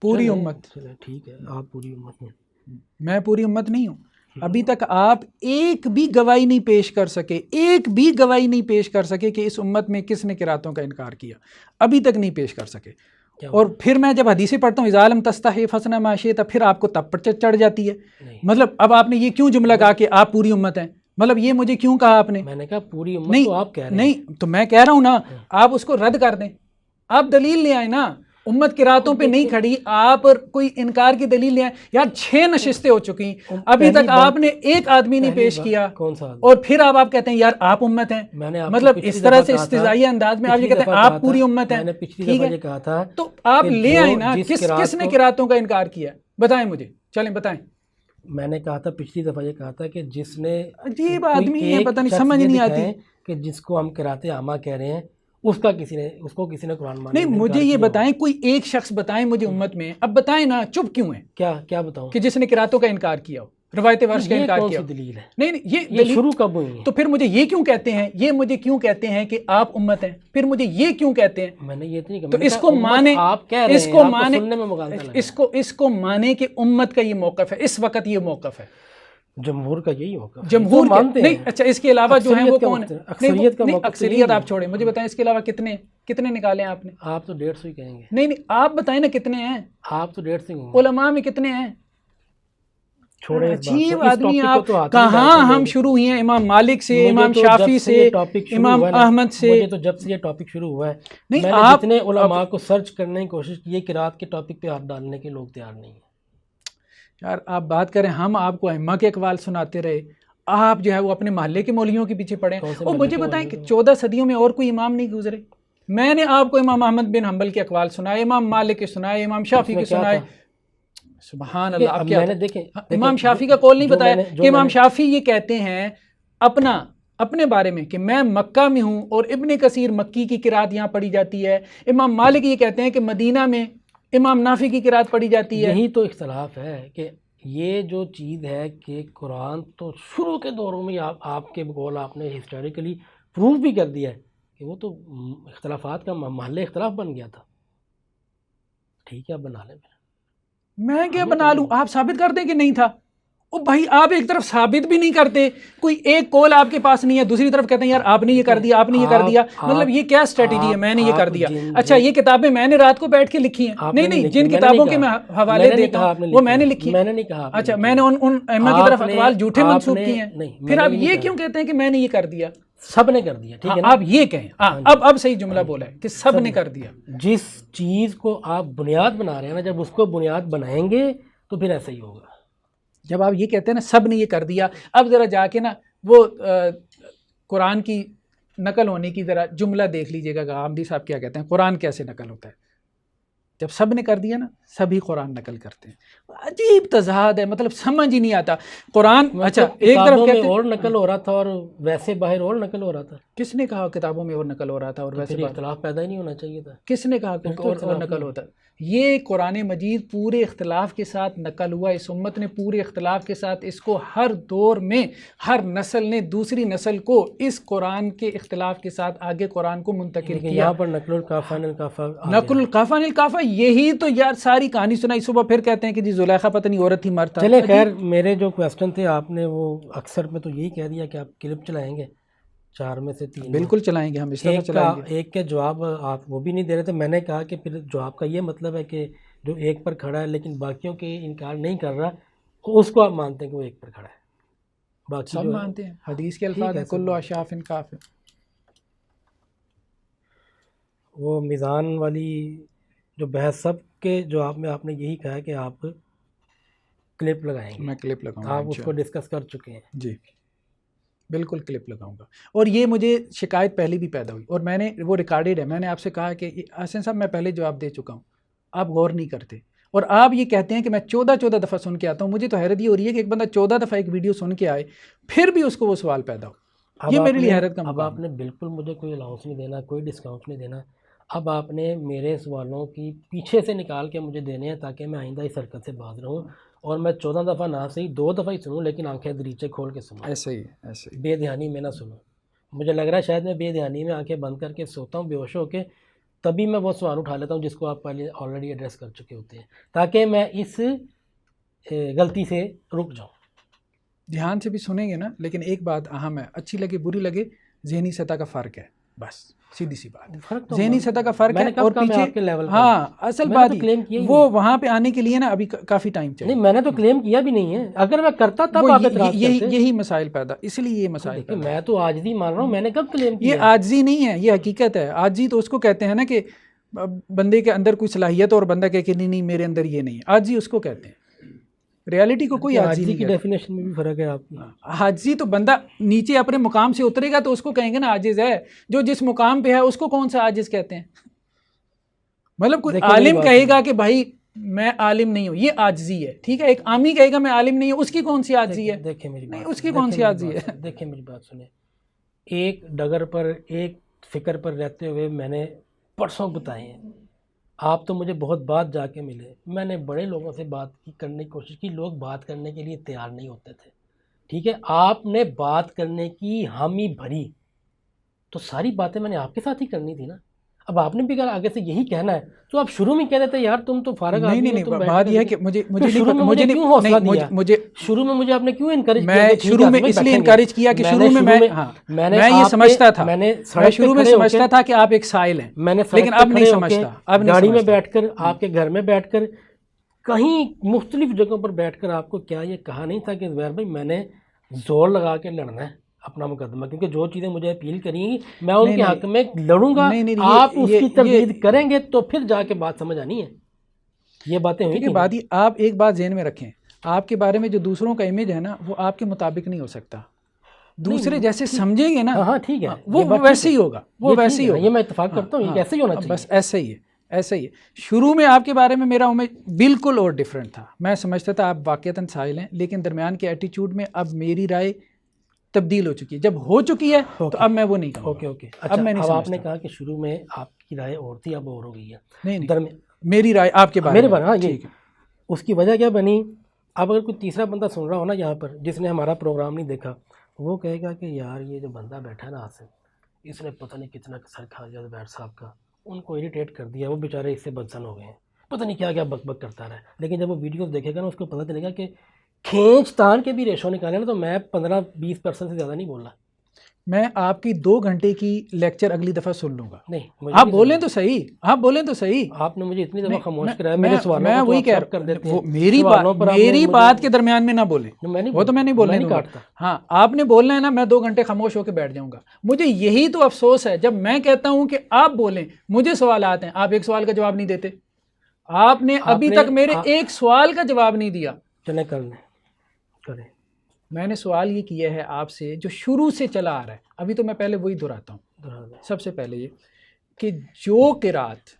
پوری امت، ٹھیک ہے، آپ پوری امت ہیں، میں پوری امت نہیں ہوں۔ ابھی تک آپ ایک بھی گواہی نہیں پیش کر سکے، ایک بھی گواہی نہیں پیش کر سکے کہ اس امت میں کس نے قراتوں کا انکار کیا، ابھی تک نہیں پیش کر سکے۔ اور پھر میں جب حدیثیں پڑھتا ہوں اذا لم تستحی فاصنع ما شئت، پھر آپ کو تب پر چڑھ جاتی ہے۔ مطلب اب آپ نے یہ کیوں جملہ کہا کہ آپ پوری امت ہیں؟ مطلب یہ مجھے کیوں کہا آپ نے؟ میں نے کہا پوری امت تو آپ کہہ رہے ہیں۔ نہیں تو میں کہہ رہا ہوں نا، آپ اس کو رد کر دیں، آپ دلیل لے آئیں نا، امت کی راتوں پہ نہیں کھڑی، آپ کوئی انکار کی دلیل لے آئیں۔ یار 6 نشستیں ہو چکی، ابھی تک آپ نے ایک آدمی نہیں پیش کیا، اور پھر آپ کہتے ہیں یار آپ امت ہیں۔ مطلب اس طرح سے استہزائیہ انداز میں آپ یہ کہتے ہیں آپ پوری امت ہیں، ٹھیک ہے؟ تو آپ لے آئیں نا، کس نے قراتوں کا انکار کیا؟ بتائیں مجھے، چلیں بتائیں۔ میں نے کہا تھا پچھلی دفعہ یہ کہا تھا کہ جس نے عجیب آدمی ہے، پتہ نہیں سمجھ نہیں آتی کہ جس کو ہم قرات عامہ کہہ رہے ہیں اس کو کسی نے قرآن مانا نہیں۔ مجھے یہ بتائیں، کوئی ایک شخص بتائیں مجھے امت میں، اب بتائیں نا، چپ کیوں ہیں؟ کیا بتاؤں؟ کہ جس نے قراتوں کا انکار کیا ہو، روایت ورش کا انکار کیا ہو۔ دلیل ہے؟ نہیں یہ یہ شروع کب ہوئی ہے؟ تو پھر مجھے یہ کیوں کہتے ہیں، یہ مجھے کیوں کہتے ہیں کہ آپ امت ہیں؟ پھر مجھے یہ کیوں کہتے ہیں؟ میں نے یہ نہیں کہا، تو اس کو مانے، آپ کہہ رہے ہیں، اس کو مانے، سننے میں مغالطہ لگا، اس کو مانے کہ امت کا یہ موقف ہے، اس وقت یہ موقف ہے جمہور کا، یہی ہوگا جمہور مانتے ہیں۔ نہیں اچھا، اس کے علاوہ جو ہیں وہ کون ہیں؟ اکثریت کا موقف، اکثریت آپ چھوڑیں، مجھے بتائیں اس کے علاوہ کتنے نکالے ہیں آپ نے؟ آپ تو 150 ہی کہیں گے۔ نہیں آپ بتائیں نا کتنے ہیں؟ آپ تو 150 ہوں گے۔ علماء میں کتنے ہیں؟ چھوڑے عجیب آدمی آپ، کہاں ہم شروع ہوئے ہیں امام مالک سے، امام شافعی سے، امام احمد سے۔ مجھے تو جب سے یہ ٹاپک شروع ہوا ہے میں نے جتنے علماء کو سرچ کرنے کی کوشش کی ہے کہ رات کے ٹاپک پہ ہاتھ ڈالنے کے لوگ تیار نہیں ہیں۔ یار آپ بات کریں، ہم آپ کو ائمہ کے اقوال سناتے رہے، آپ جو ہے وہ اپنے محلے کے مولویوں کے پیچھے پڑے کون سے اور محلے مجھے کے بتائیں مولوی کہ 14 صدیوں میں اور کوئی امام نہیں گزرے. میں نے آپ کو امام احمد بن حنبل کے اقوال سنائے, امام مالک کے سنائے, امام شافعی کے سنائے. سبحان اللہ. اب کیا میں نے دیکھیں امام شافعی کا قول نہیں بتایا کہ امام شافعی یہ کہتے ہیں اپنے بارے میں کہ میں مکہ میں ہوں اور ابن کثیر مکی کی قرات یہاں پڑھی جاتی ہے. امام مالک یہ کہتے ہیں کہ مدینہ میں امام نافع کی قرات پڑھی جاتی ہے. یہی تو اختلاف ہے کہ یہ جو چیز ہے کہ قرآن تو شروع کے دوروں میں آپ کے بقول آپ نے ہسٹوریکلی پروف بھی کر دیا ہے کہ وہ تو اختلافات کا محل اختلاف بن گیا تھا. ٹھیک ہے اب بنا لیں. میں کیا بنا لوں, آپ ثابت کر دیں کہ نہیں تھا. او بھائی آپ ایک طرف ثابت بھی نہیں کرتے, کوئی ایک قول آپ کے پاس نہیں ہے, دوسری طرف کہتے ہیں یار آپ نے یہ کر دیا, آپ نے یہ کر دیا. مطلب یہ کیا اسٹریٹجی ہے, میں نے یہ کر دیا. اچھا یہ کتابیں میں نے رات کو بیٹھ کے لکھی ہیں؟ نہیں, جن کتابوں کے میں حوالے دیتا ہوں وہ میں نے لکھی. میں نے نہیں کہا. اچھا میں نے ان ائمہ کی طرف اقوال جھوٹے منسوب کیے ہیں, پھر آپ یہ کیوں کہتے ہیں کہ میں نے یہ کر دیا؟ سب نے کر دیا. ٹھیک ہے آپ یہ کہیں, اب صحیح جملہ بولا ہے کہ سب نے کر دیا. جس چیز کو آپ بنیاد بنا رہے ہیں نا, جب اس کو بنیاد بنائیں گے تو پھر ایسا ہی ہوگا. جب آپ یہ کہتے ہیں نا سب نے یہ کر دیا, اب ذرا جا کے نا وہ قرآن کی نقل ہونے کی ذرا جملہ دیکھ لیجئے گا. غامدی صاحب کیا کہتے ہیں قرآن کیسے نقل ہوتا ہے. جب سب نے کر دیا نا, سبھی قرآن نقل کرتے ہیں. عجیب تضاد ہے, مطلب سمجھ ہی نہیں آتا. قرآن اچھا ایک طرف کہتے ہیں اور نقل ہو رہا تھا اور ویسے باہر اور نقل ہو رہا تھا. کس نے کہا کتابوں میں اور نقل ہو رہا تھا اور ویسے اختلاف پیدا ہی نہیں ہونا چاہیے تھا. کس نے کہا کہ اور نقل ہوتا؟ یہ قرآن مجید پورے اختلاف کے ساتھ نقل ہوا. اس امت نے پورے اختلاف کے ساتھ اس کو ہر دور میں ہر نسل نے دوسری نسل کو اس قرآن کے اختلاف کے ساتھ آگے قرآن کو منتقل کیا. یہاں پر نقل القافہ نقل القافہ القافہ یہی تو یار ساری کہانی سنائی. صبح پھر کہتے ہیں کہ جی زلیخا پتہ نہیں عورت ہی مرتا. چلے خیر, میرے جو کویسچن تھے آپ نے وہ اکثر میں تو یہی کہہ دیا کہ آپ کلپ چلائیں گے 4 میں سے 3. بالکل چلائیں گے, ہم اس طرح چلائیں گے. ایک کے جواب آپ وہ بھی نہیں دے رہے تھے. میں نے کہا کہ پھر جواب کا یہ مطلب ہے کہ جو ایک پر کھڑا ہے لیکن باقیوں کے انکار نہیں کر رہا, اس کو آپ مانتے ہیں کہ وہ ایک پر کھڑا ہے. باقی سب مانتے ہیں, حدیث کے الفاظ ہیں کلو اشاف کاف. وہ میزان والی جو بحث سب کے جواب میں آپ نے یہی کہا کہ آپ کلپ لگائیں گے. میں کلپ لگاؤں گا, آپ اس کو ڈسکس کر چکے ہیں. جی بالکل کلپ لگاؤں گا. اور یہ مجھے شکایت پہلے بھی پیدا ہوئی اور میں نے وہ ریکارڈڈ ہے. میں نے آپ سے کہا کہ حسین صاحب میں پہلے جواب دے چکا ہوں, آپ غور نہیں کرتے. اور آپ یہ کہتے ہیں کہ میں 14 دفعہ سن کے آتا ہوں. مجھے تو حیرت یہ ہو رہی ہے کہ ایک بندہ 14 دفعہ ایک ویڈیو سن کے آئے پھر بھی اس کو وہ سوال پیدا ہو. یہ میرے لیے حیرت کا مقام ہے. اب آپ نے بالکل مجھے کوئی الاؤنس نہیں دینا, کوئی ڈسکاؤنٹ نہیں دینا. اب آپ نے میرے سوالوں کی پیچھے سے نکال کے مجھے دینے ہیں تاکہ میں آئندہ اس حرکت سے باز رہوں اور میں 14 دفعہ نہ صحیح 2 دفعہ ہی سنوں لیکن آنکھیں دریچے کھول کے سنوں. ایسے ہی بے دھیانی میں نہ سنوں. مجھے لگ رہا ہے شاید میں بے دھیانی میں آنکھیں بند کر کے سوتا ہوں بے ہوش ہو کے, تبھی میں وہ سوال اٹھا لیتا ہوں جس کو آپ پہلے آلریڈی ایڈریس کر چکے ہوتے ہیں تاکہ میں اس غلطی سے رک جاؤں. دھیان سے بھی سنیں گے نا, لیکن ایک بات اہم ہے, اچھی لگے بری لگے, ذہنی سطح کا فرق ہے. بس سیدھی سی بات, ذہنی سطح کا فرق ہے. اور پیچھے ہاں اصل بات وہ وہاں پہ آنے کے لیے نا ابھی کافی ٹائم چاہیے. نہیں میں نے تو کلیم کیا بھی نہیں ہے. اگر میں کرتا تب آپ اعتراض کرتے. یہی مسائل پیدا, اس لیے یہ مسائل پیدا. میں تو عاجزی مان رہا ہوں. میں نے کب کلیم کیا؟ یہ عاجزی نہیں ہے, یہ حقیقت ہے. عاجزی تو اس کو کہتے ہیں نا کہ بندے کے اندر کوئی صلاحیت اور بندہ کہے کہ نہیں میرے اندر یہ نہیں ہے. عاجزی اس کو کہتے ہیں. ریالٹی کو کوئی عاجزی کی ڈیفینیشن میں بھی فرق ہے آپ کی. عاجزی تو بندہ نیچے اپنے مقام سے اترے گا تو اس کو کہیں گے نا عاجز ہے. جو جس مقام پہ ہے اس کو کون سا عاجز کہتے ہیں؟ مطلب کوئی عالم کہے گا کہ بھائی میں عالم نہیں ہوں, یہ عاجزی ہے. ٹھیک ہے, ایک عامی کہے گا میں عالم نہیں ہوں, اس کی کون سی عاجزی ہے؟ دیکھیں میری بات, اس کی کون سی عاجزی ہے؟ دیکھیں میری بات سنیں. ایک ڈگر پر ایک فکر پر رہتے ہوئے میں نے پرسوں بتائے ہیں. آپ تو مجھے بہت بات جا کے ملے, میں نے بڑے لوگوں سے بات کرنے کی کوشش کی, لوگ بات کرنے کے لیے تیار نہیں ہوتے تھے. ٹھیک ہے, آپ نے بات کرنے کی حامی بھری تو ساری باتیں میں نے آپ کے ساتھ ہی کرنی تھی نا. اب آپ نے بھی اگر آگے سے یہی کہنا ہے تو آپ شروع میں کہہ دیتے یار تم تو فارغ آدمی ہو. نہیں بات یہ ہے کہ مجھے شروع میں مجھے کیوں حوصلہ دیا, شروع میں مجھے آپ نے کیوں انکریج کیا؟ میں شروع میں اس لیے انکریج کیا کہ شروع میں یہ سمجھتا تھا, میں شروع میں سمجھتا تھا کہ آپ ایک سائل ہیں, میں نے لیکن اب نہیں سمجھتا. اب گاڑی میں بیٹھ کر, آپ کے گھر میں بیٹھ کر, کہیں مختلف جگہوں پر بیٹھ کر آپ کو کیا یہ کہا نہیں تھا کہ زبیر بھائی میں نے زور لگا کے لڑنا ہے اپنا مقدمہ, کیونکہ جو چیزیں مجھے اپیل کریں گی میں ان کے حق میں لڑوں گا. آپ اس کی تردید کریں گے تو پھر جا کے بات سمجھ آنی ہے. یہ باتیں ہوئی کہ بات ہی آپ ایک بات ذہن میں رکھیں, آپ کے بارے میں جو دوسروں کا امیج ہے نا وہ آپ کے مطابق نہیں ہو سکتا. دوسرے جیسے سمجھیں گے نا ہاں ٹھیک ہے، وہ ویسے ہی ہوگا، وہ ویسے ہی ہوگا. یہ میں اتفاق کرتا ہوں، یہ کیسے ہی ہونا چاہیے. بس ایسا ہی ہے، ایسا ہی ہے. شروع میں آپ کے بارے میں میرا امیج بالکل اور ڈیفرنٹ تھا. میں سمجھتا تھا آپ واقعتاً ساحل ہیں، لیکن درمیان کے ایٹیچیوڈ میں اب میری رائے تبدیل ہو چکی ہے. جب ہو چکی ہے تو اب میں وہ نہیں کہوں گا. اوکے اب میں نہیں اب آپ سمجھتا. نے کہا کہ شروع میں آپ کی رائے اور تھی، اب اور ہو گئی ہے. نہیں میری رائے آپ کے بارے میں ہاں ٹھیک ہے. اس کی وجہ کیا بنی؟ اب اگر کوئی تیسرا بندہ سن رہا ہو نا یہاں پر، جس نے ہمارا پروگرام نہیں دیکھا، وہ کہے گا کہ یار یہ جو بندہ بیٹھا ہے نا آصف، اس نے پتہ نہیں کتنا سر کھا دیا زبیر صاحب کا، ان کو اریٹیٹ کر دیا، وہ بیچارے اس سے بدسن ہو گئے ہیں، پتہ نہیں کیا کیا بک بک کرتا رہا. لیکن جب وہ ویڈیوز دیکھے گا نا، اس کو پتہ چلے گا کہ کھینچ تان کے بھی ریشو نکالے نا تو میں 15-20% سے زیادہ نہیں بول رہا. میں آپ کی 2 گھنٹے کی لیکچر اگلی دفعہ سن لوں گا. نہیں آپ بولیں تو صحیح، آپ بولیں تو صحیح. آپ نے مجھے اتنی دفعہ خاموش میں کرایا، میرے سوالوں میں کو وہی کہہ کر دیتے ہیں. میری بات کے درمیان میں نہ بولیں، وہ تو میں نہیں بولنے دوں گا. کاٹتا. ہاں آپ نے بولنا ہے نا، میں 2 گھنٹے خاموش ہو کے بیٹھ جاؤں گا. مجھے یہی تو افسوس ہے جب میں کہتا ہوں کہ آپ بولیں، مجھے سوالات ہیں، آپ ایک سوال کا جواب نہیں دیتے. آپ نے ابھی تک میرے ایک سوال کا جواب نہیں دیا. چلیں کریں. میں نے سوال یہ کیا ہے آپ سے جو شروع سے چلا آ رہا ہے، ابھی تو میں پہلے وہی دہراتا ہوں. سب سے پہلے یہ کہ جو قرات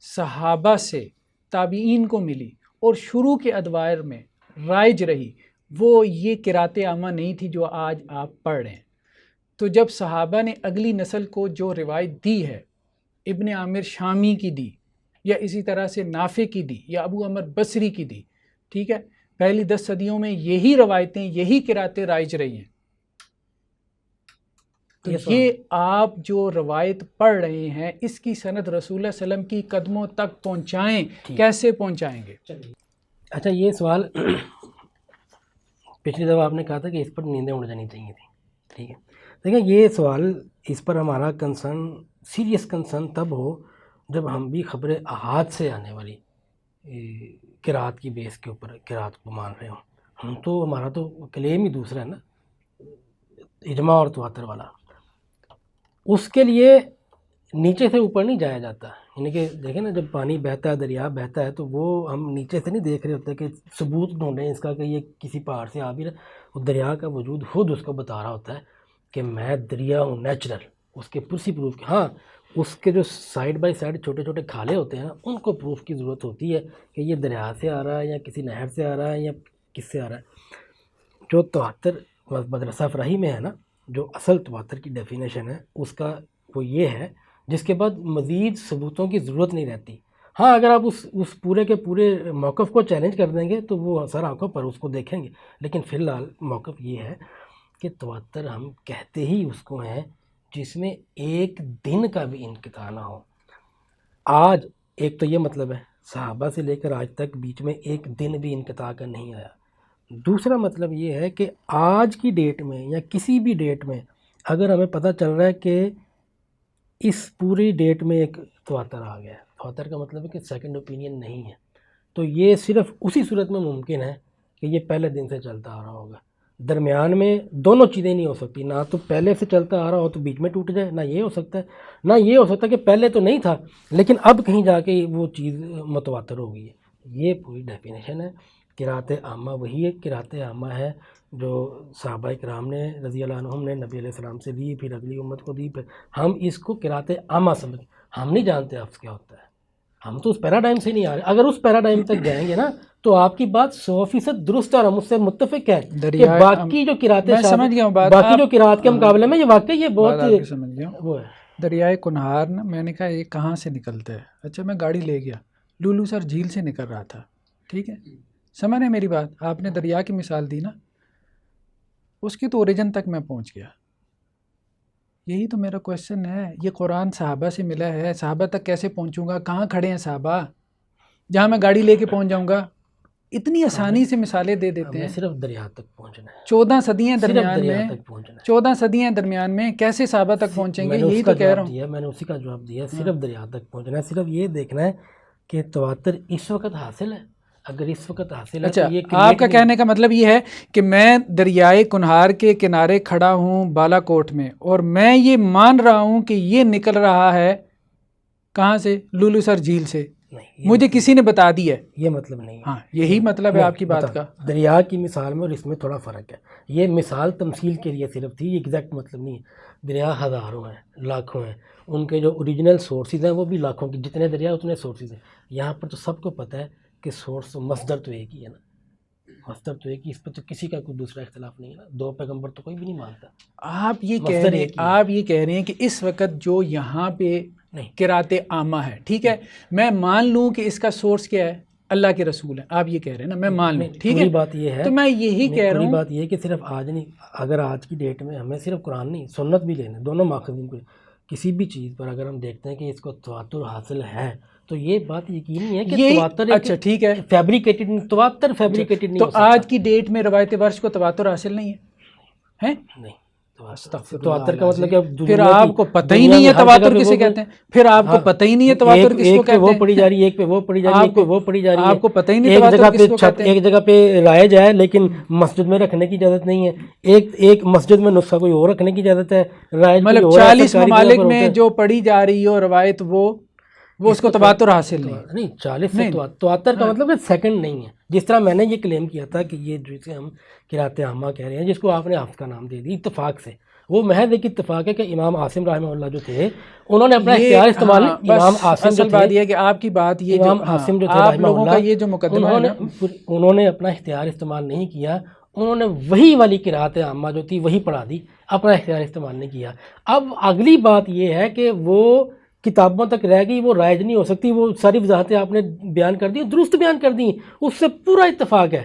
صحابہ سے تابعین کو ملی اور شروع کے ادوار میں رائج رہی، وہ یہ قرات عامہ نہیں تھی جو آج آپ پڑھ رہے ہیں. تو جب صحابہ نے اگلی نسل کو جو روایت دی ہے، ابن عامر شامی کی دی، یا اسی طرح سے نافع کی دی، یا ابو عمر بصری کی دی، ٹھیک ہے، پہلی 10 صدیوں میں یہی روایتیں، یہی قراتیں رائج رہی ہیں. تو یہ آپ جو روایت پڑھ رہے ہیں، اس کی سند رسول اللہ صلی اللہ علیہ وسلم کی قدموں تک پہنچائیں. کیسے پہنچائیں گے؟ اچھا یہ سوال پچھلی دفعہ آپ نے کہا تھا کہ اس پر نیندیں اڑ جانی چاہیے تھی، ٹھیک ہے. دیکھیں یہ سوال، اس پر ہمارا کنسرن، سیریس کنسرن تب ہو جب ہم بھی خبر احاد سے آنے والی قرات کی بیس کے اوپر قرات کو مان رہے ہوں. ہم تو ہمارا تو کلیم ہی دوسرا ہے نا، اجماع اور تواتر والا. اس کے لیے نیچے سے اوپر نہیں جایا جاتا. یعنی کہ دیکھیں نا، جب پانی بہتا ہے، دریا بہتا ہے، تو وہ ہم نیچے سے نہیں دیکھ رہے ہوتے کہ ثبوت ڈھونڈیں اس کا کہ یہ کسی پہاڑ سے آ بھی رہا. وہ دریا کا وجود خود اس کو بتا رہا ہوتا ہے کہ میں دریا ہوں، نیچرل. اس کے پرسی پروف، ہاں اس کے جو سائڈ بائی سائڈ چھوٹے چھوٹے کھالے ہوتے ہیں نا، ان کو پروف کی ضرورت ہوتی ہے کہ یہ دریا سے آ رہا ہے یا کسی نہر سے آ رہا ہے یا کس سے آ رہا ہے. جو تواتر مدرسہ فراہی میں ہے نا، جو اصل تواتر کی ڈیفینیشن ہے اس کا وہ یہ ہے جس کے بعد مزید ثبوتوں کی ضرورت نہیں رہتی. ہاں اگر آپ اس پورے کے پورے موقف کو چیلنج کر دیں گے تو وہ سر آنکھوں پر اس کو دیکھیں گے. لیکن فی الحال موقف یہ ہے کہ تواتر ہم کہتے ہی اس کو ہیں جس میں ایک دن کا بھی انقطاع نہ ہو. آج ایک تو یہ مطلب ہے صحابہ سے لے کر آج تک بیچ میں ایک دن بھی انقطاع کا نہیں آیا. دوسرا مطلب یہ ہے کہ آج کی ڈیٹ میں یا کسی بھی ڈیٹ میں اگر ہمیں پتہ چل رہا ہے کہ اس پوری ڈیٹ میں ایک تواتر آ گیا ہے، تواتر کا مطلب ہے کہ سیکنڈ اوپینین نہیں ہے، تو یہ صرف اسی صورت میں ممکن ہے کہ یہ پہلے دن سے چلتا آ رہا ہوگا. درمیان میں دونوں چیزیں نہیں ہو سکتی، نہ تو پہلے سے چلتا آ رہا ہو تو بیچ میں ٹوٹ جائے، نہ یہ ہو سکتا ہے، نہ یہ ہو سکتا ہے کہ پہلے تو نہیں تھا لیکن اب کہیں جا کے وہ چیز متواتر ہو گئی ہے. یہ پوری ڈیفینیشن ہے. قرات عامہ وہی ایک قرات عامہ ہے جو صحابہ کرام نے رضی اللہ عنہم نے نبی علیہ السلام سے دی، پھر اگلی امت کو دی، پھر ہم اس کو قرات عامہ سمجھ. ہم نہیں جانتے افس کیا ہوتا ہے، ہم تو اس پیراڈائم سے نہیں آ رہے. اگر اس پیراڈائم تک جائیں گے نا تو آپ کی بات 100% درست ہے اور ہم اس سے متفق ہیں کہ باقی جو قراتیں باقی جو قرات کے مقابلے میں یہ واقعی یہ بہت سمجھ گیا. وہ ہے. دریائے کنہار نا، میں نے کہا یہ کہاں سے نکلتا ہے. اچھا میں گاڑی لے گیا، لولو سر جھیل سے نکل رہا تھا، ٹھیک ہے، سمجھ رہے میری بات. آپ نے دریا کی مثال دی نا، اس کی تو اوریجن تک میں پہنچ گیا. یہی تو میرا کویشچن ہے. یہ قرآن صحابہ سے ملا ہے، صحابہ تک کیسے پہنچوں گا؟ کہاں کھڑے ہیں صحابہ جہاں میں گاڑی لے کے پہنچ جاؤں گا؟ اتنی آسانی سے مثالیں دے دیتے ہیں. صرف دریا تک پہنچنا ہے، 14 صدیاں درمیان دریا میں، تک پہنچنا ہے. 14 صدیاں درمیان میں کیسے صحابہ تک پہنچیں گے؟ یہی تو کہہ رہا ہوں. میں نے اسی کا جواب دیا، صرف دریا تک پہنچنا ہے. صرف یہ دیکھنا ہے کہ تواتر اس وقت حاصل ہے. اگر اس وقت حاصل ہے اچھا تو یہ آپ کا کہنے کا مطلب یہ ہے کہ میں دریائے کنہار کے کنارے کھڑا ہوں بالا کوٹ میں، اور میں یہ مان رہا ہوں کہ یہ نکل رہا ہے کہاں سے؟ لولو سر جھیل سے. نہیں، مجھے کسی نے بتا دیا ہے، یہ مطلب نہیں ہے. ہاں یہی مطلب ہے آپ کی بات کا. دریا کی مثال میں اور اس میں تھوڑا فرق ہے. یہ مثال تمثیل کے لیے صرف تھی، یہ ایگزیکٹ مطلب نہیں ہے. دریا ہزاروں ہیں، لاکھوں ہیں، ان کے جو اوریجنل سورسز ہیں وہ بھی لاکھوں کی، جتنے دریا اتنے سورسز ہیں. یہاں پر تو سب کو پتہ ہے کہ سورس مصدر تو ایک ہی ہے نا، مصدر تو ایک ہی، اس پہ تو کسی کا کوئی دوسرا اختلاف نہیں ہے نا. دو پیغمبر تو کوئی بھی نہیں مانتا. آپ یہ مصدر ایک ہی ہے. آپ یہ کہہ رہے ہیں کہ اس وقت جو یہاں پہ نہیں، قرات عامہ ہے، ٹھیک ہے، میں مان لوں کہ اس کا سورس کیا ہے، اللہ کے رسول ہے، آپ یہ کہہ رہے ہیں نا، میں مان لوں، ٹھیک ہے. پوری بات یہ ہے، تو میں یہی کہہ رہا پوری ہوں، بات یہ ہے کہ صرف آج نہیں، اگر آج کی ڈیٹ میں ہمیں صرف قرآن نہیں سنت بھی لینا، دونوں ماخذین کو، کسی بھی چیز پر اگر ہم دیکھتے ہیں کہ اس کو تواتر حاصل ہے تو یہ بات یقینی ہے کہ یہ تواتر اچھا ٹھیک ہے، فیبریکیٹڈ، تواتر فیبریکیٹڈ نہیں تو ہو سکتا. آج کی ڈیٹ میں روایت ورش کو تواتر حاصل نہیں ہے، ہیں؟ نہیں، استغفر تواتر اللہ کا مطلب کہ العظیم. پھر آپ کو پتہ ہی نہیں ہے تواتر کسے کہتے ہیں، پھر آپ کو پتہ ہی نہیں ہے تواتر کس کو ایک پہ وہ کہتے پڑھی ہیں، جا رہی ہے، ایک پہ وہ پڑھی جا رہی ہے، ایک پہ وہ پڑھی جا رہی ہے. آپ کو پتہ ہی نہیں ایک تواتر جگہ کس پہ کو چھت، کہتے ہیں. ایک جگہ پہ رائج ہے لیکن مسجد میں رکھنے کی اجازت نہیں ہے. ایک مسجد میں نسخہ کوئی اور رکھنے کی اجازت ہے، رائج مطلب 40 ممالک میں جو پڑھی جا رہی ہو روایت وہ اس کو تواتر حاصل نہیں. نہیں، 40 سے تواتر کا مطلب کہ سیکنڈ نہیں ہے. جس طرح میں نے یہ کلیم کیا تھا کہ یہ جسے ہم قرات عامہ کہہ رہے ہیں، جس کو آپ نے حفظ کا نام دے دی اتفاق سے، وہ محض ایک اتفاق ہے کہ امام عاصم رحمہ اللہ جو تھے انہوں نے اپنا اختیار استعمال نہیں. امام عاصم جو اصل بات تھے، یہ ہے کہ آپ کی بات یہ امام عاصم جو تھے آپ رحمہ لوگوں کا اللہ، یہ جو مقدمہ ہے نا، انہوں نے اپنا اختیار استعمال نہیں کیا. انہوں نے وہی والی قرات عامہ جو تھی وہی پڑھا دی، اپنا اختیار استعمال نہیں کیا. اب اگلی بات یہ ہے کہ وہ کتابوں تک رہ گئی، وہ رائج نہیں ہو سکتی. وہ ساری وضاحتیں آپ نے بیان کر دی، درست بیان کر دی، اس سے پورا اتفاق ہے.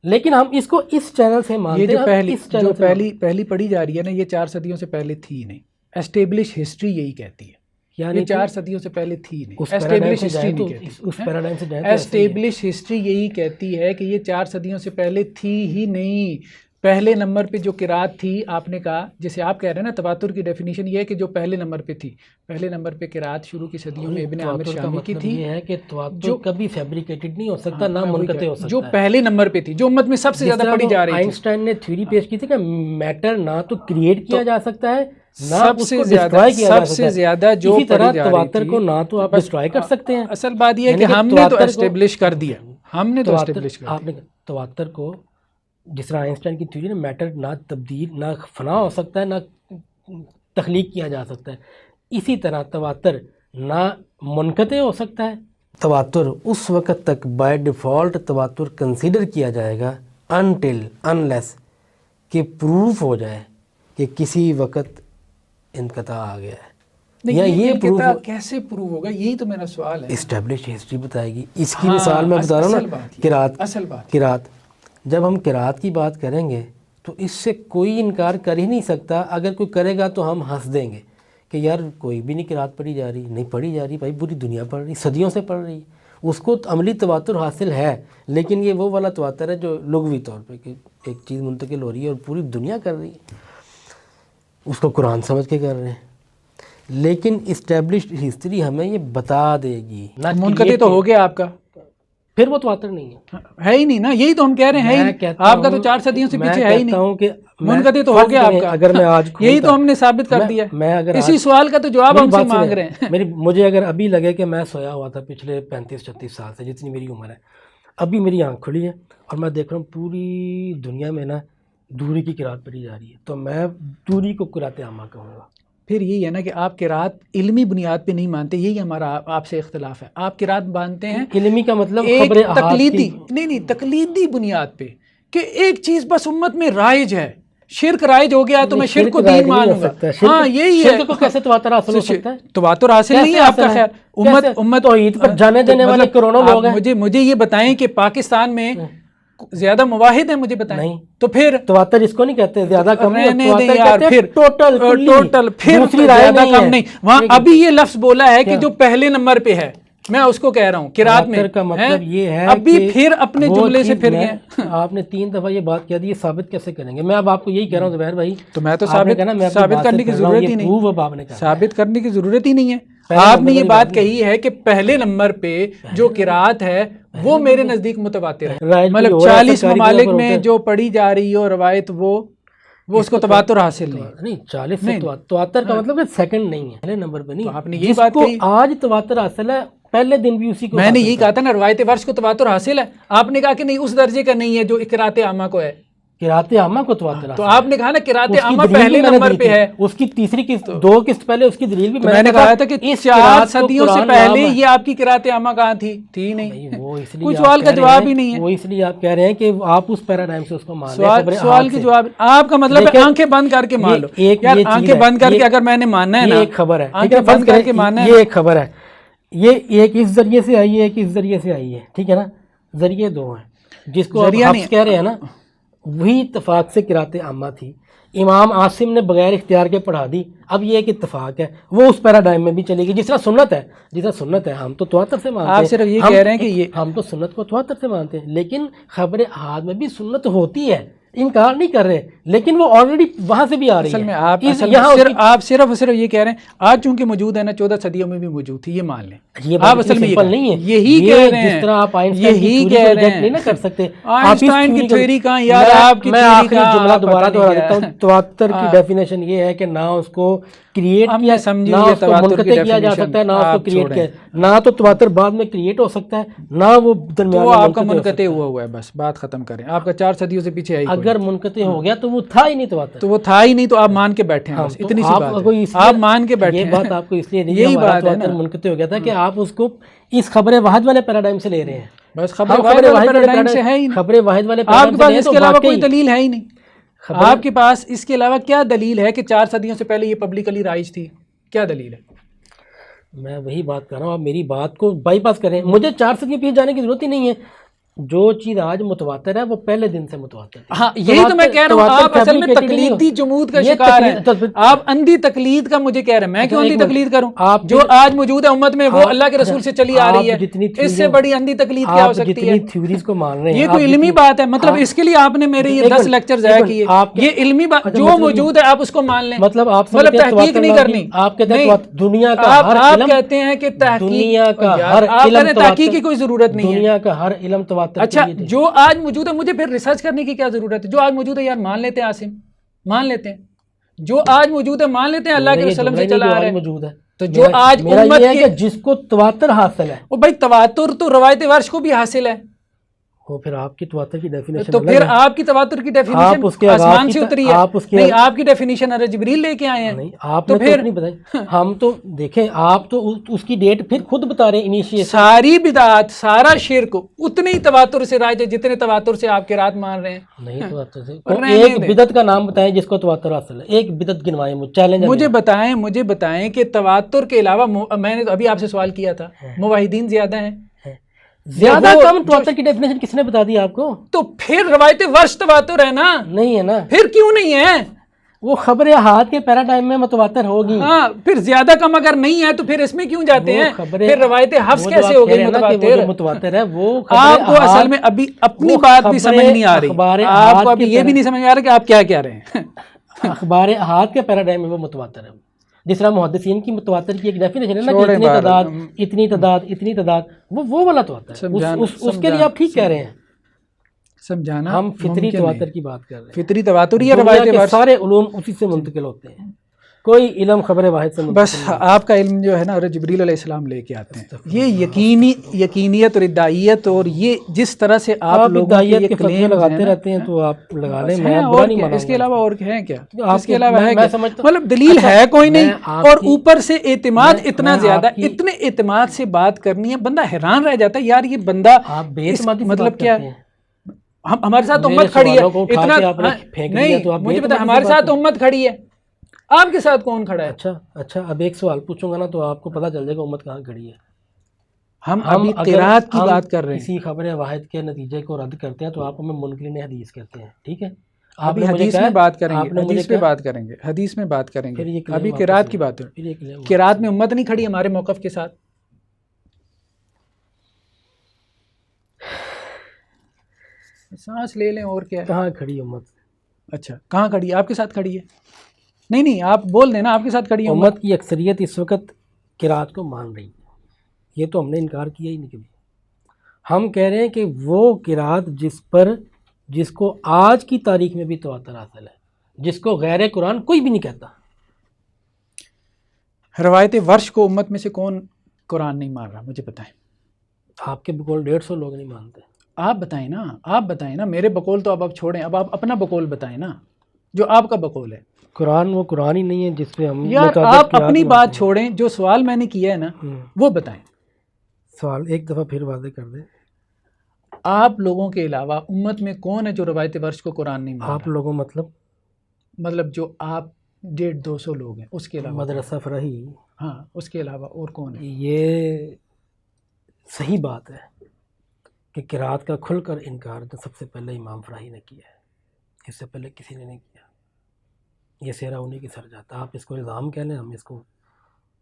لیکن ہم اس کو اس چینل سے مانتے یہ ہیں، جو پہلی پڑھی جا رہی ہے نا، یہ 4 صدیوں سے پہلے تھی نہیں. اسٹیبلش ہسٹری یہی کہتی ہے، یعنی یہ 4 صدیوں سے پہلے تھی نہیں. اس اسٹیبلش پیراڈائم سے ہسٹری جائیں تو نہیں کہتی، اس پیراڈائم سے جائیں تو ایسے ہی ہے. اسٹیبلش ہسٹری یہی کہتی ہے کہ یہ 4 صدیوں سے پہلے تھی ہی نہیں. پہلے نمبر پہ جو قرات تھی، آپ نے کہا، جیسے آپ کہہ رہے ہیں نا، تواتر کی ڈیفینیشن یہ ہے کہ جو پہلے نمبر پہ تھی، پہلے نمبر پہ قرات شروع کی صدیوں میں ابن عامر شامی کی تھی. یہ ہے کہ تواتر کبھی فیبریکیٹڈ نہیں ہو سکتا، نہ منقطع ہو سکتا. جو پہلے نمبر پہ تھی، جو امت میں سب سے زیادہ پڑھی جا رہی تھی. آئنسٹائن نے تھیوری پیش کی تھی کہ میٹر نہ تو کریٹ کیا جا سکتا ہے، نہ سب اس سے کو زیادہ ڈسٹرائے کیا جا سب سکتا سے ہے. زیادہ جو اسی طرح پڑھی جا رہی تواتر تھی کو نہ تو آپ ڈسٹرائے کر سکتے ہیں. اصل بات یہ ہے کہ یعنی ہم نے تو اسٹیبلش کر دیا، ہم نے تو اسٹیبلش کر آپ نے تواتر کو، جس طرح آئنسٹائن کی تھیوری نے میٹر نہ تبدیل، نہ فنا ہو سکتا ہے، نہ تخلیق کیا جا سکتا ہے، اسی طرح تواتر نہ منقطع ہو سکتا ہے. تواتر اس وقت تک بائی ڈیفالٹ تواتر کنسیڈر کیا جائے گا انٹل انلیس کہ پروف ہو جائے کہ کسی وقت انقطاع آ گیا ہے. یا یہ پروف کیسے پروف ہوگا، یہی تو میرا سوال ہے. اسٹیبلش ہسٹری بتائے گی. اس کی مثال میں بتا رہا ہوں نا، قرات. جب ہم قرات کی بات کریں گے تو اس سے کوئی انکار کر ہی نہیں سکتا. اگر کوئی کرے گا تو ہم ہنس دیں گے کہ یار کوئی بھی نہیں قرات پڑھی جا رہی. نہیں پڑھی جا رہی بھائی، پوری دنیا پڑھ رہی، صدیوں سے پڑھ رہی. اس کو عملی تواتر حاصل ہے، لیکن یہ وہ والا تواتر ہے جو لغوی طور پہ کہ ایک چیز منتقل ہو رہی ہے اور پوری دنیا کر رہی ہے، اس کو قرآن سمجھ کے کر رہے ہیں. لیکن اسٹیبلشڈ ہسٹری ہمیں یہ بتا دے گی. منقطع تو ہو گیا آپ کا، پھر وہ تواتر نہیں ہے ہی نہیں نا. یہی تو ہم کہہ رہے ہیں، آپ کا تو 4 صدیوں سے پیچھے ہے ہی نہیں. منقطع تو ہو گیا آپ کا. اگر میں آج یہی تو ہم نے ثابت کر دیا. اسی سوال کا تو جواب ہم سے مانگ رہے ہیں. مجھے اگر ابھی لگے کہ میں سویا ہوا تھا پچھلے 35-36 سال سے، جتنی میری عمر ہے، ابھی میری آنکھ کھلی ہے اور میں دیکھ رہا ہوں پوری دنیا میں نا دوری کی قرات پڑھی جا رہی ہے، تو میں دوری کو قرات عامہ کہوں گا. پھر یہی ہے نا کہ آپ قرات علمی بنیاد پہ نہیں مانتے، یہی ہمارا آپ سے اختلاف ہے. آپ قرات مانتے ہیں علمی کا مطلب ایک خبر احاد تقلیدی، نہیں تقلیدی بنیاد پہ، کہ ایک چیز بس امت میں رائج ہے. شرک رائج ہو گیا تو میں شرک کو دین مانوں گا. ہاں یہی ہے. شرک کو کیسے تواتر حاصل ہو سکتا ہے؟ تواتر حاصل نہیں ہے آپ کا. خیر امت توحید پر جانے دینے والے کروڑوں لوگ ہیں. مجھے یہ بتائیں کہ پاکستان میں زیادہ مواحد ہیں، مجھے بتائیں. نہیں تو پھر تواتر اس کو نہیں کہتے زیادہ کم پھر ٹوٹل پھر زیادہ کم نہیں. وہاں ابھی یہ لفظ بولا ہے کہ جو پہلے نمبر پہ ہے، میں اس کو کہہ رہا ہوں قرات میں کا مطلب یہ ہے ابھی پھر اپنے جملے سے پھر گئے. آپ نے 3 دفعہ یہ بات کہہ دی، یہ ثابت کیسے کریں گے؟ میں اب آپ کو یہی کہہ رہا ہوں زبیر بھائی، تو میں تو ثابت کرنے کی ضرورت ہی نہیں، ثابت کرنے کی ضرورت ہی نہیں ہے. آپ نے یہ بات کہی ہے کہ پہلے نمبر پہ جو قرات ہے وہ میرے نزدیک متواتر ہے. مطلب 40 ممالک میں جو پڑھی جا رہی ہو روایت وہ اس کو تواتر حاصل نہیں. 40 سے تواتر کا مطلب سیکنڈ نہیں ہے، پہلے نمبر پہ نہیں. آپ نے یہ بات کہی، آج تواتر حاصل ہے پہلے دن بھی اسی کو میں نے یہی کہا تھا نا، روایت ورش کو تواتر حاصل ہے، آپ نے کہا کہ نہیں اس درجے کا نہیں ہے جو قرات عامہ کو ہے، قرات عامہ کو تواتر تو آپ نے کہا نا قرات اس کی عامہ دلیل بھی پہلے میں نے نمبر دی پہ تھی، ہے، اس کی تیسری قسط 2 قسط پہلے اس کی دلیل بھی میں نے کہا تھا کہ اس 4 قرات کو صدیوں سے قرآن پہلے نام ہے۔ یہ آپ کی قرات عامہ کہاں تھی نہیں، نہیں، وہ اس لیے کوئی آپ سوال کا کہہ رہے جواب ہیں، ہی نہیں ہے، وہ اس لیے آپ کہہ رہے ہیں کہ آپ اس پیراڈائم سے اس کو مان لیں، سوال کے جواب آپ کا مطلب ہے آنکھیں بند کر کے مان لو، یار آنکھیں بند کر کے اگر میں نے ماننا ہے نا، یہ ایک خبر ہے، آنکھیں بند کر کے ماننا ہے، یہ ایک خبر ہے، یہ ایک اس ذریعے سے آئی ہے، ایک اس ذریعے سے آئی ہے، ٹھیک ہے نا، ذریعے 2 ہیں، جس کو ذریعہ آپ نہیں کہہ رہے ہیں نا، وہی اتفاق سے قرات عامہ تھی، امام عاصم نے بغیر اختیار کے پڑھا دی، اب یہ ایک اتفاق ہے، وہ اس پیراڈائم میں بھی چلے گی، جس طرح سنت ہے، ہم تو تواتر سے مانتے ہیں، آپ صرف یہ کہہ رہے ہیں کہ ہم تو سنت کو تواتر سے مانتے ہیں، لیکن خبر احاد میں بھی سنت ہوتی ہے، انکار نہیں کر رہے، لیکن وہ آلریڈی وہاں سے بھی آ رہی ہے، اصل میں آپ صرف یہ کہہ رہے ہیں آج چونکہ موجود ہے نا، 14 صدیوں میں بھی موجود تھی، یہ مان لیں، یہ آپ اصل میں سمپل نہیں ہے، یہی کہہ رہے ہیں، جس طرح آپ آئنسٹائن کی یہی تھیوری کہہ کو رہے ریجیکٹ نہیں نہ ہیں، کر سکتے، آئنسٹائن کی تھیوری کہاں یار، آپ کی میں تھیوری آخری کہاں، جملہ دوبارہ پتہ دوہرا نہیں دیتا ہوں، تواتر کی ڈیفینیشن یہ ہے کہ نہ اس کو کریٹ ہم کیا، نے سمجھی نہ ہوئی ہے اس کو تواتر کی منقطع کیا جا definition، سکتا ہے، نہ اس کو آپ کریٹ چھوڑیں، کیا، نہ تو تواتر بعد میں کریٹ ہو سکتا ہے، نہ وہ درمیان وہ میں آپ کا منقطع ہو سکتا منقطع ہوا ہے، بس بات ختم کریں، آپ کا 4 صدیوں سے پیچھے آئی ہے، اگر منقطع ہو گیا تو وہ تھا ہی نہیں تواتر، تو وہ تھا ہی نہیں، تو آپ مان کے بیٹھے ہیں، بس اتنی سی بات ہے، آپ مان کے بیٹھے یہ ہیں، بات آپ کو اس لیے نہیں، یہی ہمارا بات ہے تواتر نا، منقطع ہو گیا تھا کہ آپ اس کو اس خبر واحد والے پیراڈائم سے لے رہے ہیں، بس ہم خبر واحد والے پیراڈائم سے ہے ہی نہیں، خبر واحد والے آپ کے پیراڈائم سے پاس لیں اس تو کے علاوہ کوئی واقعی دلیل ہے ہی نہیں، آپ کے پاس اس کے علاوہ کیا دلیل ہے کہ 4 صدیوں سے پہلے یہ پبلکلی رائج تھی، کیا دلیل ہے؟ میں وہی بات کر رہا ہوں، آپ میری بات کو بائی پاس کریں، مجھے 4 صدیوں پیچھے جانے کی ضرورت ہی نہیں ہے، جو چیز آج متواتر ہے وہ پہلے دن سے متواتر ہے، ہاں یہی تو میں کہہ رہا ہوں، آپ اصل میں تقلیدی جمود کا شکار ہیں، آپ اندھی تقلید کا مجھے کہہ رہے ہیں، میں کیوں اندھی تقلید کروں؟ جو آج موجود ہے امت میں وہ اللہ کے رسول سے چلی آ رہی ہے، اس سے بڑی اندھی تقلید کیا ہو سکتی ہے؟ تھیوریز کو مان رہے ہیں، یہ کوئی علمی بات ہے، مطلب اس کے لیے آپ نے میرے یہ 10 لیکچر ضائع کیے، یہ علمی بات جو موجود ہے آپ اس کو مان لیں، مطلب آپ تحقیق نہیں کرنی، آپ کہتے ہیں دنیا کا ہر آپ علم، کہتے ہیں کہ دنیا کا ہر آپ علم کہتے ہیں تحقیق کی کوئی ضرورت نہیں ہے، دنیا کا ہر علم تواتر، اچھا جو آج موجود ہے مجھے پھر ریسرچ کرنے کی کیا ضرورت ہے؟ جو آج موجود ہے یار مان لیتے ہیں، عاصم مان لیتے ہیں، جو آج موجود ہے مان لیتے ہیں، اللہ کے وسلم سے چلا آ رہا ہے، تو جو آج امت کے جس کو تواتر حاصل ہے، وہ بھائی تواتر تو روایت ورش کو بھی حاصل ہے، وہ پھر آپ کی تواتر کی ڈیفینیشن، تو پھر آپ کی تواتر کی ڈیفینیشن آسمان سے اتری ہے، نہیں آپ کی ڈیفینیشن حضرت جبریل لے کے آئے ہیں، نہیں آپ نے تو نہیں بتائی، ہم تو دیکھیں آپ تو اس کی ڈیٹ پھر خود بتا رہے ہیں، انیشیشن ساری بدعات سارا شرک اتنے ہی تواتر سے رائج ہے جتنے تواتر سے آپ کے رات مان رہے ہیں، نہیں تواتر سے، ایک بدعت کا نام بتائیں جس کو تواتر حاصل ہے، ایک بدعت گنوائیں، چیلنج مجھے بتائیں کہ تواتر کے علاوہ میں نے ابھی آپ سے سوال کیا تھا، موحدین زیادہ ہیں، زیادہ کم تواتر کی ڈیفینیشن کس نے بتا دی آپ کو؟ تو پھر روایت ورش تواتر ہے نا، نہیں ہے نا، پھر کیوں نہیں ہے؟ وہ خبر احاد کے پیراڈائم میں متواتر ہوگی، ہاں پھر زیادہ کم اگر نہیں ہے تو پھر اس میں کیوں جاتے ہیں؟ پھر روایت حفظ کیسے ہو گئی متواتر ہے؟ وہ آپ کو اصل میں ابھی اپنی بات بھی سمجھ نہیں آ رہی، آپ کو ابھی یہ بھی نہیں سمجھ آ رہا کہ آپ کیا کہہ رہے ہیں، اخبار احاد کے پیراڈائم میں وہ متواتر ہے، جس طرح محدثین کی متواتر کی ایک ڈیفینیشن ہے نا کہ اتنی تعداد وہ والا تواتر ہے، اس کے لیے آپ ٹھیک کہہ رہے ہیں، سمجھانا ہم فطری تواتر کی بات کر رہے ہیں، فطری تواتر ہی ہے، دنیا روایت کے ورش سارے علوم اسی سے منتقل ہوتے ہیں، کوئی علم خبر واحد سے منتقل بس آپ کا علم جو ہے نا حضرت جبریل علیہ السلام لے کے آتے ہیں، یہ یقینیت اور ادعائیت، اور یہ جس طرح سے آپ لوگوں کے یہ کلیم لگاتے رہتے ہیں تو آپ لگا لیں، میں اور برا نہیں مانا، اس کے علاوہ اور ہے کیا؟ آپ اس کے علاوہ ہے میں کیا؟ سمجھتا مطلب دلیل ہے کوئی نہیں، اور اوپر سے اعتماد اتنا میں زیادہ، اتنے اعتماد سے بات کرنی ہے، بندہ حیران رہ جاتا ہے یار یہ بندہ آپ بے اعتمادی سے مطلب بات کیا کرتے ہیں، ہمارے ساتھ امت کھڑی ہے اتنا، نہیں مجھے پتا ہمارے ساتھ امت کھڑی ہے، آپ کے ساتھ کون کھڑا ہے؟ اچھا اب ایک سوال پوچھوں گا نا تو آپ کو پتہ چل جائے گا امت کہاں کھڑی ہے، ہم ابھی قرات کی بات کر رہے ہیں، کسی خبر واحد کے نتیجے کو رد کرتے ہیں تو آپ ہمیں منکرین حدیث کہتے ہیں، ٹھیک ہے، ابھی حدیث میں بات کریں گے، حدیث میں بات کریں گے، حدیث میں بات کریں گے، ابھی قرات کی بات ہے، قرات میں امت نہیں کھڑی ہمارے موقف کے ساتھ، سانس لے لیں، اور کیا ہے، کہاں کھڑی امت؟ اچھا کہاں کھڑی ہے؟ آپ کے ساتھ کھڑی ہے؟ نہیں آپ بول دینا آپ کے ساتھ کھڑی ہے امت کی اکثریت اس وقت قرات کو مان رہی ہے، یہ تو ہم نے انکار کیا ہی نہیں کبھی، ہم کہہ رہے ہیں کہ وہ قرات جس کو آج کی تاریخ میں بھی تواتر حاصل ہے، جس کو غیر قرآن کوئی بھی نہیں کہتا، روایت ورش کو امت میں سے کون قرآن نہیں مان رہا؟ مجھے بتائیں. آپ کے بقول 150 لوگ نہیں مانتے. آپ بتائیں نا میرے بقول تو اب آپ چھوڑیں، اب آپ اپنا بقول بتائیں نا جو آپ کا بقول ہے. قرآن وہ قرآن ہی نہیں ہے جس پہ ہم یار آپ اپنی بات چھوڑیں، جو سوال میں نے کیا ہے نا وہ بتائیں. سوال ایک دفعہ پھر واضح کر دیں. آپ لوگوں کے علاوہ امت میں کون ہے جو روایت ورش کو قرآن نہیں مان آپ رہا؟ لوگوں مطلب جو آپ 150-200 لوگ ہیں، اس کے علاوہ مدرسہ فراہی. ہاں اس کے علاوہ اور کون ہے؟ یہ صحیح بات ہے کہ قرات کا کھل کر انکار تو سب سے پہلے امام فراہی نے کیا ہے، اس سے پہلے کسی نے نہیں کیا. یہ سیرا انہیں کی سر جاتا. آپ اس کو الزام کہہ لیں، ہم اس کو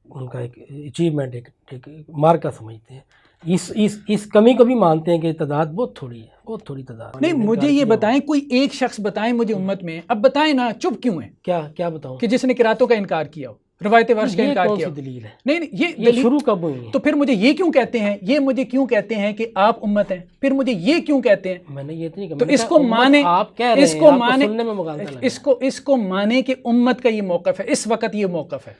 ان کا ایک اچیومنٹ، ایک مارکا سمجھتے ہیں. اس کمی کو بھی مانتے ہیں کہ تعداد بہت تھوڑی ہے، بہت تھوڑی تعداد. نہیں مجھے یہ بتائیں، کوئی ایک شخص بتائیں مجھے امت میں، اب بتائیں نا، چپ کیوں ہیں؟ کیا بتاؤں کہ جس نے قراتوں کا انکار کیا ہو، روایت ورش کا یہ انکار کون کیا سی ہو. دلیل ہے؟ نہیں یہ یہ دلیل شروع کب ہوئی ہے؟ تو پھر مجھے یہ کیوں کہتے ہیں، یہ مجھے کیوں کہتے ہیں کہ آپ امت ہیں؟ پھر مجھے یہ کیوں کہتے ہیں؟ میں نے یہ تو نہیں کہا. تو اس کو مانے، آپ کہہ رہے اس ہیں، کو آپ کو مانے، سننے میں مغالطہ لگ رہا ہے. اس کو مانے کہ امت کا یہ موقف ہے، اس وقت یہ موقف ہے.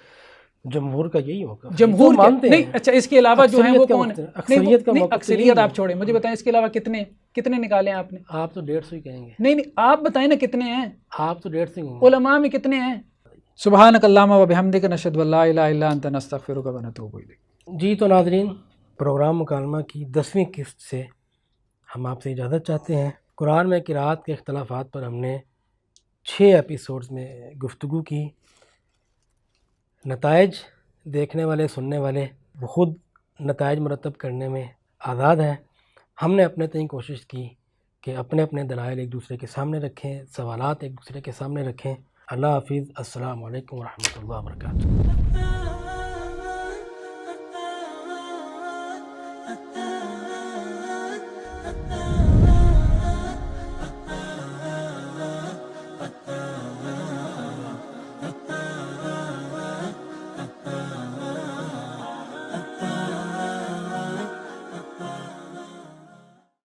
جمہور کا یہی ہوگا. جمہور مانتے نہیں. ہیں. اچھا اس کے علاوہ جو ہیں وہ کون ہیں؟ اکثریت کا نہیں موقف اکثریت آپ چھوڑیں، مجھے بتائیں اس کے علاوہ کتنے نکالے ہیں آپ نے؟ آپ تو 150 ہی کہیں گے. نہیں آپ بتائیں نا کتنے ہیں. آپ تو 150 ہی ہوں. علماء میں کتنے ہیں؟ سبحانک اللہم و بحمدک نشہد ان لا الہ الا انت نستغفرک و نتوب الیک. جی تو ناظرین، پروگرام مکالمہ کی 10ویں قسط سے ہم آپ سے اجازت چاہتے ہیں. قرآن میں قرات کے اختلافات پر ہم نے 6 ایپیسوڈز میں گفتگو کی. نتائج دیکھنے والے، سننے والے وہ خود نتائج مرتب کرنے میں آزاد ہیں. ہم نے اپنے تئیں کوشش کی کہ اپنے اپنے دلائل ایک دوسرے کے سامنے رکھیں، سوالات ایک دوسرے کے سامنے رکھیں. اللہ حافظ. السلام علیکم ورحمۃ اللہ وبرکاتہ.